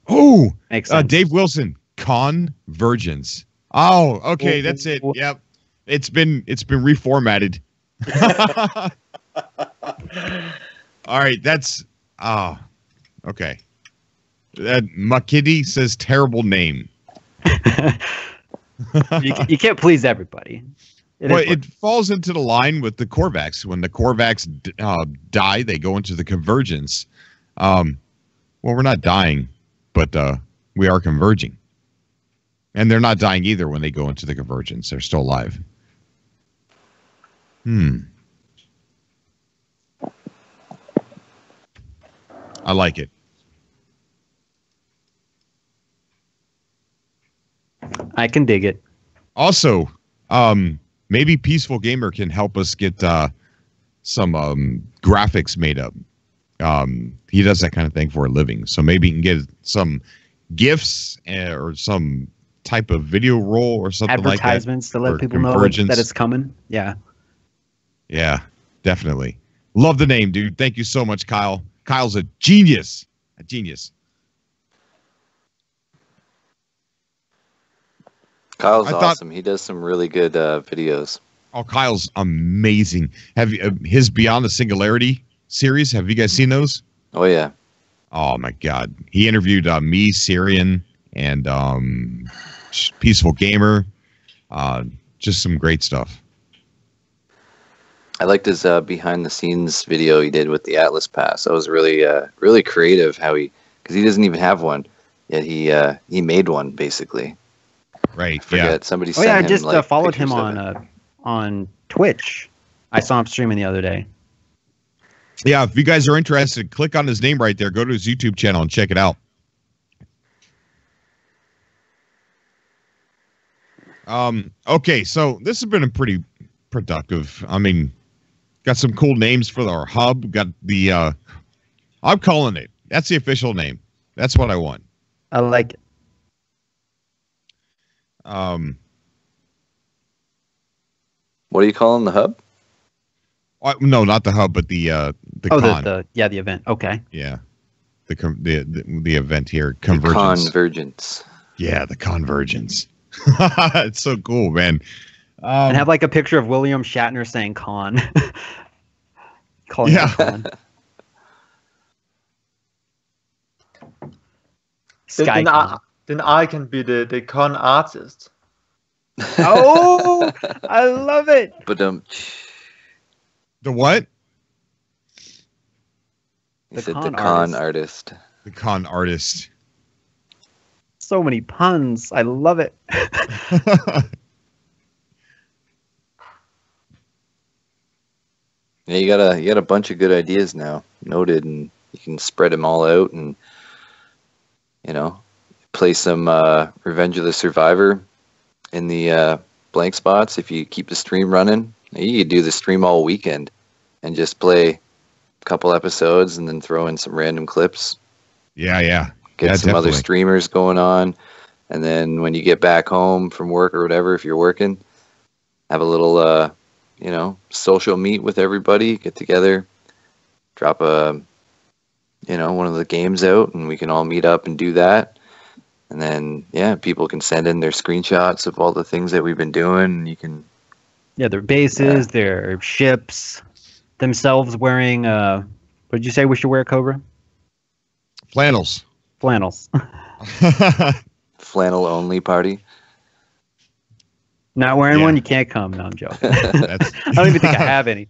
Oh, Makes sense. Dave Wilson, Convergence. Oh, okay, that's it. Yep, it's been reformatted. All right, that's okay. Makidi says terrible name. You can't please everybody. It falls into the line with the Korvax. When the Korvax die, they go into the Convergence. Well, we're not dying, but we are converging. And they're not dying either when they go into the Convergence. They're still alive. I like it. I can dig it. Also, maybe Peaceful Gamer can help us get some graphics made up. He does that kind of thing for a living. So maybe he can get some GIFs or some type of video roll or something like that. Advertisements to let people know that it's coming. Yeah. Yeah, definitely. Love the name, dude. Thank you so much, Kyle. Kyle's a genius. A genius. Kyle's awesome. He does some really good videos. Oh, Kyle's amazing. Have you, his Beyond the Singularity series? Have you guys seen those? Oh yeah. Oh my God. He interviewed me, Syrian, and Peaceful Gamer. Just some great stuff. I liked his behind the scenes video he did with the Atlas Pass. That was really really creative. Because he doesn't even have one, yet he made one basically. Right. I forget. Somebody sent him. I just like, followed him on Twitch. I saw him streaming the other day. Yeah, if you guys are interested, click on his name right there. Go to his YouTube channel and check it out. Okay, so this has been a pretty productive. I mean, got some cool names for our hub. Got the I'm calling it. That's the official name. That's what I want. I like it. What are you calling the hub? No, not the hub, but the con. the event. Okay. Yeah, the event here, Convergence. The Convergence. Yeah, the Convergence. It's so cool, man. And have like a picture of William Shatner saying "con." Calling it con. Then I can be the con artist. Oh, I love it. But the what? He said the con artist. The con artist. So many puns. I love it. Yeah, you got a bunch of good ideas now noted, and you can spread them all out, and play some Revenge of the Survivor in the blank spots. If you keep the stream running, you could do the stream all weekend and just play couple episodes and then throw in some random clips. Yeah. Get some other streamers going on. And then when you get back home from work or whatever, if you're working, have a little, social meet with everybody, get together, drop one of the games out, and we can all meet up and do that. And then, people can send in their screenshots of all the things that we've been doing. And you can... Yeah, their bases, their ships, themselves wearing, what did you say we should wear, Cobra? Flannels. Flannel only party. Not wearing one, you can't come. No, I'm joking. I don't even think I have any.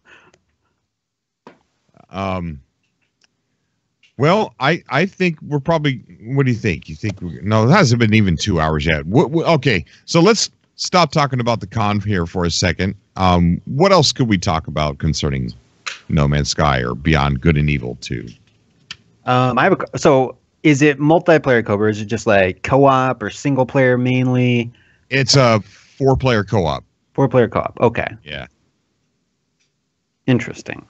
Well, I think we're probably. What do you think? You think? No, it hasn't been even 2 hours yet. Okay, so let's stop talking about the con here for a second. What else could we talk about concerning No Man's Sky or Beyond Good and Evil 2? So is it multiplayer, Cobra? Is it just like co-op or single player mainly? It's a 4-player co-op. 4-player co-op. Okay. Yeah. Interesting.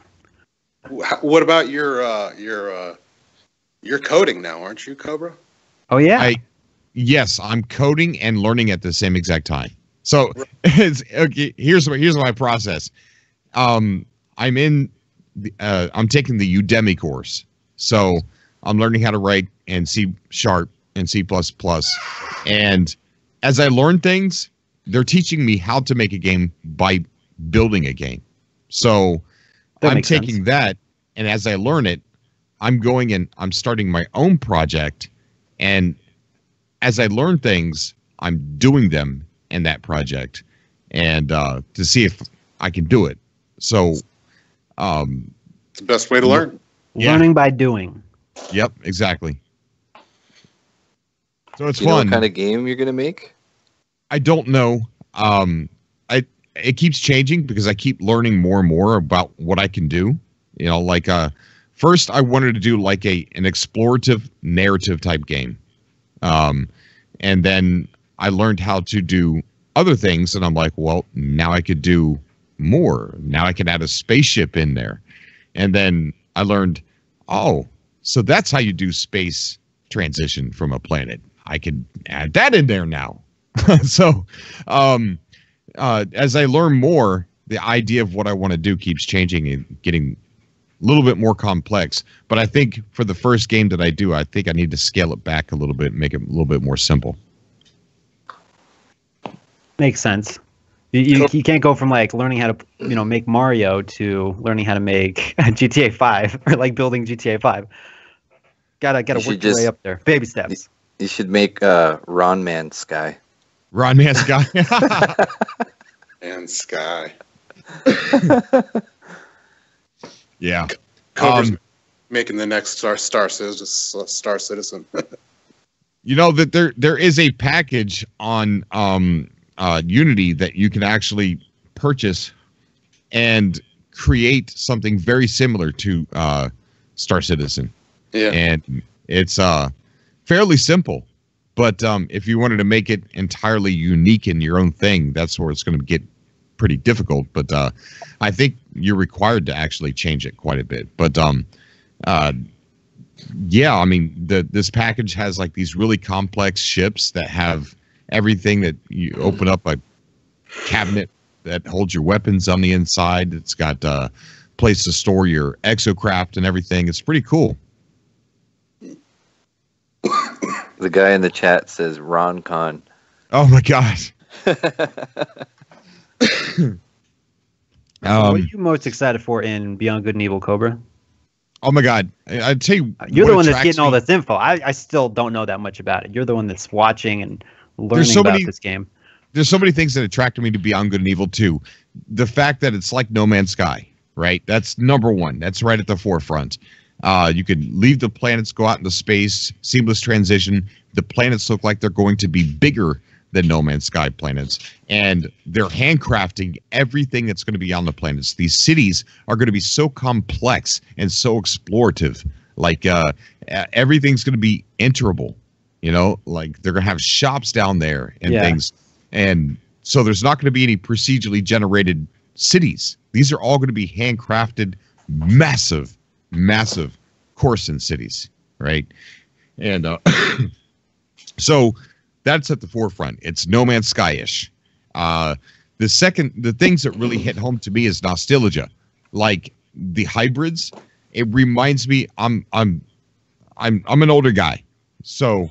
What about your coding now, aren't you, Cobra? Oh yeah. Yes, I'm coding and learning at the same exact time. So okay. Here's my process. I'm taking the Udemy course, so I'm learning how to write in C# and C++. And as I learn things, they're teaching me how to make a game by building a game. So I'm taking that, and as I learn it, I'm going and I'm starting my own project. And as I learn things, I'm doing them in that project, and to see if I can do it. So it's the best way to learn. Learning by doing. Yep, exactly. So it's fun. Know what kind of game you're gonna make? I don't know. It keeps changing because I keep learning more and more about what I can do. Like first I wanted to do like an explorative narrative type game. And then I learned how to do other things, and I'm like, well, now I could do more. Now I can add a spaceship in there. And then I learned, so that's how you do space transition from a planet. I could add that in there now. So as I learn more, the idea of what I want to do keeps changing and getting a little bit more complex. But I think for the first game that I do, I think I need to scale it back a little bit, make it a little bit more simple. Makes sense. You can't go from like learning how to make Mario to learning how to make GTA 5 or like building GTA 5. Gotta work your way up there. Baby steps. You should make Ron Man Sky. Ron Man Sky. And Sky. Yeah. Cobra's making the next Star Citizen. That there is a package on Unity that you can actually purchase and create something very similar to Star Citizen. Yeah. And it's fairly simple. But if you wanted to make it entirely unique in your own thing, that's where it's going to get pretty difficult. But I think you're required to actually change it quite a bit. But yeah, I mean, this package has like these really complex ships that have everything that you open up a cabinet that holds your weapons on the inside. It's got a place to store your exocraft and everything. It's pretty cool. The guy in the chat says Ron Con. Oh my gosh. What are you most excited for in Beyond Good and Evil, Cobra? Oh my God. I'd tell you. You're the one that's getting all this info. I still don't know that much about it. You're the one that's watching and learning about this game. There's so many things that attracted me to Beyond Good and Evil 2. The fact that it's like No Man's Sky, right? That's number one. That's right at the forefront. You could leave the planets, go out into space, seamless transition. The planets look like they're going to be bigger than No Man's Sky planets. And they're handcrafting everything that's going to be on the planets. These cities are going to be so complex and so explorative. Like everything's going to be enterable. Like they're going to have shops down there and things. And so there's not going to be any procedurally generated cities. These are all going to be handcrafted, massive massive course in cities, right? And so that's at the forefront. It's No Man's Sky-ish. The things that really hit home to me is nostalgia, like the hybrids. It reminds me I'm an older guy, so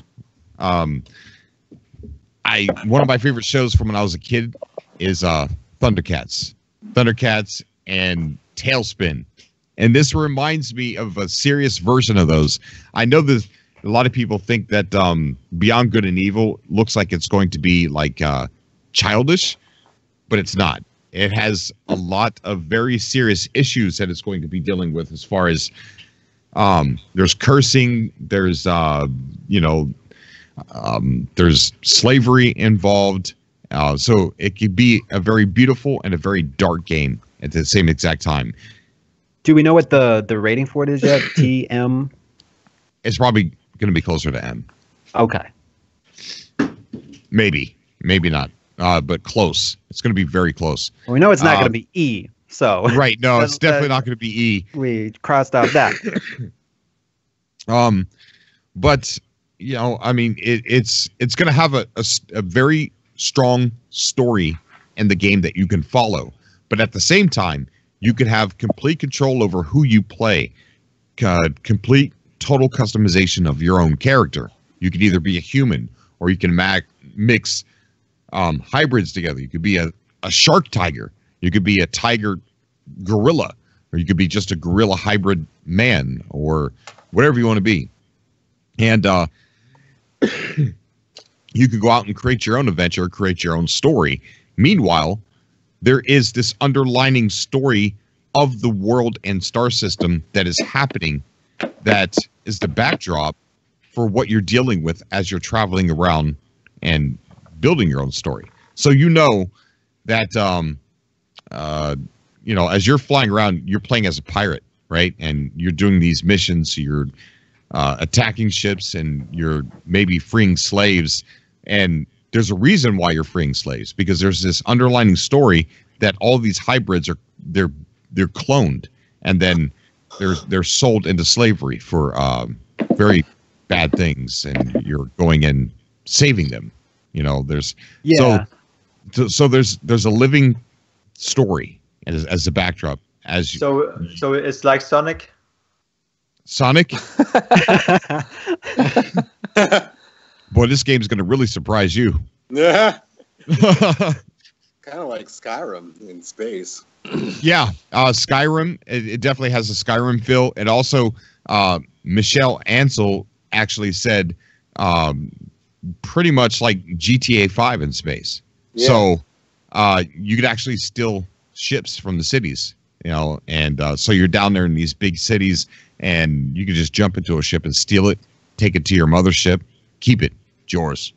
one of my favorite shows from when I was a kid is Thundercats and Tailspin, and this reminds me of a serious version of those. I know that a lot of people think that Beyond Good and Evil looks like it's going to be like childish, but it's not. It has a lot of very serious issues that it's going to be dealing with, as far as there's cursing, there's there's slavery involved. So it could be a very beautiful and a very dark game at the same exact time. Do we know what the rating for it is yet? TM? It's probably going to be closer to M. Okay. Maybe not. But close. It's going to be very close. Well, we know it's not going to be E. So right. No, it's definitely not going to be E. We crossed out that. But I mean, it's going to have a very strong story in the game that you can follow. But at the same time, you can have complete control over who you play, complete total customization of your own character. You could either be a human, or you can mix hybrids together. You could be a shark tiger. You could be a tiger gorilla, or you could be just a gorilla hybrid man, or whatever you want to be. And you could go out and create your own adventure, create your own story. Meanwhile, there is this underlining story of the world and star system that is happening, that is the backdrop for what you're dealing with as you're traveling around and building your own story. So that as you're flying around, you're playing as a pirate, right? And you're doing these missions, you're attacking ships, and you're maybe freeing slaves. And there's a reason why you're freeing slaves, because there's this underlining story that all these hybrids they're cloned, and then they're sold into slavery for very bad things, and you're going and saving them. There's so there's a living story as a backdrop. So it's like Sonic. Boy, this game is going to really surprise you. Yeah. Kind of like Skyrim in space. Yeah, Skyrim. It definitely has a Skyrim feel. It also, Michelle Ansel actually said, pretty much like GTA 5 in space. Yeah. So you could actually steal ships from the cities, and so you're down there in these big cities, and you could just jump into a ship and steal it, take it to your mothership, keep it. It's yours.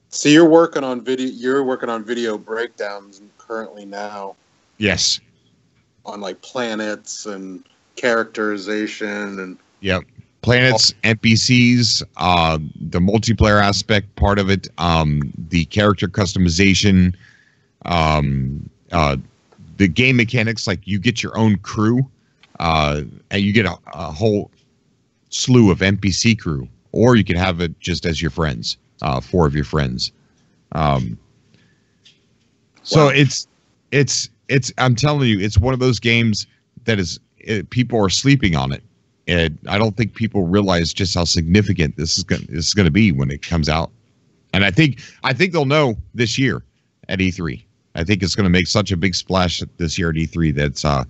So you're working on video breakdowns currently now. Yes. On like planets and characterization and yep. Planets, NPCs, the multiplayer aspect part of it, the character customization, the game mechanics, like you get your own crew, and you get a whole slew of NPC crew, or you can have it just as your friends, 4 of your friends. So it's I'm telling you, it's one of those games that people are sleeping on it. And I don't think people realize just how significant this is going to be when it comes out. And I think they'll know this year at E3. I think it's going to make such a big splash this year at E3 that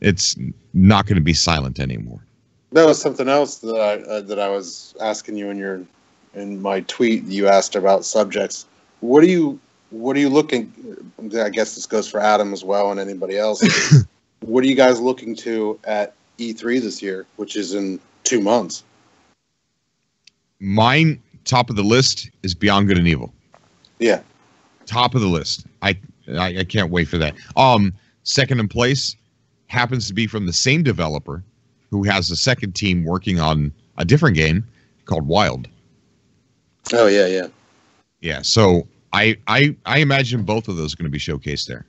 it's not going to be silent anymore. That was something else that I was asking you in my tweet. You asked about subjects. What are you looking? I guess this goes for Adam as well and anybody else. What are you guys looking to at E3 this year, which is in 2 months? Mine, top of the list, is Beyond Good and Evil. Yeah. Top of the list. I can't wait for that. Second in place happens to be from the same developer who has the second team working on a different game called Wild. Oh yeah. Yeah, so I imagine both of those are going to be showcased there.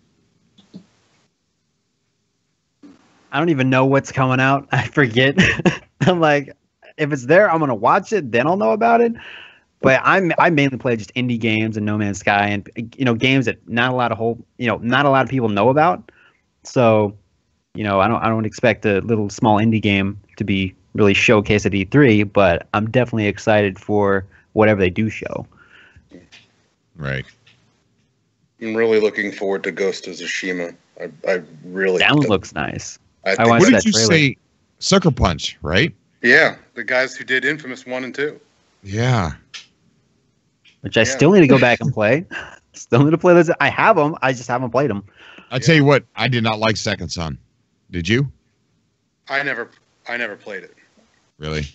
I don't even know what's coming out. I forget. I'm like, if it's there, I'm gonna watch it. Then I'll know about it. But I mainly play just indie games and No Man's Sky, and games that not a lot of people know about. So, I don't expect a little small indie game to be really showcased at E3, but I'm definitely excited for whatever they do show. Right. I'm really looking forward to Ghost of Tsushima. I really. That one looks nice. What did you say? Sucker Punch, right? Yeah, the guys who did Infamous 1 and 2. Yeah. Which I still need to go back and play. Still need to play those. I have them. I just haven't played them. I tell you what, I did not like Second Son. Did you? I never played it. Really?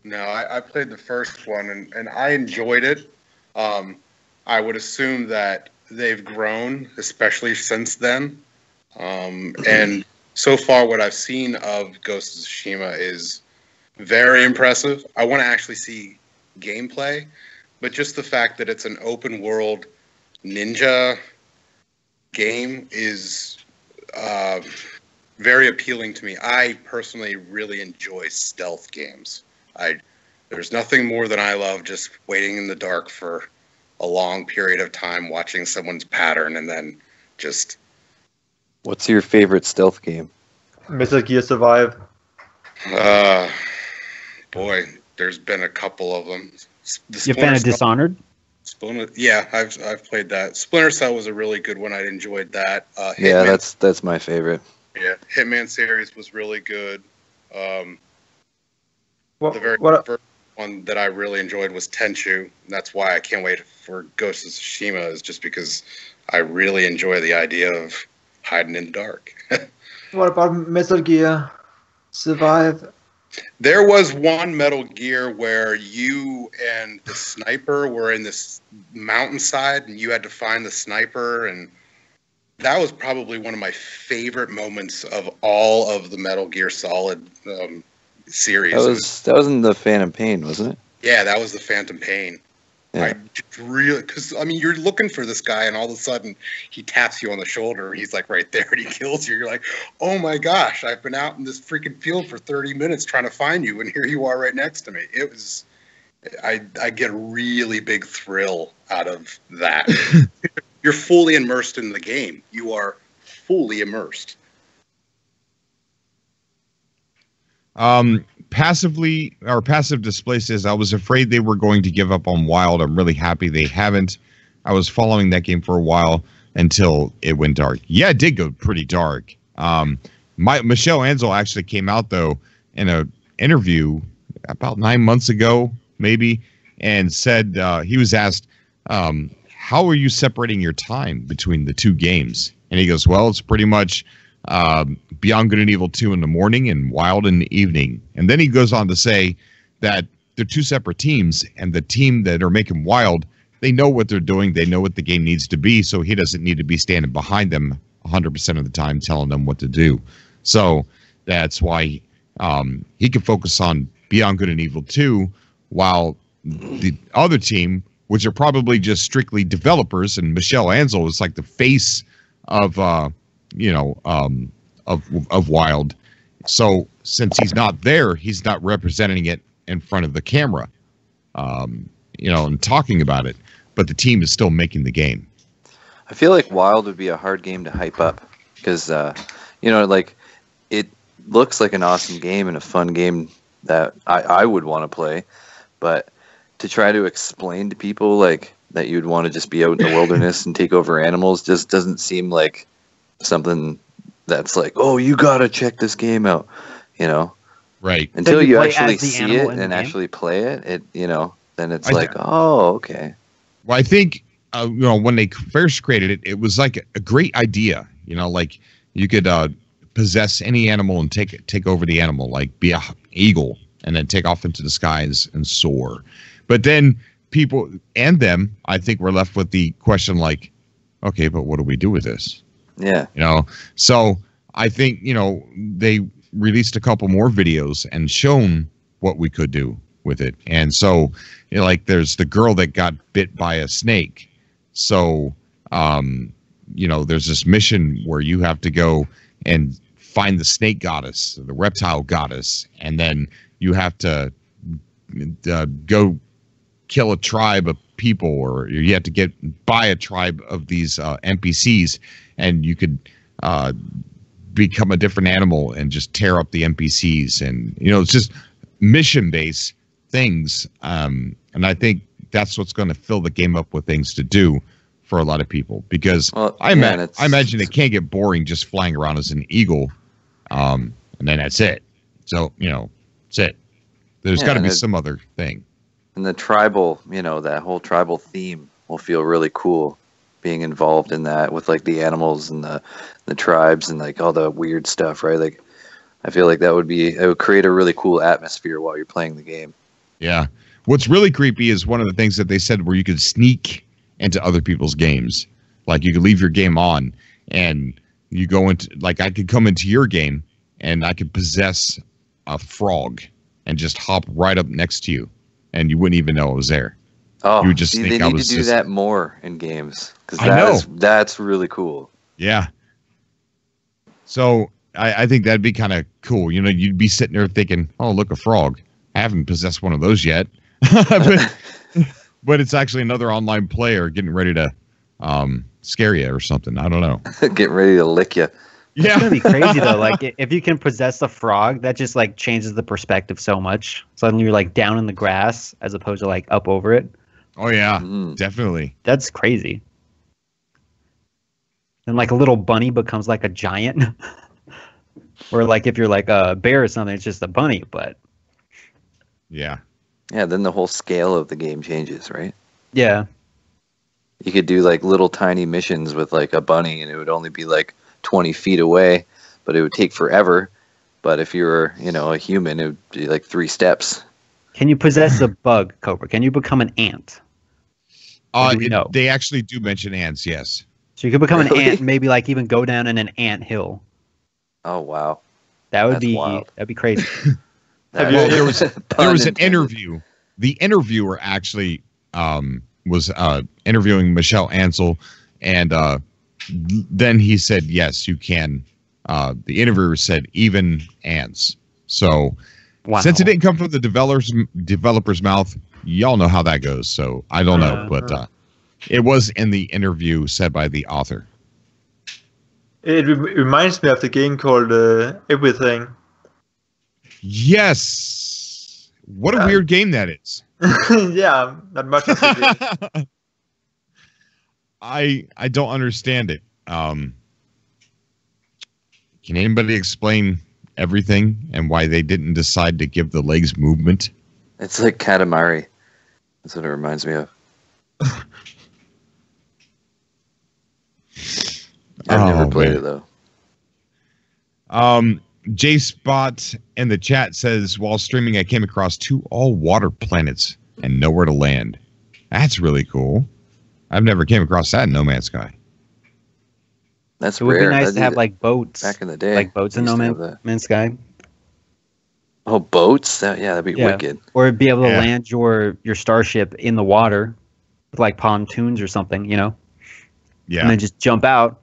No, I played the first one and I enjoyed it. I would assume that they've grown, especially since then. And so far, what I've seen of Ghost of Tsushima is very impressive. I want to actually see gameplay, but just the fact that it's an open world ninja game is very appealing to me. I personally really enjoy stealth games. There's nothing more than I love just waiting in the dark for a long period of time, watching someone's pattern, and then just... What's your favorite stealth game? Metal Gear Survive. Boy, there's been a couple of them. You a fan of Dishonored? Yeah, I've played that. Splinter Cell was a really good one. I enjoyed that. Yeah, that's my favorite. Yeah, Hitman series was really good. The very first one that I really enjoyed was Tenchu. And that's why I can't wait for Ghost of Tsushima, is just because I really enjoy the idea of hiding in the dark. What about Metal Gear Survive? There was one Metal Gear where you and the sniper were in this mountainside, and you had to find the sniper, and that was probably one of my favorite moments of all of the Metal Gear Solid series. That was in the Phantom Pain, wasn't it? Yeah, that was the Phantom Pain. Yeah. Because you're looking for this guy, and all of a sudden he taps you on the shoulder. He's like right there, and he kills you. You're like, oh my gosh, I've been out in this freaking field for 30 minutes trying to find you, and here you are right next to me. It was, I get a really big thrill out of that. You're fully immersed in the game. You are fully immersed. Passive display says, I was afraid they were going to give up on Wild. I'm really happy they haven't. I was following that game for a while until it went dark. Yeah, it did go pretty dark. Michelle Ansel actually came out, though, in an interview about 9 months ago, maybe, and said he was asked, how are you separating your time between the two games? And he goes, well, it's pretty much Beyond Good and Evil 2 in the morning and Wild in the evening. And then he goes on to say that they're two separate teams, and the team that are making Wild, they know what they're doing. They know what the game needs to be, so he doesn't need to be standing behind them 100% of the time telling them what to do. So that's why he can focus on Beyond Good and Evil 2, while the other team, which are probably just strictly developers, and Michelle Ansel is like the face of of Wild. So since he's not there, he's not representing it in front of the camera, and talking about it. But the team is still making the game. I feel like Wild would be a hard game to hype up because, it looks like an awesome game and a fun game that I would want to play. But to try to explain to people like that you'd want to just be out in the wilderness and take over animals just doesn't seem like something that's like, oh, you gotta check this game out, right? Until you actually see it and actually play it, then it's like, oh, okay. Well, I think when they first created it, it was like a great idea. Like you could possess any animal and take over the animal, like be a eagle and then take off into the skies and soar. But then people and them, I think, were left with the question like, okay, but what do we do with this? Yeah. So I think, they released a couple more videos and shown what we could do with it. And so, like there's the girl that got bit by a snake. So, there's this mission where you have to go and find the snake goddess, the reptile goddess, and then you have to go kill a tribe of people, or you have to get by a tribe of these NPCs, and you could become a different animal and just tear up the NPCs. And it's just mission-based things, and I think that's what's going to fill the game up with things to do for a lot of people, because I imagine it can't get boring just flying around as an eagle, and then that's it. So that's it. There's got to be some other thing. And the tribal, that whole tribal theme will feel really cool, being involved in that with like the animals and the tribes and like all the weird stuff, right? Like, I feel like it would create a really cool atmosphere while you're playing the game. Yeah. What's really creepy is one of the things that they said where you could sneak into other people's games. Like, you could leave your game on and you go into, like, I could come into your game and I could possess a frog and just hop right up next to you, and you wouldn't even know it was there. Oh, you would just think they need to do that more in games, because that's really cool. Yeah. So I think that'd be kind of cool. You'd be sitting there thinking, "Oh, look, a frog. I haven't possessed one of those yet." but it's actually another online player getting ready to scare you or something. I don't know. Getting ready to lick you. Yeah. It's gonna be crazy though. Like, if you can possess a frog, that just like changes the perspective so much. Suddenly you're like down in the grass as opposed to like up over it. Oh yeah, definitely. That's crazy. And like a little bunny becomes like a giant. Or like if you're like a bear or something, it's just a bunny. But yeah, then the whole scale of the game changes, right? Yeah. You could do like little tiny missions with like a bunny, and it would only be like 20 feet away, but it would take forever. But if you were, a human, it would be like 3 steps. Can you possess a bug, Cobra? Can you become an ant? They actually do mention ants, yes. So you could become an ant and maybe like even go down in an ant hill. Oh wow. That'd be crazy. There was an interview. The interviewer actually was interviewing Michelle Ansel, and then he said, yes, you can. The interviewer said even ants. So since it didn't come from the developer's mouth, y'all know how that goes. So I don't know, but it was in the interview said by the author. It reminds me of the game called Everything. Yes. What a weird game that is. Yeah, not much of the game. I don't understand it. Can anybody explain everything and why they didn't decide to give the legs movement? It's like Katamari. That's what it reminds me of. I've never played it though. J-Spot in the chat says, while streaming, I came across 2 all-water planets and nowhere to land. That's really cool. I've never came across that in No Man's Sky. That's It would be nice to have like boats. Back in the day. Like boats in No Man's Sky. Oh, boats? That'd be wicked. Or be able to land your starship in the water with like pontoons or something, Yeah. And then just jump out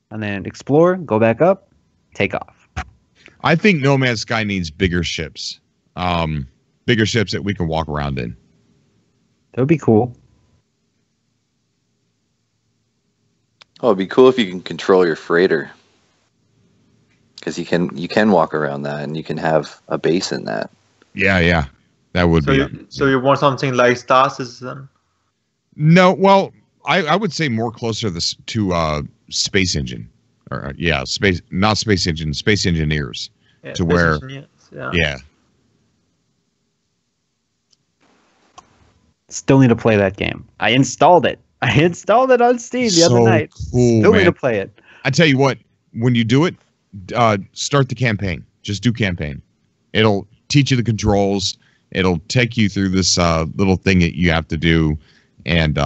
and then explore, go back up, take off. I think No Man's Sky needs bigger ships. Bigger ships that we can walk around in. That would be cool. Oh, it'd be cool if you can control your freighter. Because you can walk around that, and you can have a base in that. Yeah. That would be. So you want something like Star Citizen? No, well, I would say more closer to Space Engine. Or not Space Engine, Space Engineers. Yeah, to where, yeah. Still need to play that game. I installed it on Steam the other night. Cool, Still man. need to play it. I tell you what, when you do it, start the campaign. Just do campaign. It'll teach you the controls. It'll take you through this little thing that you have to do, and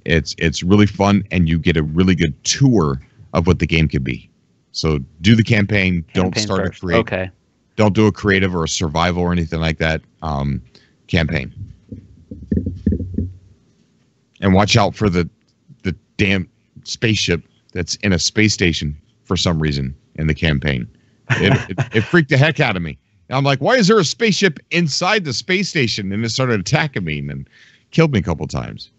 it's really fun, and you get a really good tour of what the game could be. So do the campaign. Don't start first. a creative. Okay. Don't do a creative or a survival or anything like that. Campaign. And watch out for the damn spaceship that's in a space station for some reason in the campaign. It freaked the heck out of me. And I'm like, why is there a spaceship inside the space station? And it started attacking me and killed me a couple times.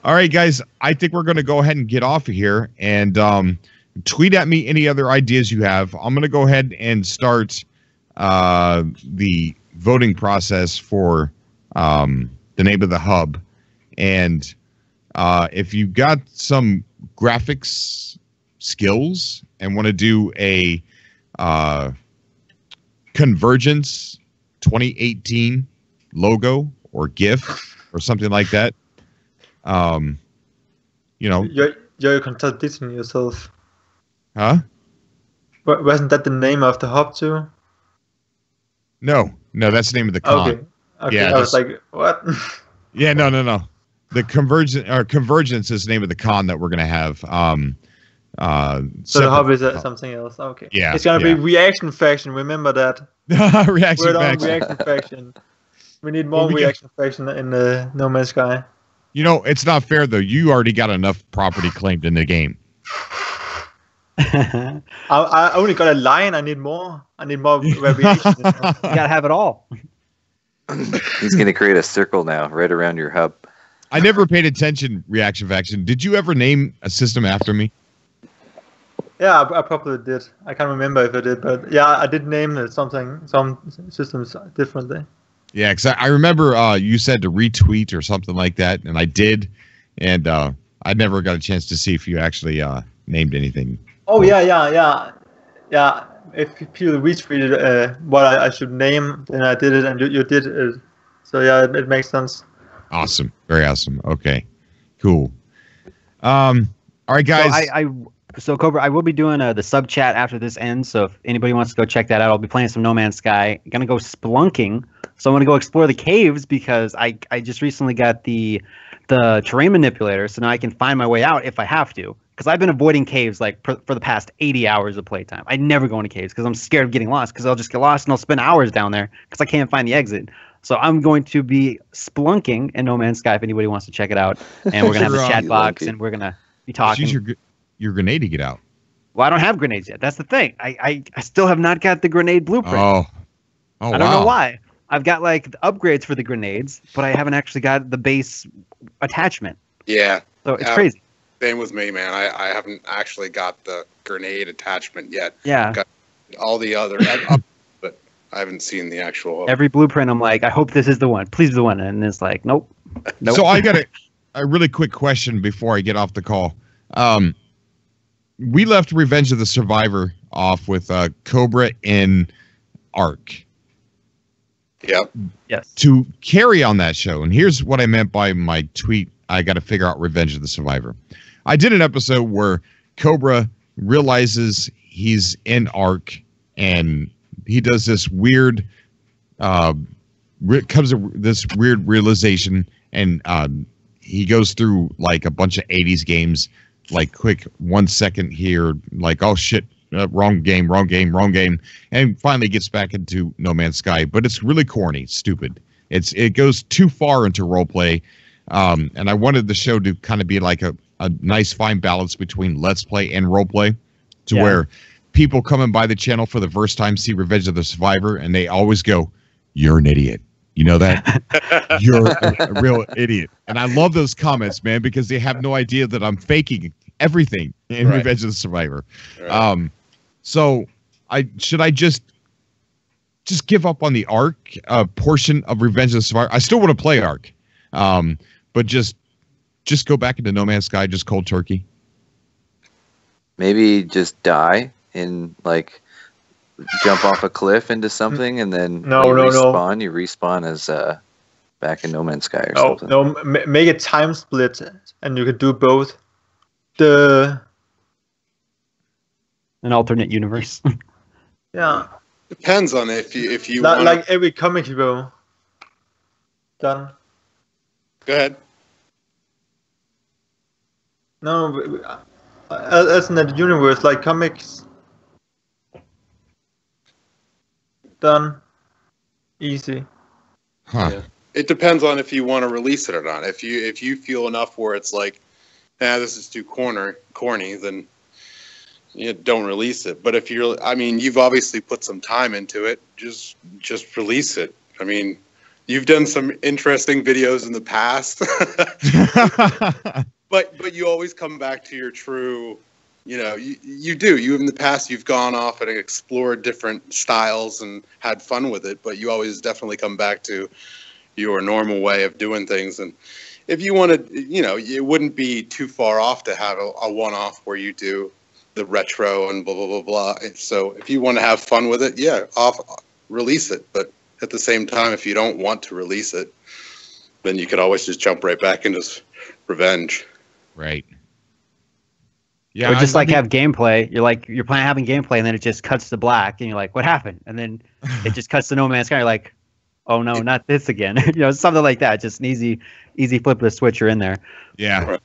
All right, guys, I think we're going to go ahead and get off of here and tweet at me any other ideas you have. I'm going to go ahead and start the voting process for the name of the hub. And if you've got some graphics skills and want to do a Convergence 2018 logo or GIF or something like that, you're contradicting yourself. Huh? Wasn't that the name of the hub too? No, that's the name of the con. Okay. Yeah, I was like, what? Yeah, no. The Convergence is the name of the con that we're gonna have. So the hub is something else. Okay. Yeah. It's gonna be Reaction Faction. Remember that. Reaction Faction. We need more Reaction Faction in the No Man's Sky. It's not fair though. You already got enough property claimed in the game. I only got a line. I need more. I need more variation. You gotta have it all. He's gonna create a circle now, right around your hub. I never paid attention, Reaction Faction. Did you ever name a system after me? Yeah, I probably did. I can't remember if I did, but yeah, I did name it some systems differently. Yeah, because I remember you said to retweet or something like that, and I did, and I never got a chance to see if you actually named anything. Oh yeah. If people retweeted what I should name, then I did it, and you did it. So yeah, it makes sense. Awesome, very awesome. Okay, cool. All right, guys. So Cobra, I will be doing the sub chat after this ends. So if anybody wants to go check that out, I'll be playing some No Man's Sky. I'm gonna go spelunking. So I'm gonna go explore the caves because I just recently got the terrain manipulator, so now I can find my way out if I have to. Because I've been avoiding caves like for the past 80 hours of playtime. I never go into caves because I'm scared of getting lost. Because I'll just get lost and I'll spend hours down there because I can't find the exit. So I'm going to be spelunking in No Man's Sky if anybody wants to check it out. And we're gonna have a chat box and we're gonna be talking. Use your grenade to get out. Well, I don't have grenades yet. That's the thing. I still have not got the grenade blueprint. Oh, I don't know why. I've got like the upgrades for the grenades, but I haven't actually got the base attachment. Yeah. So it's crazy. Same with me, man. I haven't actually got the grenade attachment yet. Yeah. I've got all the other, but I haven't seen the actual. Every blueprint, I'm like, I hope this is the one. Please be the one. And it's like, nope. So I got a really quick question before I get off the call. We left Revenge of the Survivor off with Cobra in Ark. Yep. Yes. To carry on that show, and here's what I meant by my tweet, I got to figure out Revenge of the Survivor. I did an episode where Cobra realizes he's in Ark, and he does this weird, comes to this weird realization, and he goes through like a bunch of 80s games, like quick 1 second here, like, oh shit, wrong game, and finally gets back into No Man's Sky. But it's really corny, stupid. It goes too far into roleplay, and I wanted the show to kind of be like a nice fine balance between Let's Play and roleplay, to where people coming by the channel for the first time see Revenge of the Survivor, and they always go, "You're an idiot." You know that? You're a real idiot. And I love those comments, man, because they have no idea that I'm faking everything in Revenge of the Survivor. Right. So should I just give up on the Ark portion of Revenge of the Survivor? I still want to play Ark, but just go back into No Man's Sky, just cold turkey. Maybe just die and like jump off a cliff into something, and then you respawn as back in No Man's Sky or something. No, make a time split, and you can do both. An alternate universe. Yeah. Depends on if you like every comic hero. Done. Go ahead. No, as in the universe, like comics. Done. Easy. Huh. Yeah. It depends on if you want to release it or not. If you feel enough where it's like, this is too corny, then don't release it. But if you're, I mean, you've obviously put some time into it. Just release it. I mean, you've done some interesting videos in the past, but you always come back to your true. You do. You in the past, you've gone off and explored different styles and had fun with it. But you always definitely come back to your normal way of doing things. And if you wanted, it wouldn't be too far off to have a one-off where you do the retro and blah blah blah blah. So if you want to have fun with it, release it. But at the same time, if you don't want to release it, then you could always just jump right back into Revenge. Right. Yeah. Or just have gameplay. You're planning having gameplay, and then it just cuts to black, and you're like, "What happened?" And then it just cuts to No Man's Sky. You're like, "Oh no, not this again." Something like that. Just an easy flip of the switch. You're in there. Yeah. Right.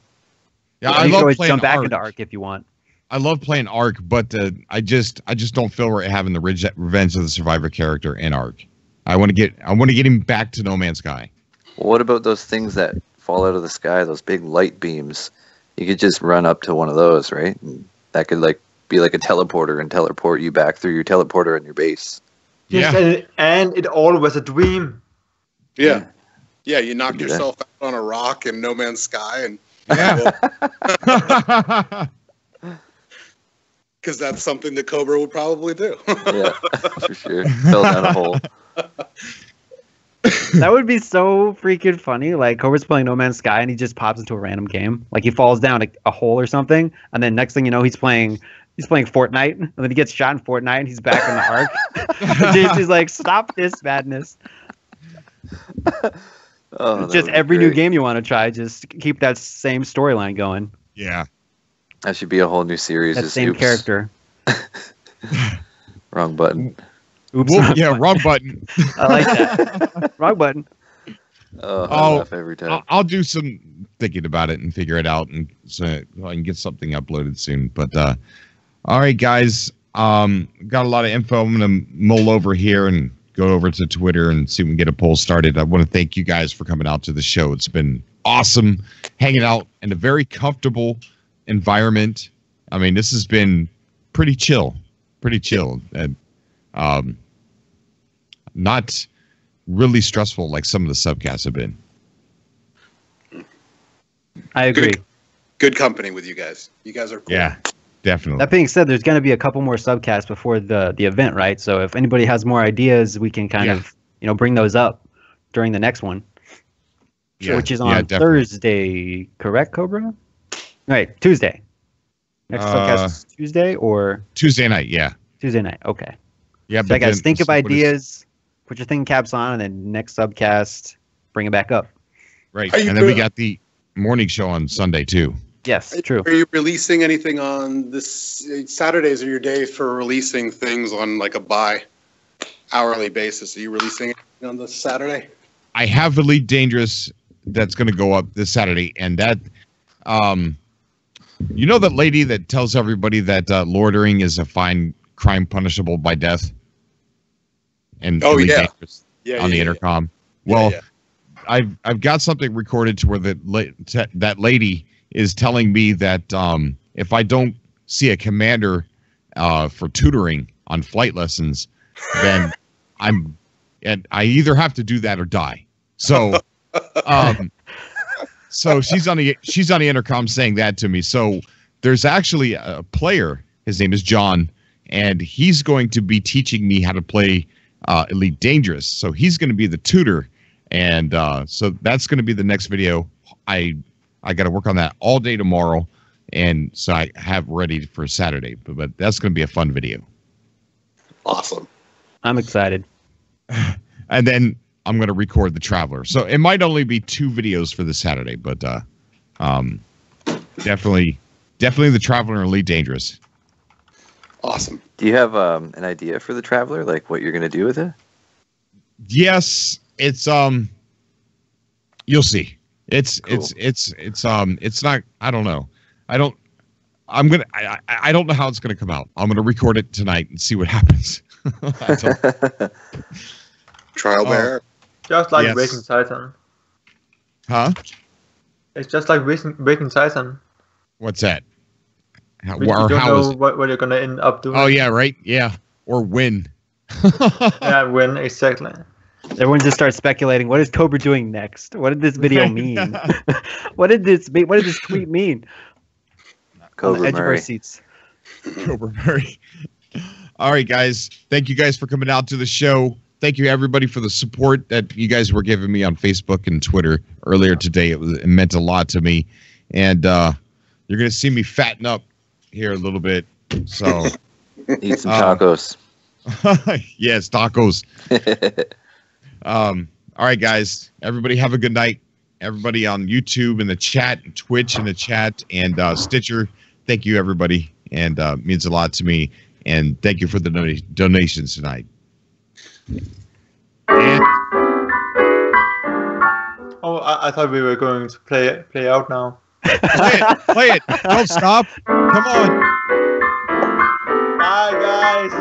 Yeah. You can always jump back into Arc if you want. I love playing Arc, but I just don't feel right having the Revenge of the Survivor character in Arc. I want to get him back to No Man's Sky. Well, what about those things that fall out of the sky? Those big light beams. You could just run up to one of those, right? And that could be like a teleporter and teleport you back through your teleporter and your base. Yes, and it all was a dream. Yeah. Yeah, you knock yourself out on a rock in No Man's Sky, and because that's something that Cobra would probably do. Yeah, for sure. Fell down a hole. That would be so freaking funny. Like, Cobra's playing No Man's Sky, and he just pops into a random game. Like, he falls down a hole or something, and then next thing you know, he's playing Fortnite, and then he gets shot in Fortnite, and he's back in the Ark. JC's like, stop this madness. Just every new game you want to try, just keep that same storyline going. Yeah. That should be a whole new series. That same character. Wrong button. Oops. Yeah, wrong button. I like that. Wrong button. I laugh every time. I'll do some thinking about it and figure it out, and so I can get something uploaded soon. But all right, guys, got a lot of info. I'm gonna mull over here and go over to Twitter and see if we can get a poll started. I want to thank you guys for coming out to the show. It's been awesome hanging out in a very comfortable environment. I mean, this has been pretty chill, and not really stressful like some of the subcasts have been. I agree. Good company with you guys. You guys are cool. Yeah, definitely. That being said, there's going to be a couple more subcasts before the event, right? So if anybody has more ideas, we can kind of bring those up during the next one, which is on Thursday, correct, Cobra? Right, Tuesday. Next subcast is Tuesday or Tuesday night? Yeah, Tuesday night. Okay. Yeah, so guys, think of ideas. Put your thinking caps on, and then next subcast, bring it back up. Right, and then we got the morning show on Sunday too. Yes, true. Are you releasing anything on this? Saturdays are your day for releasing things on like a bi-hourly basis. Are you releasing anything on this Saturday? I have Elite Dangerous that's going to go up this Saturday, and that, that lady that tells everybody that loitering is a fine crime punishable by death. And Elite Dangerous on the intercom. I've got something recorded to where that lady is telling me that if I don't see a commander for tutoring on flight lessons, then I either have to do that or die. So so she's on the intercom saying that to me. So there's actually a player, his name is John, and he's going to be teaching me how to play Elite Dangerous. So he's going to be the tutor, and so that's going to be the next video. I got to work on that all day tomorrow, and so I have ready for Saturday. But that's going to be a fun video. Awesome. I'm excited. And then I'm going to record the Traveler. So it might only be 2 videos for the Saturday, but definitely the Traveler and Elite Dangerous. Awesome. Do you have an idea for the Traveler, like what you're going to do with it? Yes, it's you'll see. It's cool. It's not, I don't know. I don't know how it's going to come out. I'm going to record it tonight and see what happens. Trial by error. Just like Waking Titan. Huh? It's just like Waking Titan. What's that? You don't know what you're gonna end up doing. Oh yeah, right. Yeah, or win. Yeah, win exactly. Everyone just starts speculating. What is Cobra doing next? What did this video mean? What did this tweet mean? Cobra On the edge Murray. of our seats. Cobra Murray. All right, guys. Thank you guys for coming out to the show. Thank you everybody for the support that you guys were giving me on Facebook and Twitter earlier today. It meant a lot to me, and you're gonna see me fatten up here a little bit. So eat some tacos. Yes, tacos. All right, guys. Everybody have a good night. Everybody on YouTube in the chat, Twitch in the chat, and Stitcher. Thank you, everybody, and means a lot to me. And thank you for the donations tonight. And I thought we were going to play out now. Play it. Don't stop. Come on. Bye, guys.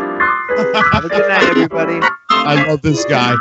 Have a good night, everybody. I love this guy.